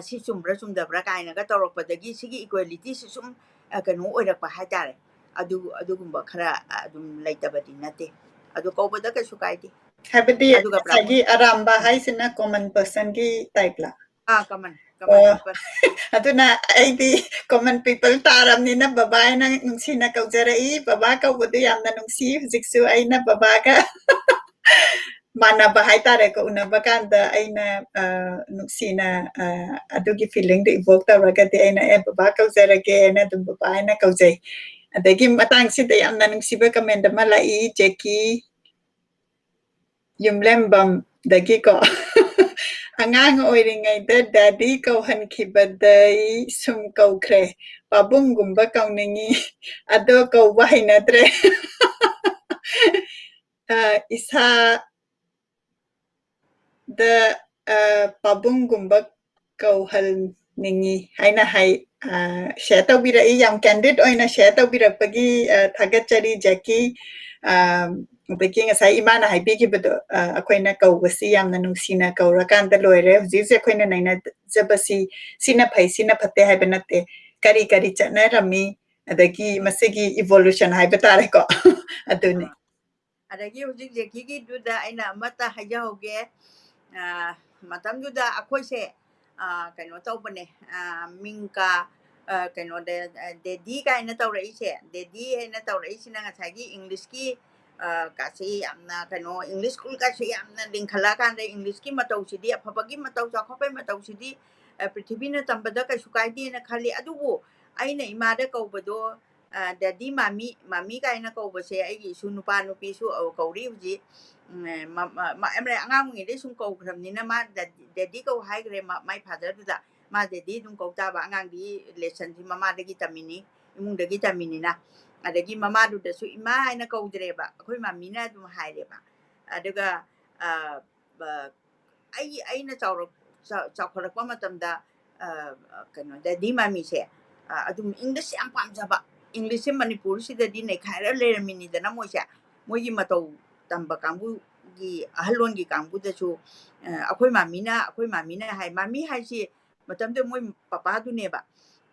ꯁꯤ ꯆꯨꯝꯕ꯭ꯔꯥ ꯆꯨꯝꯗꯕ꯭ꯔꯥ ꯀꯥꯏꯅꯒ ꯇꯧꯔꯛꯄꯗꯒꯤ ꯁꯤꯒꯤ ꯏꯀ꯭ꯋꯦꯂꯤꯇꯤꯁꯤ ꯁꯨꯝ ꯀꯩꯅꯣ ꯑꯣꯏꯔꯛꯄ ꯍꯥꯏꯇꯥꯔꯦ ꯑꯗꯨꯒꯨꯝꯕ ꯈꯔ ꯑꯗꯨꯝ ꯂꯩꯇꯕꯗꯤ ꯅꯠꯇꯦ ꯑꯗꯨ ꯀꯧꯕꯗ ꯀꯩꯁꯨ ꯀꯥꯏꯗꯦ ꯍꯥꯏꯕꯗꯤ ꯑꯗꯨꯒ ꯉꯁꯥꯏꯒꯤ ꯑꯔꯥꯝꯕ ꯍꯥꯏꯁꯤꯅ ꯀꯣꯃꯟ ꯄꯔꯁꯟꯒꯤ ꯇꯥꯏꯞꯂ ꯀꯃꯟ ꯑꯣ ꯄꯤꯄꯜ ꯑꯗꯨꯅ ꯑꯩꯗꯤ ꯀꯣꯃꯟ ꯄꯤꯄꯜ ꯇꯥꯔꯕꯅꯤꯅ ꯕꯕꯥ ꯍꯥꯏꯅ ꯅꯨꯡꯁꯤꯅ ꯀꯧꯖꯔꯛꯏ ꯕꯕꯥ ꯀꯧꯕꯗꯨ ꯌꯥꯝꯅ ꯅꯨꯡꯁꯤ ꯍꯧꯖꯤꯛꯁꯨ ꯑꯩꯅ ꯕꯕꯥꯒ ꯃꯥꯟꯅꯕ ꯍꯥꯏꯇꯥꯔꯦꯀꯣ ꯎꯅꯕ ꯀꯥꯟꯗ ꯑꯩꯅ ꯅꯨꯡꯁꯤꯅ ꯑꯗꯨꯒꯤ ꯐꯤꯂꯤꯡꯗꯨ ꯏꯚꯣꯛ ꯇꯧꯔꯒꯗꯤ ꯑꯩꯅ ꯕꯕꯥ ꯀꯧꯖꯔꯒꯦꯅ ꯑꯗꯨꯝ ꯕꯕꯥ ꯍꯥꯏꯅ ꯀꯧꯖꯩ ꯑꯗꯒꯤ ꯃꯇꯥꯡꯁꯤꯗ ꯌꯥꯝꯅ ꯅꯨꯡꯁꯤꯕ ꯀꯃꯦꯟ ꯑꯃ ꯂꯥꯛꯏ ꯖꯦꯀꯤ ꯌꯨꯝꯂꯦꯝꯕꯝꯗꯒꯤꯀꯣ ꯑꯉꯥꯡ ꯑꯣꯏꯔꯤꯉꯩꯗ ꯗꯦꯗꯤ ꯀꯧꯍꯟꯈꯤꯕꯗꯩ ꯁꯨꯝ ꯀꯧꯈ꯭ꯔꯦ ꯄꯥꯕꯨꯡꯒꯨꯝꯕ ꯀꯧꯅꯤꯡꯉꯤ ꯑꯗꯣ ꯀꯧꯕ ꯍꯩꯅꯗ꯭ꯔꯦ ꯏꯁꯥꯗ ꯄꯥꯕꯨꯡꯒꯨꯝꯕ ꯀꯧꯍꯟꯅꯤꯡꯉꯤ ꯍꯥꯏꯅ ꯁꯦꯌꯔ ꯇꯧꯕꯤꯔꯛꯏ ꯌꯥꯝ ꯀꯦꯟꯗꯤꯗ ꯑꯣꯏꯅ ꯁꯦꯌꯔ ꯇꯧꯕꯤꯔꯛꯄꯒꯤ ꯊꯥꯒꯠꯆꯔꯤ ꯖꯦꯀꯤ ꯑꯗꯒꯤ ꯉꯁꯥꯏ ꯏꯃꯥꯅ ꯍꯥꯏꯕꯤꯈꯤꯕꯗꯣ ꯑꯩꯈꯣꯏꯅ ꯀꯧꯕꯁꯤ ꯌꯥꯝꯅ ꯅꯨꯡꯁꯤꯅ ꯀꯧꯔꯀꯥꯟꯗ ꯂꯣꯏꯔꯦ ꯍꯧꯖꯤꯛ ꯍꯧꯖꯤꯛ ꯑꯩꯈꯣꯏꯅ ꯅꯩꯅꯖꯕꯁꯤ ꯁꯤꯅ ꯐꯩ ꯁꯤꯅ ꯐꯠꯇꯦ ꯍꯥꯏꯕ ꯅꯠꯇꯦ ꯀꯔꯤ ꯀꯔꯤ ꯆꯠꯅꯔꯝꯃꯤ ꯑꯗꯒꯤ ꯃꯁꯤꯒꯤ ꯏꯚꯣꯂꯨꯁꯟ ꯍꯥꯏꯕ ꯇꯥꯔꯦꯀꯣ ꯑꯗꯨꯅꯤ ꯑꯗꯒꯤ ꯍꯧꯖꯤꯛ ꯖꯦꯀꯤꯒꯤꯗꯨꯗ ꯑꯩꯅ ꯑꯃꯠꯇ ꯍꯥꯏꯖꯍꯧꯒꯦ ꯃꯇꯝꯗꯨꯗ ꯑꯩꯈꯣꯏꯁꯦ ꯀꯩꯅꯣ ꯇꯧꯕꯅꯦ ꯃꯤꯡꯀ ꯀꯩꯅꯣꯗ ꯗꯦꯗꯤ ꯀꯥꯏꯅ ꯇꯧꯔꯛꯏꯁꯦ ꯗꯦꯗꯤ ꯍꯥꯏꯅ ꯇꯧꯔꯛꯏꯁꯤꯅ ꯉꯁꯥꯏꯒꯤ ꯏꯪꯂꯤꯁꯀꯤ ꯀꯥꯁꯤ ꯌꯥꯝꯅ ꯀꯩꯅꯣ ꯏꯪꯂꯤꯁ ꯁ꯭ꯀꯨꯜ ꯀꯥꯁꯤ ꯌꯥꯝꯅ ꯂꯤꯡꯈꯠꯂꯛꯑꯀꯥꯟꯗ ꯏꯪꯂꯤꯁꯀꯤ ꯃꯇꯧꯁꯤꯗꯤ ꯑꯐꯕꯒꯤ ꯃꯇꯧ ꯆꯥꯎꯈꯠꯄꯒꯤ ꯃꯇꯧꯁꯤꯗꯤ ꯄ꯭ꯔꯤꯊꯤꯕꯤꯅ ꯇꯝꯕꯗ ꯀꯩꯁꯨ ꯀꯥꯏꯗꯦꯅ ꯈꯜꯂꯤ ꯑꯗꯨꯕꯨ ꯑꯩꯅ ꯏꯃꯥꯗ ꯀꯧꯕꯗꯣ ꯗꯦꯗꯤ ꯃꯥꯃꯤ ꯀꯥꯏꯅ ꯀꯧꯕꯁꯦ ꯑꯩꯒꯤ ꯏꯁꯨ ꯅꯨꯄꯥ ꯅꯨꯄꯤꯁꯨ ꯀꯧꯔꯤ ꯍꯧꯖꯤꯛ ꯑꯉꯥꯡ ꯑꯣꯏꯔꯤꯉꯩꯗꯩ ꯁꯨꯝ ꯀꯧꯈ꯭ꯔꯕꯅꯤꯅ ꯃꯥ ꯗꯦꯗꯤ ꯀꯧ ꯍꯥꯏꯈ꯭ꯔꯦ ꯃꯥꯏ ꯐꯥꯗꯔꯗꯨꯗ ꯃꯥ ꯗꯦꯗꯤ ꯑꯗꯨꯝ ꯀꯧ ꯇꯥꯕ ꯑꯉꯥꯡꯗꯤ ꯂꯦꯁꯟꯁꯤ ꯃꯃꯥꯗꯒꯤ ꯇꯝꯃꯤꯅꯤ ꯏꯃꯨꯡꯗꯒꯤ ꯇꯝꯃꯤꯅꯤꯅ ꯑꯗꯒꯤ ꯃꯃꯥꯗꯨꯗꯁꯨ ꯏꯃꯥ ꯍꯥꯏꯅ ꯀꯧꯗ꯭ꯔꯦꯕ ꯑꯩꯈꯣꯏ ꯃꯃꯤꯅ ꯑꯗꯨꯝ ꯍꯥꯏꯔꯦꯕ ꯑꯗꯨꯒ ꯑꯩꯅ ꯆꯥꯎꯈꯠꯂꯛꯄ ꯃꯇꯝꯗ ꯀꯩꯅꯣ ꯗꯦꯗꯤ ꯃꯃꯤꯁꯦ ꯑꯗꯨꯝ ꯏꯪꯂꯤꯁ ꯌꯥꯝ ꯄꯥꯝꯖꯕ ꯏꯪꯂꯤꯁꯁꯦ ꯃꯅꯤꯄꯨꯔꯁꯤꯗꯗꯤ ꯅꯩꯈꯥꯏꯔ ꯂꯩꯔꯝꯃꯤꯅꯤꯗꯅ ꯃꯣꯏꯒꯤ ꯃꯇꯧ ꯇꯝꯕ ꯀꯥꯡꯕꯨꯒꯤ ꯑꯍꯜꯂꯣꯟꯒꯤ ꯀꯥꯡꯕꯨꯗꯁꯨ ꯑꯩꯈꯣꯏ ꯃꯥꯃꯤꯅ ꯍꯥꯏ ꯃꯥꯃꯤ ꯍꯥꯏꯁꯤ ꯃꯇꯝꯗꯨꯗ ꯃꯣꯏ ꯄꯄꯥꯗꯨꯅꯦꯕ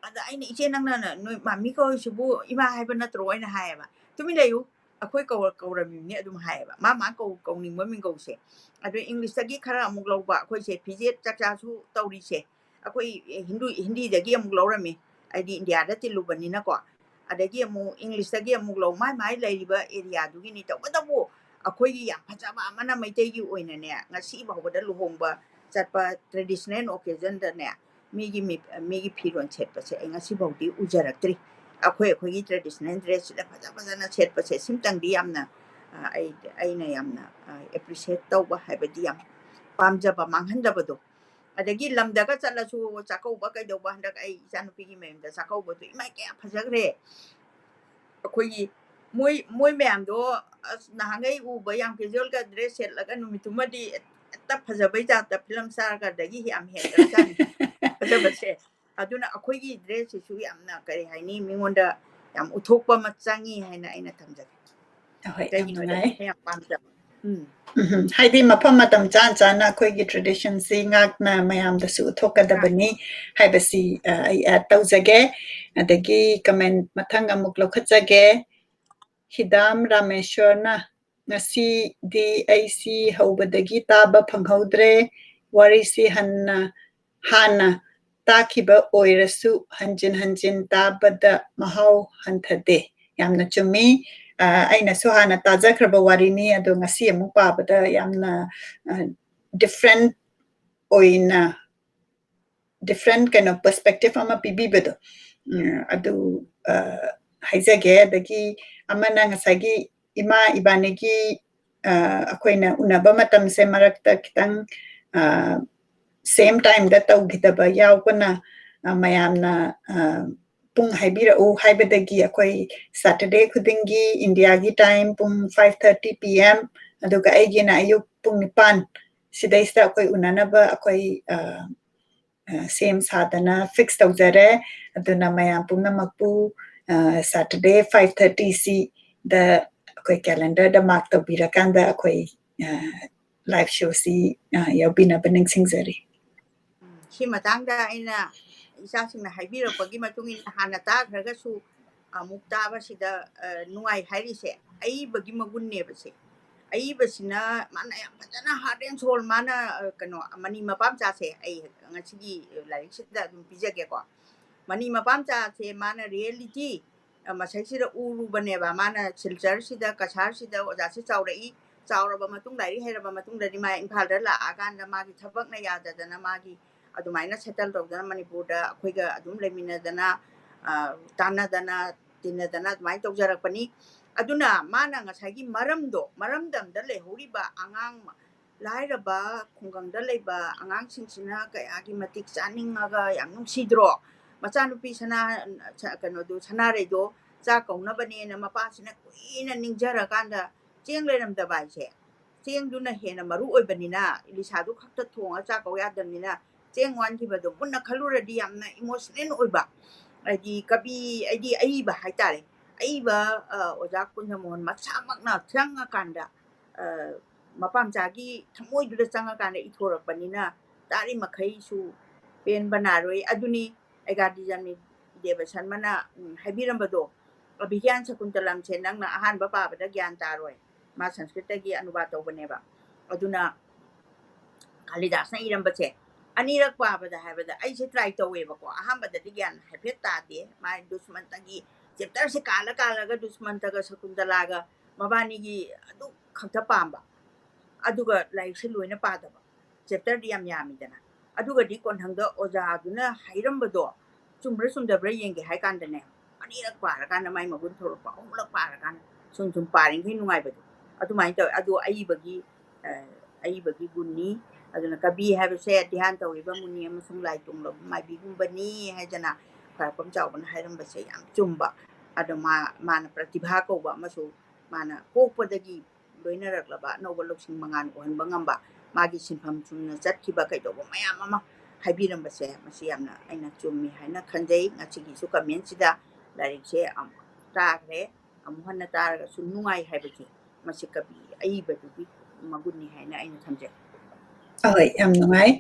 ꯑꯗ ꯑꯩꯅ ꯏꯆꯦ ꯅꯪꯅ ꯅꯣꯏ ꯃꯥꯃꯤ ꯀꯧꯔꯤꯁꯤꯕꯨ ꯏꯃꯥ ꯍꯥꯏꯕ ꯅꯠꯇ꯭ꯔꯣ ꯑꯩꯅ ꯍꯥꯏꯌꯦꯕ ꯇꯨꯃꯤꯟ ꯂꯩꯌꯨ ꯑꯩꯈꯣꯏ ꯀꯧꯔꯝꯃꯤꯕꯅꯤ ꯑꯗꯨꯝ ꯍꯥꯏꯌꯦꯕ ꯃꯥ ꯀꯧꯅꯤꯡꯕ ꯃꯤꯡꯒꯧꯁꯦ ꯑꯗꯨ ꯏꯪꯂꯤꯁꯇꯒꯤ ꯈꯔ ꯑꯃꯨꯛ ꯂꯧꯕ ꯑꯩꯈꯣꯏꯁꯦ ꯐꯤꯖꯦꯠ ꯆꯥꯛꯆꯥꯁꯨ ꯇꯧꯔꯤꯁꯦ ꯑꯩꯈꯣꯏ ꯍꯤꯟꯗꯤꯗꯒꯤ ꯑꯃꯨꯛ ꯂꯧꯔꯝꯃꯤ ꯍꯥꯏꯗꯤ ꯏꯟꯗꯤꯌꯥꯗ ꯇꯤꯜꯂꯨꯕꯅꯤꯅꯀꯣ ꯑꯗꯒꯤ ꯑꯃꯨꯛ ꯏꯪꯂꯤꯁꯇꯒꯤ ꯑꯃꯨꯛ ꯂꯧ ꯃꯥꯏ ꯂꯩꯔꯤꯕ ꯑꯦꯔꯤꯌꯥꯗꯨꯒꯤꯅꯤ ꯇꯧꯕꯇꯕꯨ ꯑꯩꯈꯣꯏꯒꯤ ꯌꯥꯝ ꯐꯖꯕ ꯑꯃꯅ ꯃꯩꯇꯩꯒꯤ ꯑꯣꯏꯅꯅꯦ ꯉꯁꯤ ꯐꯥꯎꯕꯗ ꯂꯨꯍꯣꯡꯕ ꯆꯠꯄ ꯇ꯭ꯔꯦꯗꯤꯁꯅꯦꯜ ꯑꯣꯀꯦꯖꯟꯗꯅꯦ ꯃꯤꯒꯤ ꯐꯤꯔꯣꯜ ꯁꯦꯠꯄꯁꯦ ꯑꯩ ꯉꯁꯤ ꯐꯥꯎꯗꯤ ꯎꯖꯔꯛꯇ꯭ꯔꯤ ꯑꯩꯈꯣꯏꯒꯤ ꯇ꯭ꯔꯦꯗꯤꯁꯅꯦꯜ ꯗ꯭ꯔꯦꯁꯁꯤꯗ ꯐꯖꯅ ꯁꯦꯠꯄꯁꯦ ꯁꯤꯝꯇꯪꯗꯤ ꯌꯥꯝꯅ ꯑꯩꯅ ꯌꯥꯝꯅ ꯑꯦꯄ꯭ꯔꯤꯁꯤꯌꯦꯠ ꯇꯧꯕ ꯍꯥꯏꯕꯗꯤ ꯌꯥꯝ ꯄꯥꯝꯖꯕ ꯃꯥꯡꯍꯟꯗꯕꯗꯣ ꯑꯗꯒꯤ ꯂꯝꯗꯒ ꯆꯠꯂꯁꯨ ꯆꯥꯛꯀꯧꯕ ꯀꯩꯗꯧꯕ ꯍꯟꯗꯛ ꯑꯩ ꯏꯆꯥꯅꯨꯄꯤꯒꯤ ꯃꯌꯨꯝꯗ ꯆꯥꯛꯀꯧꯕꯗꯣ ꯏꯃꯥꯏ ꯀꯌꯥ ꯐꯖꯈ꯭ꯔꯦ ꯑꯩꯈꯣꯏꯒꯤ ꯃꯣꯏ ꯃꯌꯥꯝꯗꯣ ꯑꯁ ꯅꯍꯥꯟꯈꯩ ꯎꯕ ꯌꯥꯝ ꯀꯦꯖꯨꯋꯦꯜꯒ ꯗ꯭ꯔꯦꯁ ꯁꯦꯠꯂꯒ ꯅꯨꯃꯤꯠꯇꯨꯃꯗꯤ ꯍꯦꯛꯇ ꯐꯖꯕꯩ ꯖꯥꯠꯇ ꯐꯤꯂꯝ ꯁꯥꯔꯒꯗꯒꯤ ꯌꯥꯝ ꯍꯦꯟꯈ꯭ꯔꯖꯥꯠꯅꯤ ꯐꯖꯕꯁꯦ ꯑꯗꯨꯅ ꯑꯩꯈꯣꯏꯒꯤ ꯗ꯭ꯔꯦꯁꯁꯤꯁꯨ ꯌꯥꯝꯅ ꯀꯔꯤ ꯍꯥꯏꯅꯤ ꯃꯤꯉꯣꯟꯗ ꯌꯥꯝ ꯎꯠꯊꯣꯛꯄ ꯑꯃ ꯆꯪꯉꯤ ꯍꯥꯏꯅ ꯑꯩꯅ ꯊꯝꯖꯒꯦ ꯀꯩꯒꯤꯅꯣꯗ ꯑꯩꯅ ꯌꯥꯝ ꯄꯥꯝꯖꯕ ꯍꯥꯏꯗꯤ ꯃꯐꯝ ꯃꯇꯝ ꯆꯥꯅ ꯑꯩꯈꯣꯏꯒꯤ ꯇ꯭ꯔꯦꯗꯤꯁꯟꯁꯤ ꯉꯥꯛꯅ ꯃꯌꯥꯝꯗꯁꯨ ꯎꯠꯊꯣꯛꯀꯗꯕꯅꯤ ꯍꯥꯏꯕꯁꯤ ꯑꯩ ꯑꯦꯗ ꯇꯧꯖꯒꯦ ꯑꯗꯒꯤ ꯀꯃꯦꯟ ꯃꯊꯪ ꯑꯃꯨꯛ ꯂꯧꯈꯠꯆꯒꯦ ꯍꯤꯗꯥꯝ ꯔꯥꯃꯦꯁꯣꯔꯅ ꯉꯁꯤꯗꯤ ꯑꯩꯁꯤ ꯍꯧꯕꯗꯒꯤ ꯇꯥꯕ ꯐꯪꯍꯧꯗ꯭ꯔꯦ ꯋꯥꯔꯤꯁꯤ ꯍꯟꯅ ꯍꯥꯟꯅ ꯇꯥꯈꯤꯕ ꯑꯣꯏꯔꯁꯨ ꯍꯟꯖꯤꯟ ꯍꯟꯖꯤꯟ ꯇꯥꯕꯗ ꯃꯍꯥꯎ ꯍꯟꯊꯗꯦ ꯌꯥꯝꯅ ꯆꯨꯝꯃꯤ ꯑꯩꯅꯁꯨ ꯍꯥꯟꯅ ꯇꯥꯖꯈ꯭ꯔꯕ ꯋꯥꯔꯤꯅꯤ ꯑꯗꯣ ꯉꯁꯤ ꯑꯃꯨꯛ ꯄꯥꯕꯗ ꯌꯥꯝꯅ ꯗꯤꯐ꯭ꯔꯦꯟ ꯑꯣꯏꯅ ꯗꯤꯐ꯭ꯔꯦꯟ ꯀꯩꯅꯣ ꯄꯔꯁꯄꯦꯛꯇꯤꯞ ꯑꯃ ꯄꯤꯕꯤꯕꯗꯣ ꯑꯗꯨ ꯍꯥꯏꯖꯒꯦ ꯑꯗꯒꯤ ꯑꯃꯅ ꯉꯁꯥꯏꯒꯤ ꯏꯃꯥ ꯏꯕꯥꯅꯤꯒꯤ ꯑꯩꯈꯣꯏꯅ ꯎꯅꯕ ꯃꯇꯝꯁꯦ ꯃꯔꯛꯇ ꯈꯤꯇꯪ ꯁꯦꯝ ꯇꯥꯏꯝꯗ ꯇꯧꯈꯤꯗꯕ ꯌꯥꯎꯕꯅ ꯃꯌꯥꯝꯅ ꯄꯨꯡ ꯍꯥꯏꯕꯤꯔꯛꯎ ꯍꯥꯏꯕꯗꯒꯤ ꯑꯩꯈꯣꯏ ꯁꯦꯇꯔꯗꯦ ꯈꯨꯗꯤꯡꯒꯤ ꯏꯟꯗꯤꯌꯥꯒꯤ ꯇꯥꯏꯝ ꯄꯨꯡ 5:30 p.m. ꯑꯗꯨꯒ ꯑꯩꯒꯤꯅ ꯑꯌꯨꯛ ꯄꯨꯡ 9 ꯁꯤꯗꯩꯁꯤꯗ ꯑꯩꯈꯣꯏ ꯎꯅꯅꯕ ꯑꯩꯈꯣꯏ ꯁꯦꯝ ꯁꯥꯗꯅ ꯐꯤꯛꯁ ꯇꯧꯖꯔꯦ ꯑꯗꯨꯅ ꯃꯌꯥꯝ ꯄꯨꯝꯅꯃꯛꯄꯨ ꯁꯦꯇꯔꯗꯦ 5:30 ꯁꯤꯗ ꯑꯩꯈꯣꯏ ꯀꯦꯂꯦꯟꯗꯔꯗ ꯃꯥꯔꯛ ꯇꯧꯕꯤꯔꯀꯥꯟꯗ ꯑꯩꯈꯣꯏ ꯂꯥꯏꯚ ꯁꯣꯁꯤ ꯌꯥꯎꯕꯤꯅꯕ ꯅꯤꯡꯁꯤꯡꯖꯔꯤ ꯁꯤ ꯃꯇꯥꯡꯗ ꯑꯩꯅ ꯏꯆꯥꯁꯤꯡꯅ ꯍꯥꯏꯕꯤꯔꯛꯄꯒꯤ ꯃꯇꯨꯡ ꯏꯟꯅ ꯍꯥꯟꯅ ꯇꯥꯈ꯭ꯔꯒꯁꯨ ꯑꯃꯨꯛ ꯇꯥꯕꯁꯤꯗ ꯅꯨꯡꯉꯥꯏ ꯍꯥꯏꯔꯤꯁꯦ ꯑꯏꯕꯒꯤ ꯃꯒꯨꯟꯅꯦꯕꯁꯦ ꯑꯏꯕꯁꯤꯅ ꯃꯥꯅ ꯌꯥꯝ ꯐꯖꯅ ꯍꯥꯔꯠ ꯑꯦꯟ ꯁꯣꯜ ꯃꯥꯅ ꯀꯩꯅꯣ ꯃꯅꯤ ꯃꯄꯥꯝꯆꯥꯁꯦ ꯑꯩ ꯉꯁꯤꯒꯤ ꯂꯥꯏꯔꯤꯛꯁꯤꯗ ꯑꯗꯨꯝ ꯄꯤꯖꯒꯦꯀꯣ ꯃꯅꯤ ꯃꯄꯥꯝꯆꯥꯁꯦ ꯃꯥꯅ ꯔꯤꯌꯦꯂꯤꯇꯤ ꯃꯁꯩꯁꯤꯗ ꯎꯔꯨꯕꯅꯦꯕ ꯃꯥꯅ ꯁꯤꯜꯆꯔꯁꯤꯗ ꯀꯁꯥꯔꯁꯤꯗ ꯑꯣꯖꯥꯁꯤ ꯆꯥꯎꯔꯛꯏ ꯆꯥꯎꯔꯕ ꯃꯇꯨꯡ ꯂꯥꯏꯔꯤꯛ ꯍꯩꯔꯕ ꯃꯇꯨꯡꯗꯗꯤ ꯃꯥ ꯏꯝꯐꯥꯜꯗ ꯂꯥꯛꯑꯀꯥꯟꯗ ꯃꯥꯒꯤ ꯊꯕꯛꯅ ꯌꯥꯗꯗꯅ ꯃꯥꯒꯤ ꯑꯗꯨꯃꯥꯏꯅ ꯁꯦꯇꯜ ꯇꯧꯗꯅ ꯃꯅꯤꯄꯨꯔꯗ ꯑꯩꯈꯣꯏꯒ ꯑꯗꯨꯝ ꯂꯩꯃꯤꯟꯅꯗꯅ ꯇꯥꯟꯅꯗꯅ ꯇꯤꯟꯅꯗꯅ ꯑꯗꯨꯃꯥꯏꯅ ꯇꯧꯖꯔꯛꯄꯅꯤ ꯑꯗꯨꯅ ꯃꯥꯅ ꯉꯁꯥꯏꯒꯤ ꯃꯔꯝꯗꯝꯗ ꯂꯩꯍꯧꯔꯤꯕ ꯑꯉꯥꯡ ꯂꯥꯏꯔꯕ ꯈꯨꯡꯒꯪꯗ ꯂꯩꯕ ꯑꯉꯥꯡꯁꯤꯡꯁꯤꯅ ꯀꯌꯥꯒꯤ ꯃꯇꯤꯛ ꯆꯥꯅꯤꯡꯉꯒ ꯌꯥꯝ ꯅꯨꯡꯁꯤꯗ꯭ꯔꯣ ꯃꯆꯥꯅꯨꯄꯤ ꯀꯩꯅꯣꯗꯣ ꯁꯅꯥꯔꯩꯗꯣ ꯆꯥꯛ ꯀꯧꯅꯕꯅꯦꯅ ꯃꯄꯥꯁꯤꯅ ꯀꯨꯏꯅ ꯅꯤꯡꯖꯔꯀꯥꯟꯗ ꯆꯦꯡ ꯂꯩꯔꯝꯗꯕ ꯍꯥꯏꯁꯦ ꯆꯦꯡꯗꯨꯅ ꯍꯦꯟꯅ ꯃꯔꯨ ꯑꯣꯏꯕꯅꯤꯅ ꯏꯂꯤꯁꯥꯗꯨ ꯈꯛꯇ ꯊꯣꯡꯉꯒ ꯆꯥꯛ ꯀꯧ ꯌꯥꯗꯕꯅꯤꯅ ꯆꯦꯡ ꯋꯥꯟꯈꯤꯕꯗꯣ ꯃꯨꯟꯅ ꯈꯜꯂꯨꯔꯗꯤ ꯌꯥꯝꯅ ꯏꯃꯣꯁꯅꯦꯜ ꯑꯣꯏꯕ ꯍꯥꯏꯗꯤ ꯀꯕꯤ ꯑꯩꯗꯤ ꯑꯏꯕ ꯍꯥꯏꯇꯥꯔꯦ ꯑꯏꯕ ꯑꯣꯖꯥ ꯀꯨꯟꯖꯃꯣꯍꯟ ꯃꯁꯥꯃꯛꯅ ꯆꯪꯉꯀꯥꯟꯗ ꯃꯄꯥꯝꯆꯥꯒꯤ ꯊꯃꯣꯏꯗꯨꯗ ꯆꯪꯉꯀꯥꯟꯗ ꯏꯊꯣꯔꯛꯄꯅꯤꯅ ꯇꯥꯔꯤ ꯃꯈꯩꯁꯨ ꯄꯦꯟꯕ ꯅꯥꯔꯣꯏ ꯑꯗꯨꯅꯤ ꯑꯦꯒꯥꯗꯤꯖꯝꯅꯤ ꯗꯦꯕ ꯁꯔꯃꯅ ꯍꯥꯏꯕꯤꯔꯝꯕꯗꯣ ꯑꯚꯤꯒ꯭ꯌꯥꯟ ꯁꯀꯨꯟꯇꯂꯝꯁꯦ ꯅꯪꯅ ꯑꯍꯥꯟꯕ ꯄꯥꯕꯗ ꯒ꯭ꯌꯥꯟ ꯇꯥꯔꯣꯏ ꯃꯥ ꯁꯪꯁꯀ꯭ꯔꯤꯠꯇꯒꯤ ꯑꯅꯨꯕꯥꯗ ꯇꯧꯕꯅꯦꯕ ꯑꯗꯨꯅ ꯀꯥꯂꯤꯗꯥꯁꯅ ꯏꯔꯝꯕꯁꯦ ꯑꯅꯤꯔꯛ ꯄꯥꯕꯗ ꯍꯥꯏꯕꯗ ꯑꯩꯁꯦ ꯇ꯭ꯔꯥꯏ ꯇꯧꯋꯦꯕꯀꯣ ꯑꯍꯥꯟꯕꯗꯗꯤ ꯒ꯭ꯌꯥꯟ ꯍꯥꯏꯐꯦꯠ ꯇꯥꯗꯦ ꯃꯥꯒꯤ ꯗꯨꯁꯃꯟꯇꯒꯤ ꯆꯦꯞꯇꯔꯁꯦ ꯀꯥꯜꯂꯒ ꯗꯨꯁꯃꯟꯇꯒ ꯁꯀꯨꯟꯇꯂꯥꯒ ꯃꯕꯥꯅꯤꯒꯤ ꯑꯗꯨ ꯈꯛꯇ ꯄꯥꯝꯕ ꯑꯗꯨꯒ ꯂꯥꯏꯔꯤꯛꯁꯦ ꯂꯣꯏꯅ ꯄꯥꯗꯕ ꯆꯦꯞꯇꯔꯗꯤ ꯌꯥꯝ ꯌꯥꯝꯃꯤꯗꯅ ꯑꯗꯨꯒꯗꯤ ꯀꯣꯟꯊꯪꯗ ꯑꯣꯖꯥꯗꯨꯅ ꯍꯥꯏꯔꯝꯕꯗꯣ ꯆꯨꯝꯕ꯭ꯔꯥ ꯆꯨꯝꯗꯕ꯭ꯔꯥ ꯌꯦꯡꯒꯦ ꯍꯥꯏ ꯀꯥꯟꯗꯅꯦ ꯑꯅꯤꯔꯛ ꯄꯥꯔꯀꯥꯟꯗ ꯃꯥꯏ ꯃꯒꯨꯟ ꯊꯣꯛꯂꯛꯄ ꯑꯍꯨꯝꯂꯛ ꯄꯥꯔꯀꯥꯟꯗ ꯁꯨꯝ ꯄꯥꯔꯤꯈꯩ ꯅꯨꯡꯉꯥꯏꯕꯗꯣ ꯑꯗꯨꯃꯥꯏꯅ ꯇꯧꯋꯦ ꯑꯗꯣ ꯑꯏꯕꯒꯤ ꯒꯨꯟꯅꯤ ꯑꯗꯨꯅ ꯀꯕꯤ ꯍꯥꯏꯕꯁꯦ ꯙ꯭ꯌꯥꯟ ꯇꯧꯔꯤꯕ ꯃꯨꯅꯤ ꯑꯃꯁꯨꯡ ꯂꯥꯏ ꯇꯣꯡꯂꯕ ꯃꯥꯏꯕꯤꯒꯨꯝꯕꯅꯤ ꯍꯥꯏꯗꯅ ꯈ꯭ꯋꯥꯏꯔꯥꯛꯄꯝ ꯆꯥꯎꯕꯅ ꯍꯥꯏꯔꯝꯕꯁꯦ ꯌꯥꯝ ꯆꯨꯝꯕ ꯑꯗꯣ ꯃꯥꯅ ꯄ꯭ꯔꯇꯤꯚꯥ ꯀꯧꯕ ꯑꯃꯁꯨ ꯃꯥꯅ ꯄꯣꯛꯄꯗꯒꯤ ꯂꯣꯏꯅꯔꯛꯂꯕ ꯑꯅꯧꯕ ꯂꯧꯁꯤꯡ ꯃꯉꯥꯜ ꯑꯣꯏꯍꯟꯕ ꯉꯝꯕ ꯃꯥꯒꯤ ꯁꯤꯟꯐꯝ ꯆꯨꯝꯅ ꯆꯠꯈꯤꯕ ꯀꯩꯗꯧꯕ ꯃꯌꯥꯝ ꯑꯃ ꯍꯥꯏꯕꯤꯔꯝꯕꯁꯦ ꯃꯁꯤ ꯌꯥꯝꯅ ꯑꯩꯅ ꯆꯨꯝꯃꯤ ꯍꯥꯏꯅ ꯈꯟꯖꯩ ꯉꯁꯤꯒꯤꯁꯨ ꯀꯃꯦꯟꯁꯤꯗ ꯂꯥꯏꯔꯤꯛꯁꯦ ꯇꯥꯈ꯭ꯔꯦ ꯑꯃꯨꯛ ꯍꯟꯅ ꯇꯥꯔꯒꯁꯨ ꯅꯨꯡꯉꯥꯏ ꯍꯥꯏꯕꯁꯦ ꯃꯁꯤ ꯀꯕꯤ ꯑꯏꯕꯗꯨꯒꯤ ꯃꯒꯨꯟꯅꯤ ꯍꯥꯏꯅ ꯑꯩꯅ ꯊꯝꯖꯩ ꯑꯍꯣꯏ ꯌꯥꯝ ꯅꯨꯡꯉꯥꯏ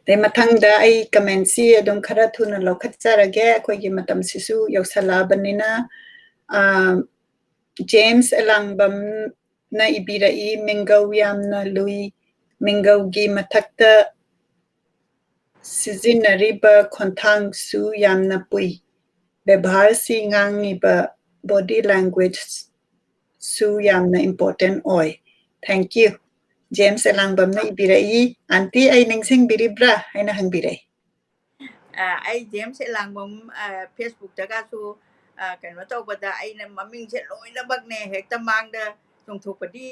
ꯑꯗꯩ ꯃꯊꯪꯗ ꯑꯩ ꯀꯃꯦꯟꯁꯤ ꯑꯗꯨꯝ ꯈꯔ ꯊꯨꯅ ꯂꯧꯈꯠꯆꯔꯒꯦ ꯑꯩꯈꯣꯏꯒꯤ ꯃꯇꯝꯁꯤꯁꯨ ꯌꯧꯁꯜꯂꯛꯑꯕꯅꯤꯅ ꯖꯦꯝꯁ ꯑꯦꯂꯥꯡꯕꯝꯅ ꯏꯕꯤꯔꯛꯏ ꯃꯤꯡꯒꯧ ꯌꯥꯝꯅ ꯂꯨꯏ ꯃꯤꯡꯒꯧꯒꯤ ꯃꯊꯛꯇ ꯁꯤꯖꯤꯟꯅꯔꯤꯕ ꯈꯣꯟꯊꯥꯡꯁꯨ ꯌꯥꯝꯅ ꯄꯨꯏ ꯕꯦꯚꯥꯔꯁꯤ ꯉꯥꯡꯉꯤꯕ ꯕꯣꯗꯤ ꯂꯦꯡꯒ꯭ꯋꯦꯖꯁꯨ ꯌꯥꯝꯅ ꯏꯝꯄꯣꯔꯇꯦꯟ ꯑꯣꯏ ꯊꯦꯡꯛ ꯌꯨ ꯖꯦꯝꯁ ꯑꯦꯂꯥꯡꯕꯝꯅ ꯏꯕꯤꯔꯛꯏ ꯑꯟꯇꯤ ꯑꯩ ꯅꯤꯡꯁꯤꯡꯕꯤꯔꯤꯕ꯭ꯔꯥ ꯍꯥꯏꯅ ꯍꯪꯕꯤꯔꯛꯏ ꯑꯩ ꯖꯦꯝꯁ ꯑꯦꯂꯥꯡꯕꯝ ꯐꯦꯁꯕꯨꯛꯇꯒꯁꯨ ꯀꯩꯅꯣ ꯇꯧꯕꯗ ꯑꯩꯅ ꯃꯃꯤꯡꯁꯦ ꯂꯣꯏꯅꯃꯛꯅꯦ ꯍꯦꯛꯇ ꯃꯥꯡꯗ ꯆꯣꯡꯊꯣꯛꯄꯗꯤ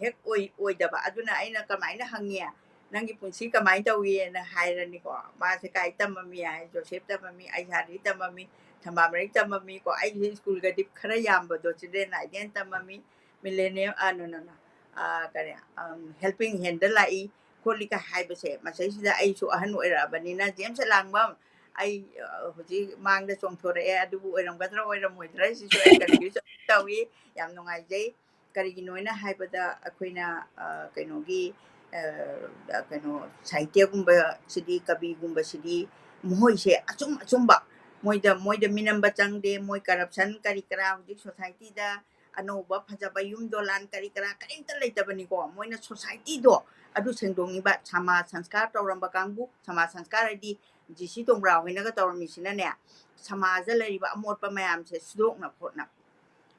ꯍꯦꯛ ꯑꯣꯏꯗꯕ ꯑꯗꯨꯅ ꯑꯩꯅ ꯀꯃꯥꯏꯅ ꯍꯪꯉꯤ ꯅꯪꯒꯤ ꯄꯨꯟꯁꯤ ꯀꯃꯥꯏꯅ ꯇꯧꯏꯅ ꯍꯥꯏꯔꯅꯤꯀꯣ ꯃꯥꯁꯦ ꯀꯥꯏ ꯇꯝꯃꯝꯃꯤ ꯍꯥꯏ ꯖꯣꯁꯦꯞ ꯇꯝꯃꯝꯃꯤ ꯑꯩꯁꯥꯔꯤ ꯇꯝꯃꯝꯃꯤ ꯊꯝꯕꯥꯃꯔꯤꯛ ꯇꯝꯃꯝꯃꯤꯀꯣ ꯑꯩꯁꯦ ꯁ꯭ꯀꯨꯜꯒꯗꯤ ꯈꯔ ꯌꯥꯝꯕꯗꯣ ꯆꯤꯜꯗ꯭ꯔꯦꯟ ꯑꯥꯏꯗꯦꯟ ꯇꯝꯃꯝꯃꯤ ꯃꯤꯂꯦꯅꯤꯌꯝ ꯀꯔꯤ ꯍꯦꯜꯄꯤꯡ ꯍꯦꯟꯗ ꯂꯥꯛꯏ ꯈꯣꯠꯂꯤꯀ ꯍꯥꯏꯕꯁꯦ ꯃꯁꯩꯁꯤꯗ ꯑꯩꯁꯨ ꯑꯍꯟ ꯑꯣꯏꯔꯛꯑꯕꯅꯤꯅ ꯖꯦꯝꯁ ꯑꯦꯂꯥꯡꯕꯝ ꯑꯩ ꯍꯧꯖꯤꯛ ꯃꯥꯡꯗ ꯆꯣꯡꯊꯣꯔꯛꯑꯦ ꯑꯗꯨꯕꯨ ꯑꯣꯏꯔꯝꯒꯗ꯭ꯔꯥ ꯑꯣꯏꯔꯝꯃꯣꯏꯗ꯭ꯔꯥ ꯁꯤꯁꯨ ꯑꯩ ꯀꯟꯐ꯭ꯌꯨꯖ ꯇꯧꯏ ꯌꯥꯝ ꯅꯨꯡꯉꯥꯏꯖꯩ ꯀꯔꯤꯒꯤꯅꯣꯅ ꯍꯥꯏꯕꯗ ꯑꯩꯈꯣꯏꯅ ꯀꯩꯅꯣꯒꯤ ꯀꯩꯅꯣ ꯁꯥꯍꯤꯇ꯭ꯌꯒꯨꯝꯕꯁꯤꯗꯤ ꯀꯕꯤꯒꯨꯝꯕꯁꯤꯗꯤ ꯃꯈꯣꯏꯁꯦ ꯑꯆꯨꯝꯕ ꯃꯣꯏꯗ ꯃꯤꯅꯝꯕ ꯆꯪꯗꯦ ꯃꯣꯏ ꯀꯔꯞꯁꯟ ꯀꯔꯤ ꯀꯔꯥ ꯍꯧꯖꯤꯛ ꯁꯣꯁꯥꯏꯇꯤꯗ ꯑꯅꯧꯕ ꯐꯖꯕ ꯌꯨꯝ ꯗꯣꯂꯥꯟ ꯀꯔꯤ ꯀꯔꯥ ꯀꯔꯤꯝꯇ ꯂꯩꯇꯕꯅꯤꯀꯣ ꯃꯣꯏꯅ ꯁꯣꯁꯥꯏꯇꯤꯗꯣ ꯑꯗꯨ ꯁꯦꯡꯗꯣꯛꯅꯤꯡꯕ ꯁꯃꯥꯖ ꯁꯪꯁꯀꯥꯔ ꯇꯧꯔꯝꯕ ꯀꯥꯡꯕꯨ ꯁꯃꯥꯖ ꯁꯪꯁꯀꯥꯔ ꯍꯥꯏꯗꯤ ꯖꯤ.ꯁꯤ. ꯇꯣꯡꯕ꯭ꯔꯥ ꯍꯣꯏꯅꯒ ꯇꯧꯔꯝꯃꯤꯁꯤꯅꯅꯦ ꯁꯃꯥꯖꯗ ꯂꯩꯔꯤꯕ ꯑꯃꯣꯠꯄ ꯃꯌꯥꯝꯁꯦ ꯁꯨꯗꯣꯛꯅ ꯈꯣꯠꯅ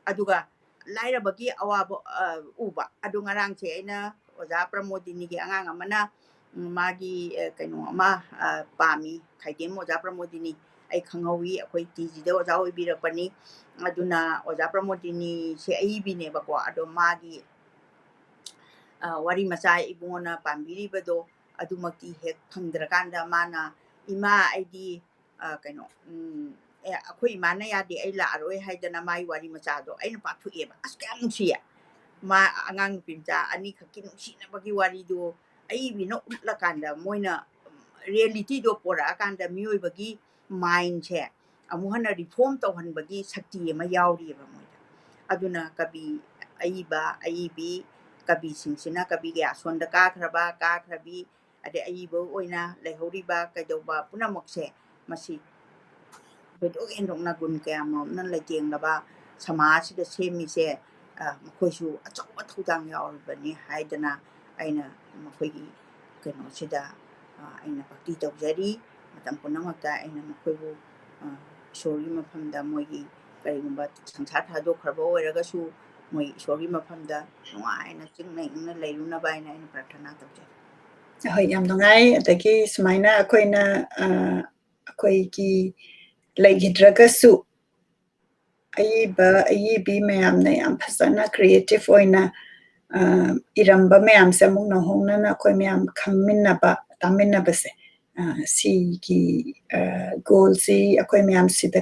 ꯑꯗꯨꯒ ꯂꯥꯏꯔꯕꯒꯤ ꯑꯋꯥꯕ ꯎꯕ ꯑꯗꯨ ꯉꯔꯥꯡꯁꯦ ꯑꯩꯅ ꯑꯣꯖꯥ ꯄ꯭ꯔꯃꯣꯗꯤꯅꯤꯒꯤ ꯑꯉꯥꯡ ꯑꯃꯅ ꯃꯥꯒꯤ ꯀꯩꯅꯣ ꯑꯃ ꯄꯥꯝꯃꯤ ꯈꯥꯏꯗꯦꯝ ꯑꯣꯖꯥ ꯄ꯭ꯔꯃꯣꯗꯤꯅꯤ ꯑꯩ ꯈꯪꯍꯧꯋꯤ ꯑꯩꯈꯣꯏ ꯇꯤꯖꯤꯗ ꯑꯣꯖꯥ ꯑꯣꯏꯕꯤꯔꯛꯄꯅꯤ ꯑꯗꯨꯅ ꯑꯣꯖꯥ ꯄ꯭ꯔꯃꯣꯗꯤꯅꯤꯁꯦ ꯑꯏꯕꯤꯅꯦꯕꯀꯣ ꯑꯗꯣ ꯃꯥꯒꯤ ꯋꯥꯔꯤ ꯃꯆꯥ ꯏꯕꯨꯡꯉꯣꯅ ꯄꯥꯝꯕꯤꯔꯤꯕꯗꯣ ꯑꯗꯨꯃꯛꯇꯤ ꯍꯦꯛ ꯐꯪꯗ꯭ꯔꯀꯥꯟꯗ ꯃꯥꯅ ꯏꯃꯥ ꯑꯩꯗꯤ ꯀꯩꯅꯣ ꯑꯩꯈꯣꯏ ꯏꯃꯥꯅ ꯌꯥꯗꯦ ꯑꯩ ꯂꯥꯛꯑꯔꯣꯏ ꯍꯥꯏꯗꯅ ꯃꯥꯒꯤ ꯋꯥꯔꯤ ꯃꯆꯥꯗꯣ ꯑꯩꯅ ꯄꯥꯊꯣꯛꯑꯦꯕ ꯑꯁ ꯀꯌꯥꯝ ꯅꯨꯡꯁꯤꯌꯦ ꯃꯥ ꯑꯉꯥꯡ ꯅꯨꯄꯤ ꯃꯆꯥ ꯑꯅꯤꯈꯛꯀꯤ ꯅꯨꯡꯁꯤꯅꯕꯒꯤ ꯋꯥꯔꯤꯗꯣ ꯑꯏꯕꯤꯅ ꯎꯠꯂꯀꯥꯟꯗ ꯃꯣꯏꯅ ꯔꯤꯌꯦꯂꯤꯇꯤꯗꯣ ꯄꯣꯔꯛꯑꯀꯥꯟꯗ ꯃꯤꯑꯣꯏꯕꯒꯤ ꯃꯥꯏꯟꯁꯦ ꯑꯃꯨꯛ ꯍꯟꯅ ꯔꯤꯐꯣꯔꯝ ꯇꯧꯍꯟꯕꯒꯤ ꯁꯛꯇꯤ ꯑꯃ ꯌꯥꯎꯔꯤꯑꯕ ꯃꯣꯏꯗ ꯑꯗꯨꯅ ꯀꯕꯤ ꯑꯏꯕꯤ ꯀꯕꯤꯁꯤꯡꯁꯤꯅ ꯀꯕꯤ ꯀꯌꯥ ꯑꯁꯣꯟꯗ ꯀꯥꯈ꯭ꯔꯕꯤ ꯑꯗꯩ ꯑꯏꯕ ꯑꯣꯏꯅ ꯂꯩꯍꯧꯔꯤꯕ ꯀꯩꯗꯧꯕ ꯄꯨꯝꯅꯃꯛꯁꯦ ꯃꯁꯤ ꯊꯣꯏꯗꯣꯛ ꯍꯦꯟꯗꯣꯛꯅ ꯒꯨꯟ ꯀꯌꯥꯃꯔꯣꯝꯅ ꯂꯩꯇꯦꯡꯂꯕ ꯁꯃꯥꯖꯁꯤꯗ ꯁꯦꯝꯃꯤꯁꯦ ꯃꯈꯣꯏꯁꯨ ꯑꯆꯧꯕ ꯊꯧꯗꯥꯡ ꯌꯥꯎꯔꯤꯕꯅꯤ ꯍꯥꯏꯗꯅ ꯑꯩꯅ ꯃꯈꯣꯏꯒꯤ ꯀꯩꯅꯣꯁꯤꯗ ꯑꯩꯅ ꯚꯛꯇꯤ ꯇꯧꯖꯔꯤ ꯃꯇꯝ ꯄꯨꯝꯅꯃꯛꯇ ꯑꯩꯅ ꯃꯈꯣꯏꯕꯨ ꯏꯁꯣꯔꯒꯤ ꯃꯐꯝꯗ ꯃꯣꯏꯒꯤ ꯀꯔꯤꯒꯨꯝꯕ ꯁꯪꯁꯥꯔ ꯊꯥꯗꯣꯛꯈ꯭ꯔꯕ ꯑꯣꯏꯔꯒꯁꯨ ꯃꯣꯏ ꯏꯁꯣꯔꯒꯤ ꯃꯐꯝꯗ ꯅꯨꯡꯉꯥꯏꯅ ꯆꯤꯡꯅ ꯏꯪꯅ ꯂꯩꯔꯨꯅꯕ ꯍꯥꯏꯅ ꯑꯩꯅ ꯄ꯭ꯔꯥꯊꯅꯥ ꯇꯧꯖꯔꯤ ꯍꯣꯏ ꯌꯥꯝ ꯅꯨꯡꯉꯥꯏ ꯑꯗꯒꯤ ꯁꯨꯃꯥꯏꯅ ꯑꯩꯈꯣꯏꯅ ꯑꯩꯈꯣꯏꯒꯤ ꯂꯩꯈꯤꯗ꯭ꯔꯒꯁꯨ ꯑꯏꯕꯤ ꯃꯌꯥꯝꯅ ꯌꯥꯝ ꯐꯖꯅ ꯀ꯭ꯔꯤꯌꯦꯇꯤꯞ ꯑꯣꯏꯅ ꯏꯔꯝꯕ ꯃꯌꯥꯝꯁꯦ ꯑꯃꯨꯛ ꯅꯧꯍꯧꯅꯅ ꯑꯩꯈꯣꯏ ꯃꯌꯥꯝ ꯈꯪꯃꯤꯟꯅꯕ ꯇꯥꯃꯤꯟꯅꯕꯁꯦ ꯁꯤꯒꯤ ꯒꯣꯜꯁꯤ ꯑꯩꯈꯣꯏ ꯃꯌꯥꯝꯁꯤꯗ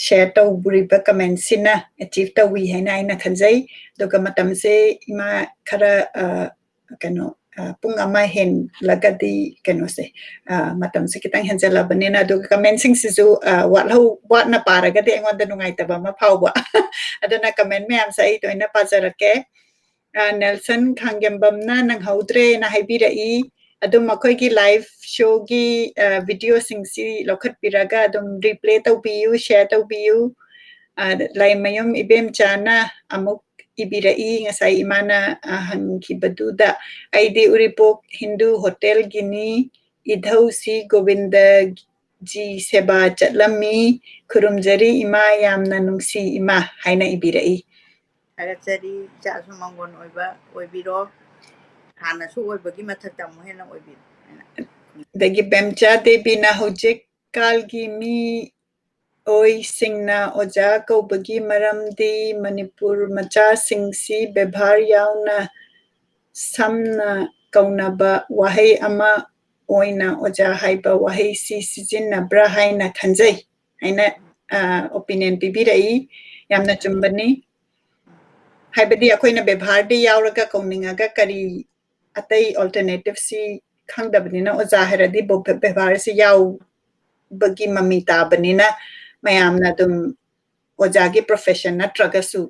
ꯁꯦꯌꯔ ꯇꯧꯔꯤꯕ ꯀꯃꯦꯟꯁꯤꯅ ꯑꯦꯆꯤꯞ ꯇꯧꯋꯤ ꯍꯥꯏꯅ ꯑꯩꯅ ꯈꯟꯖꯩ ꯑꯗꯨꯒ ꯃꯇꯝꯁꯦ ꯏꯃꯥ ꯈꯔ ꯀꯩꯅꯣ ꯄꯨꯡ ꯑꯃ ꯍꯦꯜꯂꯒꯗꯤ ꯀꯩꯅꯣꯁꯦ ꯃꯇꯝꯁꯦ ꯈꯤꯇꯪ ꯍꯦꯟꯖꯜꯂꯕꯅꯤꯅ ꯑꯗꯨꯒ ꯀꯃꯦꯟꯁꯤꯡꯁꯤꯁꯨ ꯋꯥꯠꯅ ꯄꯥꯔꯒꯗꯤ ꯑꯩꯉꯣꯟꯗ ꯅꯨꯡꯉꯥꯏꯇꯕ ꯑꯃ ꯐꯥꯎꯕ ꯑꯗꯨꯅ ꯀꯃꯦꯟ ꯃꯌꯥꯝꯁꯦ ꯑꯩ ꯂꯣꯏꯅ ꯄꯥꯖꯔꯛꯀꯦ ꯅꯦꯜꯁꯟ ꯈꯥꯡꯒꯦꯝꯕꯝꯅ ꯅꯪꯍꯧꯗ꯭ꯔꯦꯅ ꯍꯥꯏꯕꯤꯔꯛꯏ ꯑꯗꯨꯝ ꯑꯩꯈꯣꯏꯒꯤ ꯂꯥꯏꯚ ꯁꯣꯒꯤ ꯚꯤꯗꯤꯑꯣꯁꯤꯡꯁꯤ ꯂꯧꯈꯠꯄꯤꯔꯒ ꯑꯗꯨꯝ ꯔꯤꯄ꯭ꯂꯦ ꯇꯧꯕꯤꯌꯨ ꯁꯦꯌꯔ ꯇꯧꯕꯤꯌꯨ ꯂꯥꯏꯃꯌꯨꯝ ꯏꯕꯦꯝꯆꯥꯅ ꯑꯃꯨꯛ ꯏꯕꯤꯔꯛꯏ ꯉꯁꯥꯏ ꯏꯃꯥꯅ ꯍꯪꯈꯤꯕꯗꯨꯗ ꯑꯩꯗꯤ ꯎꯔꯤꯄꯣꯛ ꯍꯤꯟꯗꯨ ꯍꯣꯇꯦꯜꯒꯤꯅꯤ ꯏꯙꯧꯁꯤ ꯒꯣꯕꯤꯟꯗꯖꯤ ꯁꯦꯕꯥ ꯆꯠꯂꯝꯃꯤ ꯈꯨꯔꯨꯝꯖꯔꯤ ꯏꯃꯥ ꯌꯥꯝꯅ ꯅꯨꯡꯁꯤ ꯏꯃꯥ ꯍꯥꯏꯅ ꯏꯕꯤꯔꯛꯏ ꯍꯥꯏꯔꯠꯆꯔꯤ ꯏꯆꯥꯁꯨ ꯃꯪꯒꯣꯟ ꯑꯣꯏꯕꯤꯔꯣ ꯍꯥꯟꯅꯁꯨ ꯑꯣꯏꯕꯒꯤ ꯃꯊꯛꯇ ꯑꯃꯨꯛ ꯍꯦꯟꯅ ꯑꯣꯏꯕꯤꯔꯣ ꯑꯗꯒꯤ ꯕꯦꯝꯆꯥ ꯗꯦꯕꯤꯅ ꯍꯧꯖꯤꯛꯀꯥꯜꯒꯤ ꯃꯤ ꯑꯣꯏꯁꯤꯡꯅ ꯑꯣꯖꯥ ꯀꯧꯕꯒꯤ ꯃꯔꯝꯗꯤ ꯃꯅꯤꯄꯨꯔ ꯃꯆꯥꯁꯤꯡꯁꯤ ꯕꯦꯚꯥꯔ ꯌꯥꯎꯅ ꯁꯝꯅ ꯀꯧꯅꯕ ꯋꯥꯍꯩ ꯑꯃ ꯑꯣꯏꯅ ꯑꯣꯖꯥ ꯍꯥꯏꯕ ꯋꯥꯍꯩꯁꯤ ꯁꯤꯖꯤꯟꯅꯕ꯭ꯔꯥ ꯍꯥꯏꯅ ꯈꯟꯖꯩ ꯍꯥꯏꯅ ꯑꯣꯄꯤꯅꯤꯌꯟ ꯄꯤꯕꯤꯔꯛꯏ ꯌꯥꯝꯅ ꯆꯨꯝꯕꯅꯤ ꯍꯥꯏꯕꯗꯤ ꯑꯩꯈꯣꯏꯅ ꯕꯦꯚꯥꯔꯗꯤ ꯌꯥꯎꯔꯒ ꯀꯧꯅꯤꯡꯉꯒ ꯀꯔꯤ ꯑꯇꯩ ꯑꯣꯜꯇꯔꯅꯦꯇꯤቭꯁꯤ ꯈꯪꯗꯕꯅꯤꯅ ꯑꯣꯖꯥ ꯍꯥꯏꯔꯗꯤ ꯕꯦꯚꯥꯔꯁꯤ ꯌꯥꯎꯕꯒꯤ ꯃꯃꯤ ꯇꯥꯕꯅꯤꯅ ꯃꯌꯥꯝꯅ ꯑꯗꯨꯝ ꯑꯣꯖꯥꯒꯤ ꯄ꯭ꯔꯣꯐꯦꯁꯟ ꯅꯠꯇ꯭ꯔꯒꯁꯨ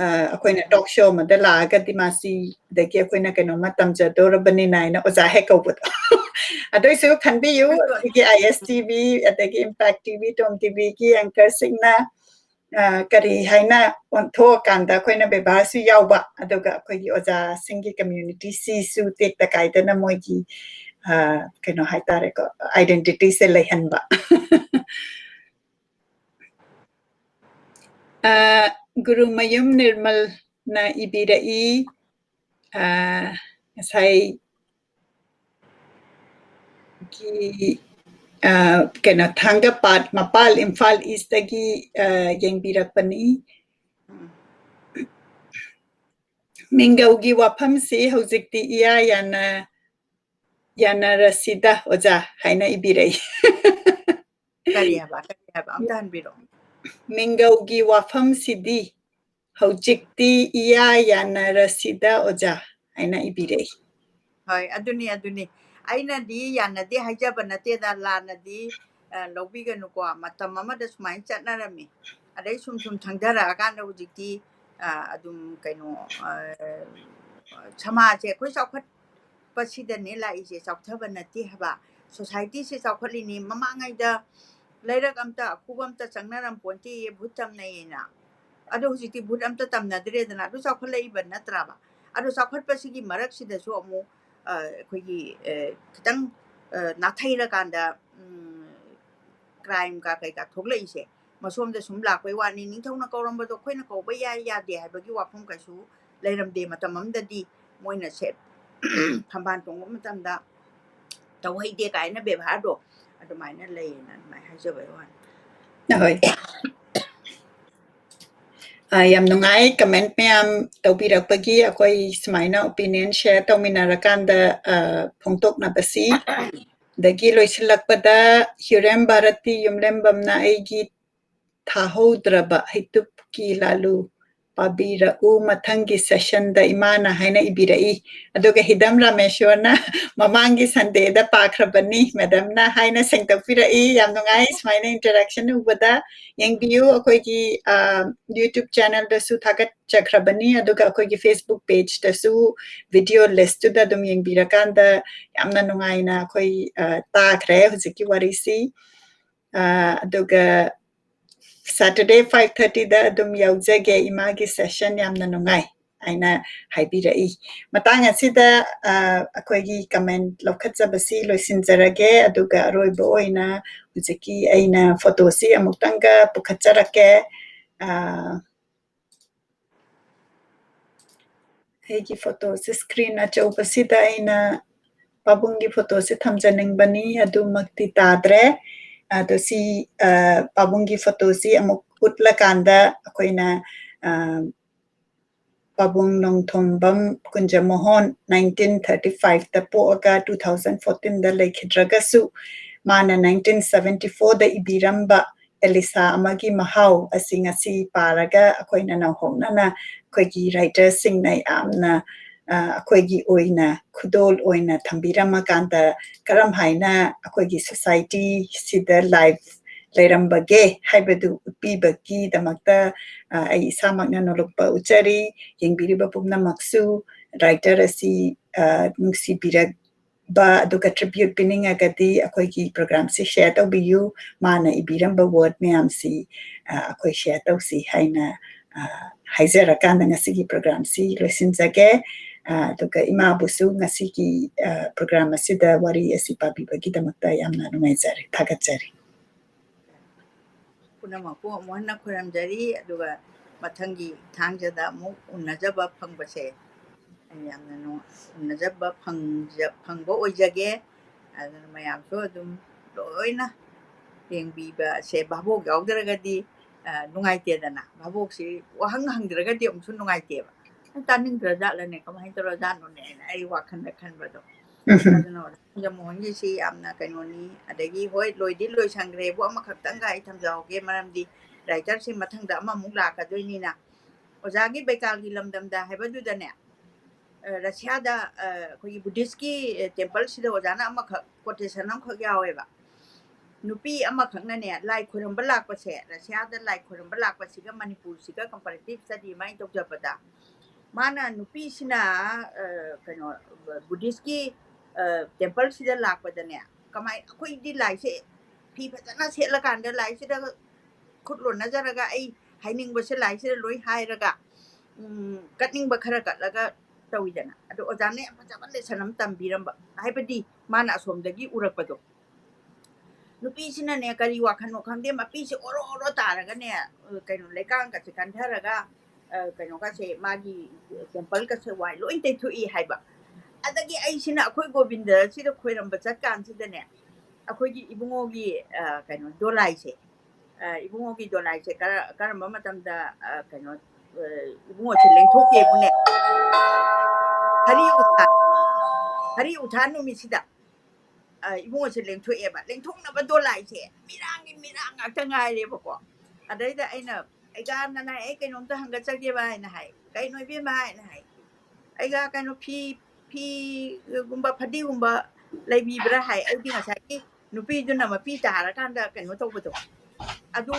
ꯑꯩꯈꯣꯏꯅ ꯇꯣꯛ ꯁꯣ ꯑꯃꯗ ꯂꯥꯛꯑꯒꯗꯤ ꯃꯁꯤꯗꯒꯤ ꯑꯩꯈꯣꯏꯅ ꯀꯩꯅꯣꯝꯃ ꯇꯝꯖꯗꯧꯔꯕꯅꯤꯅ ꯍꯥꯏꯅ ꯑꯣꯖꯥ ꯍꯦꯛ ꯀꯧꯕꯗꯣ ꯑꯗꯨꯏꯁꯨ ꯈꯟꯕꯤꯌꯨ ꯑꯩꯈꯣꯏꯒꯤ ISTV ꯑꯗꯒꯤ ꯏꯝꯄꯦꯛ ꯇꯤꯚꯤ ꯇꯣꯝ ꯇꯤꯚꯤꯒꯤ ꯑꯦꯡꯀꯔꯁꯤꯡꯅ ꯀꯔꯤ ꯍꯥꯏꯅ ꯑꯣꯟꯊꯣꯛꯑꯀꯥꯟꯗ ꯑꯩꯈꯣꯏꯅ ꯕꯦꯚꯥꯔꯁꯨ ꯌꯥꯎꯕ ꯑꯗꯨꯒ ꯑꯩꯈꯣꯏꯒꯤ ꯑꯣꯖꯥꯁꯤꯡꯒꯤ ꯀꯝꯃ꯭ꯌꯨꯅꯤꯇꯤꯁꯤꯁꯨ ꯇꯦꯛꯇ ꯀꯥꯏꯗꯅ ꯃꯣꯏꯒꯤ ꯀꯩꯅꯣ ꯍꯥꯏꯇꯥꯔꯦꯀꯣ ꯑꯥꯏꯗꯦꯟꯇꯤꯇꯤꯁꯦ ꯂꯩꯍꯟꯕ ꯒꯨꯔꯨꯃꯌꯨꯝ ꯅꯤꯔꯃꯜꯅ ꯏꯕꯤꯔꯛꯏ ꯉꯁꯥꯏ ꯀꯩꯅꯣ ꯊꯥꯡꯒꯄꯥꯠ ꯃꯄꯥꯜ ꯏꯝꯐꯥꯜ ꯏꯁꯇꯒꯤ ꯌꯦꯡꯕꯤꯔꯛꯄꯅꯤ ꯃꯤꯡꯒꯧꯒꯤ ꯋꯥꯐꯝꯁꯤ ꯍꯧꯖꯤꯛꯇꯤ ꯏꯌꯥ ꯌꯥꯅꯔꯁꯤꯗ ꯑꯣꯖꯥ ꯍꯥꯏꯅ ꯏꯕꯤꯔꯛꯏ ꯀꯔꯤ ꯍꯥꯏꯕ ꯑꯝꯇ ꯍꯟꯕꯤꯔꯛꯑꯣ ꯃꯤꯡꯒꯧꯒꯤ ꯋꯥꯐꯝꯁꯤꯗꯤ ꯍꯧꯖꯤꯛꯇꯤ ꯏꯌꯥ ꯌꯥꯅꯔꯁꯤꯗ ꯑꯣꯖꯥ ꯍꯥꯏꯅ ꯏꯕꯤꯔꯛꯏ ꯍꯣꯏ ꯑꯗꯨꯅꯤ ꯑꯩꯅꯗꯤ ꯌꯥꯅꯗꯦ ꯍꯥꯏꯖꯕ ꯅꯠꯇꯦꯗ ꯂꯥꯟꯅꯗꯤ ꯂꯧꯕꯤꯒꯅꯨꯀꯣ ꯃꯇꯝ ꯑꯃꯗ ꯁꯨꯃꯥꯏꯅ ꯆꯠꯅꯔꯝꯃꯤ ꯑꯗꯩ ꯁꯨꯝ ꯊꯪꯊꯔꯛꯑꯀꯥꯟꯗ ꯍꯧꯖꯤꯛꯇꯤ ꯑꯗꯨꯝ ꯀꯩꯅꯣ ꯁꯃꯥꯖꯁꯦ ꯑꯩꯈꯣꯏ ꯆꯥꯎꯈꯠꯄꯁꯤꯗꯅꯦ ꯂꯥꯛꯏꯁꯦ ꯆꯥꯎꯊꯕ ꯅꯠꯇꯦ ꯍꯥꯏꯕ ꯁꯣꯁꯥꯏꯇꯤꯁꯦ ꯆꯥꯎꯈꯠꯂꯤꯅꯤ ꯃꯃꯥꯡꯉꯩꯗ ꯂꯩꯔꯛ ꯑꯝꯇ ꯑꯈꯨꯕ ꯑꯝꯇ ꯆꯪꯅꯔꯝ ꯄꯣꯟꯇꯦ ꯚꯨꯠ ꯇꯝꯅꯩꯌꯦꯅ ꯑꯗꯣ ꯍꯧꯖꯤꯛꯇꯤ ꯚꯨꯠ ꯑꯝꯇ ꯇꯝꯅꯗ꯭ꯔꯦꯗꯅ ꯑꯗꯨ ꯆꯥꯎꯈꯠꯂꯛꯏꯕ ꯅꯠꯇ꯭ꯔꯕ ꯑꯗꯣ ꯆꯥꯎꯈꯠꯄꯁꯤꯒꯤ ꯃꯔꯛꯁꯤꯗꯁꯨ ꯑꯃꯨꯛ ꯑꯩꯈꯣꯏꯒꯤ ꯈꯤꯇꯪ ꯅꯥꯊꯩꯔꯀꯥꯟꯗ ꯀ꯭ꯔꯥꯏꯝꯒ ꯀꯩꯀꯥ ꯊꯣꯛꯂꯛꯏꯁꯦ ꯃꯁꯣꯝꯗ ꯁꯨꯝ ꯂꯥꯛꯄꯩ ꯋꯥꯅꯤ ꯅꯤꯡꯊꯧꯅ ꯀꯧꯔꯝꯕꯗꯣ ꯑꯩꯈꯣꯏꯅ ꯀꯧꯕ ꯌꯥꯏ ꯌꯥꯗꯦ ꯍꯥꯏꯕꯒꯤ ꯋꯥꯐꯝ ꯀꯩꯁꯨ ꯂꯩꯔꯝꯗꯦ ꯃꯇꯝ ꯑꯃꯗꯗꯤ ꯃꯣꯏꯅ ꯊꯝꯕꯥꯜ ꯆꯣꯡꯕ ꯃꯇꯝꯗ ꯇꯧꯍꯩꯗꯦ ꯀꯥꯏꯅ ꯕꯦꯕꯥꯔꯗꯣ ꯑꯗꯨꯃꯥꯏꯅ ꯂꯩꯌꯦꯅ ꯑꯗꯨꯃꯥꯏꯅ ꯍꯥꯏꯖꯕꯩ ꯋꯥꯅꯤ ꯍꯣꯏ ꯌꯥꯝ ꯅꯨꯡꯉꯥꯏ ꯀꯃꯦꯟ ꯃꯌꯥꯝ ꯇꯧꯕꯤꯔꯛꯄꯒꯤ ꯑꯩꯈꯣꯏ ꯁꯨꯃꯥꯏꯅ ꯑꯣꯄꯤꯅꯤꯌꯟ ꯁꯦꯌꯔ ꯇꯧꯃꯤꯟꯅꯔꯀꯥꯟꯗ ꯐꯣꯡꯗꯣꯛꯅꯕꯁꯤ ꯗꯒꯤ ꯂꯣꯏꯁꯤꯜꯂꯛꯄꯗ ꯍ꯭ꯌꯨꯔꯦꯝ ꯚꯥꯔꯠꯇꯤ ꯌꯨꯝꯂꯦꯝꯕꯝꯅ ꯑꯩꯒꯤ ꯊꯥꯍꯧꯗ꯭ꯔꯕ ꯍꯩꯇꯨꯞꯀꯤ ꯂꯥꯂꯨ ꯄꯥꯕꯤꯔꯛꯎ ꯃꯊꯪꯒꯤ ꯁꯦꯁꯟꯗ ꯏꯃꯥꯅ ꯍꯥꯏꯅ ꯏꯕꯤꯔꯛꯏ ꯑꯗꯨꯒ ꯍꯤꯗꯝ ꯔꯥꯃꯦꯁ꯭ꯋꯔꯅ ꯃꯃꯥꯡꯒꯤ ꯁꯟꯗꯦꯗ ꯄꯥꯈ꯭ꯔꯕꯅꯤ ꯃꯦꯗꯝꯅ ꯍꯥꯏꯅ ꯁꯦꯡꯗꯣꯛꯄꯤꯔꯛꯏ ꯌꯥꯝ ꯅꯨꯡꯉꯥꯏ ꯁꯨꯃꯥꯏꯅ ꯏꯟꯇꯔꯦꯛꯁꯟ ꯎꯕꯗ ꯌꯦꯡꯕꯤꯌꯨ ꯑꯩꯈꯣꯏꯒꯤ ꯌꯨꯇ꯭ꯌꯨꯕ ꯆꯦꯅꯦꯜꯗꯁꯨ ꯊꯥꯒꯠꯆꯈ꯭ꯔꯕꯅꯤ ꯑꯗꯨꯒ ꯑꯩꯈꯣꯏꯒꯤ ꯐꯦꯁꯕꯨꯛ ꯄꯦꯖꯇꯁꯨ ꯚꯤꯗꯤꯑꯣ ꯂꯤꯁꯇꯨꯗ ꯑꯗꯨꯝ ꯌꯦꯡꯕꯤꯔꯀꯥꯟꯗ ꯌꯥꯝꯅ ꯅꯨꯡꯉꯥꯏꯅ ꯑꯩꯈꯣꯏ ꯇꯥꯈ꯭ꯔꯦ ꯍꯧꯖꯤꯛꯀꯤ ꯋꯥꯔꯤꯁꯤ ꯑꯗꯨꯒ Saturday 5:30ꯗ ꯑꯗꯨꯝ ꯌꯥꯎꯖꯒꯦ ꯏꯃꯥꯒꯤ ꯁꯦꯁꯟ ꯌꯥꯝꯅ ꯅꯨꯡꯉꯥꯏ ꯍꯥꯏꯅ ꯍꯥꯏꯕꯤꯔꯛꯏ ꯃꯇꯥꯡ ꯑꯁꯤꯗ ꯑꯩꯈꯣꯏꯒꯤ ꯀꯃꯦꯟ ꯂꯧꯈꯠꯆꯕꯁꯤ ꯂꯣꯏꯁꯤꯟꯖꯔꯒꯦ ꯑꯗꯨꯒ ꯑꯔꯣꯏꯕ ꯑꯣꯏꯅ ꯍꯧꯖꯤꯛꯀꯤ ꯑꯩꯅ ꯐꯣꯇꯣꯁꯤ ꯑꯃꯨꯛꯇꯪꯒ ꯄꯨꯈꯠꯆꯔꯛꯀꯦ ꯑꯩꯒꯤ ꯐꯣꯇꯣꯁꯤ ꯁ꯭ꯀ꯭ꯔꯤꯟ ꯑꯆꯧꯕꯁꯤꯗ ꯑꯩꯅ ꯄꯥꯕꯨꯡꯒꯤ ꯐꯣꯇꯣꯁꯤ ꯊꯝꯖꯅꯤꯡꯕꯅꯤ ꯑꯗꯨꯃꯛꯇꯤ ꯇꯥꯗ꯭ꯔꯦ ꯑꯗꯣ ꯁꯤ ꯄꯥꯕꯨꯡꯒꯤ ꯐꯣꯇꯣꯁꯤ ꯑꯃꯨꯛ ꯎꯠꯂꯀꯥꯟꯗ ꯑꯩꯈꯣꯏꯅ ꯄꯥꯕꯨꯡ ꯅꯣꯡꯊꯣꯝꯕꯝ ꯀꯨꯟꯖꯃꯣꯍꯣꯟ 1935ꯗ ꯄꯣꯛꯑꯒ 2014ꯗ ꯂꯩꯈꯤꯗ꯭ꯔꯒꯁꯨ ꯃꯥꯅ 1974ꯗ ꯏꯕꯤꯔꯝꯕ ꯑꯦꯂꯤꯁꯥ ꯑꯃꯒꯤ ꯃꯍꯥꯎ ꯑꯁꯤ ꯉꯁꯤ ꯄꯥꯔꯒ ꯑꯩꯈꯣꯏꯅ ꯅꯧꯍꯧꯅꯅ ꯑꯩꯈꯣꯏꯒꯤ ꯔꯥꯏꯇꯔꯁꯤꯡꯅ ꯌꯥꯝꯅ ꯑꯩꯈꯣꯏꯒꯤ ꯑꯣꯏꯅ ꯈꯨꯗꯣꯜ ꯑꯣꯏꯅ ꯊꯝꯕꯤꯔꯝꯃꯀꯥꯟꯗ ꯀꯔꯝ ꯍꯥꯏꯅ ꯑꯩꯈꯣꯏꯒꯤ ꯁꯣꯁꯥꯏꯇꯤꯁꯤꯗ ꯂꯥꯏꯐ ꯂꯩꯔꯝꯕꯒꯦ ꯍꯥꯏꯕꯗꯨ ꯎꯠꯄꯤꯕꯒꯤꯗꯃꯛꯇ ꯑꯩ ꯏꯁꯥꯃꯛꯅ ꯅꯣꯂꯨꯛꯄ ꯎꯠꯆꯔꯤ ꯌꯦꯡꯕꯤꯔꯤꯕ ꯄꯨꯝꯅꯃꯛꯁꯨ ꯔꯥꯏꯇꯔ ꯑꯁꯤ ꯅꯨꯡꯁꯤꯕꯤꯔꯛꯕ ꯑꯗꯨꯒ ꯇ꯭ꯔꯤꯕ꯭ꯌꯨꯠ ꯄꯤꯅꯤꯡꯉꯒꯗꯤ ꯑꯩꯈꯣꯏꯒꯤ ꯄ꯭ꯔꯣꯒ꯭ꯔꯥꯝꯁꯤ ꯁꯦꯌꯔ ꯇꯧꯕꯤꯌꯨ ꯃꯥꯅ ꯏꯕꯤꯔꯝꯕ ꯋꯥꯔꯗ ꯃꯌꯥꯝꯁꯤ ꯑꯩꯈꯣꯏ ꯁꯦꯌꯔ ꯇꯧꯁꯤ ꯍꯥꯏꯅ ꯍꯥꯏꯖꯔꯀꯥꯟꯗ ꯉꯁꯤꯒꯤ ꯄ꯭ꯔꯣꯒ꯭ꯔꯥꯝꯁꯤ ꯂꯣꯏꯁꯤꯟꯖꯒꯦ ꯑꯗꯨꯒ ꯏꯃꯥꯕꯨꯁꯨ ꯉꯁꯤꯒꯤ ꯄ꯭ꯔꯣꯒ꯭ꯔꯥꯝ ꯑꯁꯤꯗ ꯋꯥꯔꯤ ꯑꯁꯤ ꯄꯥꯕꯤꯕꯒꯤꯗꯃꯛꯇ ꯌꯥꯝꯅ ꯅꯨꯡꯉꯥꯏꯖꯔꯤ ꯊꯥꯒꯠꯆꯔꯤ ꯄꯨꯝꯅꯃꯛꯄꯨ ꯑꯃꯨꯛ ꯍꯟꯅ ꯈꯣꯏꯔꯝꯖꯔꯤ ꯑꯗꯨꯒ ꯃꯊꯪꯒꯤ ꯊꯥꯡꯖꯗ ꯑꯃꯨꯛ ꯎꯅꯖꯕ ꯐꯪꯕꯁꯦ ꯌꯥꯝꯅ ꯎꯅꯖꯕ ꯐꯪꯕ ꯑꯣꯏꯖꯒꯦ ꯑꯗꯨꯅ ꯃꯌꯥꯝꯁꯨ ꯑꯗꯨꯝ ꯂꯣꯏꯅ ꯌꯦꯡꯕꯤꯕꯁꯦ ꯚꯥꯕꯣꯛ ꯌꯥꯎꯗ꯭ꯔꯒꯗꯤ ꯅꯨꯡꯉꯥꯏꯇꯦꯗꯅ ꯚꯥꯕꯣꯛꯁꯤ ꯋꯥꯍꯪ ꯍꯪꯗ꯭ꯔꯒꯗꯤ ꯑꯃꯨꯛꯁꯨ ꯅꯨꯡꯉꯥꯏꯇꯦꯕ ꯇꯥꯅꯤꯡꯗ꯭ꯔꯖꯥꯠꯂꯅꯦ ꯀꯃꯥꯏꯅ ꯇꯧꯔꯖꯥꯠꯅꯣꯅꯦꯅ ꯑꯩ ꯋꯥꯈꯜꯗ ꯈꯟꯕꯗꯣ ꯑꯗꯨꯅ ꯀꯨꯟꯖꯃꯣꯍꯣꯟꯒꯤꯁꯤ ꯌꯥꯝꯅ ꯀꯩꯅꯣꯅꯤ ꯑꯗꯒꯤ ꯍꯣꯏ ꯂꯣꯏꯗꯤ ꯂꯣꯏꯁꯟꯈ꯭ꯔꯦꯕꯨ ꯑꯃꯈꯛꯇꯪꯒ ꯑꯩ ꯊꯝꯖꯍꯧꯒꯦ ꯃꯔꯝꯗꯤ ꯔꯥꯏꯇꯔꯁꯤ ꯃꯊꯪꯗ ꯑꯃꯃꯨꯛ ꯂꯥꯛꯀꯗꯣꯏꯅꯤꯅ ꯑꯣꯖꯥꯒꯤ ꯕꯩꯀꯥꯜꯒꯤ ꯂꯝꯗꯝꯗ ꯍꯥꯏꯕꯗꯨꯗꯅꯦ ꯔꯁꯤꯌꯥꯗ ꯑꯩꯈꯣꯏꯒꯤ ꯕꯨꯙꯤꯁꯀꯤ ꯇꯦꯝꯄꯜꯁꯤꯗ ꯑꯣꯖꯥꯅ ꯑꯃꯈꯛ ꯀꯣꯇꯦꯁꯟ ꯑꯃꯈꯛ ꯌꯥꯎꯋꯦꯕ ꯅꯨꯄꯤ ꯑꯃꯈꯛꯅꯅꯦ ꯂꯥꯏ ꯈꯣꯏꯔꯝꯕ ꯂꯥꯛꯄꯁꯦ ꯔꯁꯤꯌꯥꯗ ꯂꯥꯏ ꯈꯣꯏꯔꯝꯕ ꯂꯥꯛꯄꯁꯤꯒ ꯃꯅꯤꯄꯨꯔꯁꯤꯒ ꯀꯝꯄꯦꯔꯦꯇꯤꯚ ꯁ꯭ꯇꯗꯤ ꯑꯃꯥꯏꯅ ꯇꯧꯖꯕꯗ ꯃꯥꯅ ꯅꯨꯄꯤꯁꯤꯅ ꯀꯩꯅꯣ ꯕꯨꯙꯤꯁꯀꯤ ꯇꯦꯝꯄꯜꯁꯤꯗ ꯂꯥꯛꯄꯗꯅꯦ ꯑꯩꯈꯣꯏꯗꯤ ꯂꯥꯏꯁꯦ ꯐꯤ ꯐꯖꯅ ꯁꯦꯠꯂꯀꯥꯟꯗ ꯂꯥꯏꯁꯤꯗ ꯈꯨꯠ ꯂꯣꯟꯅꯖꯔꯒ ꯑꯩ ꯍꯥꯏꯅꯤꯡꯕꯁꯦ ꯂꯥꯏꯁꯤꯗ ꯂꯣꯏ ꯍꯥꯏꯔꯒ ꯀꯠꯅꯤꯡꯕ ꯈꯔ ꯀꯠꯂꯒ ꯇꯧꯋꯤꯗꯅ ꯑꯗꯣ ꯑꯣꯖꯥꯅ ꯌꯥꯝ ꯐꯖꯕ ꯂꯦꯁꯟ ꯑꯃ ꯇꯝꯕꯤꯔꯝꯕ ꯍꯥꯏꯕꯗꯤ ꯃꯥꯅ ꯑꯁꯣꯝꯗꯒꯤ ꯎꯔꯛꯄꯗꯣ ꯅꯨꯄꯤꯁꯤꯅꯅꯦ ꯀꯔꯤ ꯋꯥꯈꯜꯅꯣ ꯈꯪꯗꯦ ꯃꯄꯤꯁꯦ ꯑꯣꯔꯣ ꯑꯣꯔꯣ ꯇꯥꯔꯒꯅꯦ ꯀꯩꯅꯣ ꯂꯩꯀꯥꯡꯒꯁꯦ ꯀꯟꯊꯔꯒ ꯀꯩꯅꯣꯒꯁꯦ ꯃꯥꯒꯤ ꯇꯦꯝꯄꯜꯒꯁꯦ ꯋꯥꯏ ꯂꯣꯏ ꯇꯩꯊꯣꯛꯏ ꯍꯥꯏꯕ ꯑꯗꯒꯤ ꯑꯩꯁꯤꯅ ꯑꯩꯈꯣꯏ ꯒꯣꯕꯤꯟꯗꯁꯤꯗ ꯈꯣꯏꯔꯝꯕ ꯆꯠꯀꯥꯟꯁꯤꯗꯅꯦ ꯑꯩꯈꯣꯏꯒꯤ ꯏꯕꯨꯡꯉꯣꯒꯤ ꯀꯩꯅꯣ ꯗꯣꯂꯥꯏꯁꯦ ꯏꯕꯨꯡꯉꯣꯒꯤ ꯗꯣꯂꯥꯏꯁꯦ ꯀꯔꯝꯕ ꯃꯇꯝꯗ ꯀꯩꯅꯣ ꯏꯕꯨꯡꯉꯣꯁꯦ ꯂꯦꯡꯊꯣꯛꯀꯦꯕꯨꯅꯦ ꯍꯔꯤ ꯎꯊꯥꯟ ꯅꯨꯃꯤꯠꯁꯤꯗ ꯏꯕꯨꯡꯉꯣꯁꯦ ꯂꯦꯡꯊꯣꯛꯑꯦꯕ ꯂꯦꯡꯊꯣꯛꯅꯕ ꯗꯣꯂꯥꯏꯁꯦ ꯃꯤꯔꯥꯡꯒꯤ ꯃꯤꯔꯥꯡ ꯉꯥꯛꯇ ꯉꯥꯏꯔꯦꯕꯀꯣ ꯑꯗꯩꯗ ꯑꯩꯅ ꯑꯩꯒꯥꯅ ꯑꯩ ꯀꯩꯅꯣꯝꯇ ꯍꯪꯒꯠꯆꯒꯦꯕ ꯍꯥꯏꯅ ꯍꯥꯏ ꯀꯩꯅꯣ ꯏꯕꯦꯝꯃ ꯍꯥꯏꯅ ꯍꯥꯏ ꯑꯩꯒ ꯀꯩꯅꯣ ꯐꯤꯒꯨꯝꯕ ꯐꯗꯤꯒꯨꯝꯕ ꯂꯩꯕꯤꯕ꯭ꯔꯥ ꯍꯥꯏ ꯑꯩꯗꯤ ꯉꯁꯥꯏꯒꯤ ꯅꯨꯄꯤꯗꯨꯅ ꯃꯄꯤ ꯇꯥꯔꯀꯥꯟꯗ ꯀꯩꯅꯣ ꯇꯧꯕꯗꯣ ꯑꯗꯨ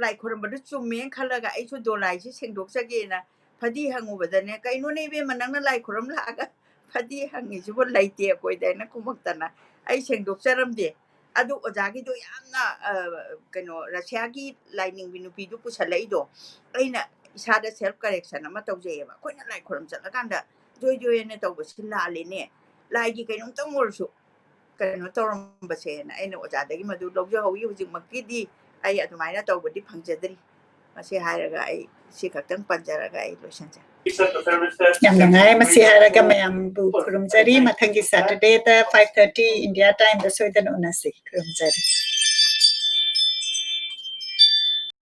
ꯂꯥꯏ ꯈꯣꯏꯔꯝꯕꯗꯨ ꯆꯨꯝꯃꯦꯅ ꯈꯜꯂꯒ ꯑꯩꯁꯨ ꯗꯣꯂꯥꯏꯁꯦ ꯁꯦꯡꯗꯣꯛꯆꯒꯦꯅ ꯐꯗꯤ ꯍꯪꯉꯨꯕꯗꯅꯦ ꯀꯩꯅꯣꯅꯦ ꯏꯕꯦꯝꯃ ꯅꯪꯅ ꯂꯥꯏ ꯈꯣꯏꯔꯝ ꯂꯥꯛꯑꯒ ꯐꯗꯤ ꯍꯪꯉꯤꯁꯤꯕꯨ ꯂꯩꯇꯦ ꯑꯩꯈꯣꯏꯗ ꯑꯩꯅ ꯀꯨꯝꯃꯛꯇꯅ ꯑꯩ ꯁꯦꯡꯗꯣꯛꯆꯔꯝꯗꯦ ꯑꯗꯨ ꯑꯣꯖꯥꯒꯤꯗꯣ ꯌꯥꯝꯅ ꯀꯩꯅꯣ ꯔꯁꯤꯌꯥꯒꯤ ꯂꯥꯏꯅꯤꯡꯕꯤ ꯅꯨꯄꯤꯗꯨ ꯄꯨꯁꯜꯂꯛꯏꯗꯣ ꯑꯩꯅ ꯏꯁꯥꯗ ꯁꯦꯜꯐ ꯀꯔꯦꯛꯁꯟ ꯑꯃ ꯇꯧꯖꯩꯑꯕ ꯑꯩꯈꯣꯏꯅ ꯂꯥꯏ ꯈꯣꯏꯔꯝ ꯆꯠꯂꯀꯥꯟꯗ ꯖꯣꯏ ꯖꯣꯏꯅ ꯇꯧꯕꯁꯤ ꯂꯥꯜꯂꯦꯅꯦ ꯂꯥꯏꯒꯤ ꯀꯩꯅꯣꯝꯇꯪ ꯑꯣꯏꯔꯁꯨ ꯀꯩꯅꯣ ꯇꯧꯔꯝꯕꯁꯦꯅ ꯑꯩꯅ ꯑꯣꯖꯥꯗꯒꯤ ꯃꯗꯨ ꯂꯧꯖꯍꯧꯋꯤ ꯍꯧꯖꯤꯛꯃꯛꯀꯤꯗꯤ ꯑꯩ ꯑꯗꯨꯃꯥꯏꯅ ꯇꯧꯕꯗꯤ ꯐꯪꯖꯗ꯭ꯔꯤ ꯃꯁꯤ ꯍꯥꯏꯔꯒ ꯑꯩ ꯁꯤ ꯈꯛꯇꯪ ꯄꯟꯖꯔꯒ ꯑꯩ ꯂꯣꯏꯁꯤꯟꯖꯔꯦ ꯌꯥꯝ ꯅꯨꯡꯉꯥꯏ ꯃꯁꯤ ꯍꯥꯏꯔꯒ ꯃꯌꯥꯝꯕꯨ ꯈꯨꯔꯨꯝꯖꯔꯤ ꯃꯊꯪꯒꯤ ꯁꯦꯇꯔꯗꯦꯗ 5:30 ꯏꯟꯗꯤꯌꯥ ꯇꯥꯏꯝꯗ ꯁꯣꯏꯗꯅ ꯎꯅꯁꯤ ꯈꯨꯔꯨꯝꯖꯔꯤ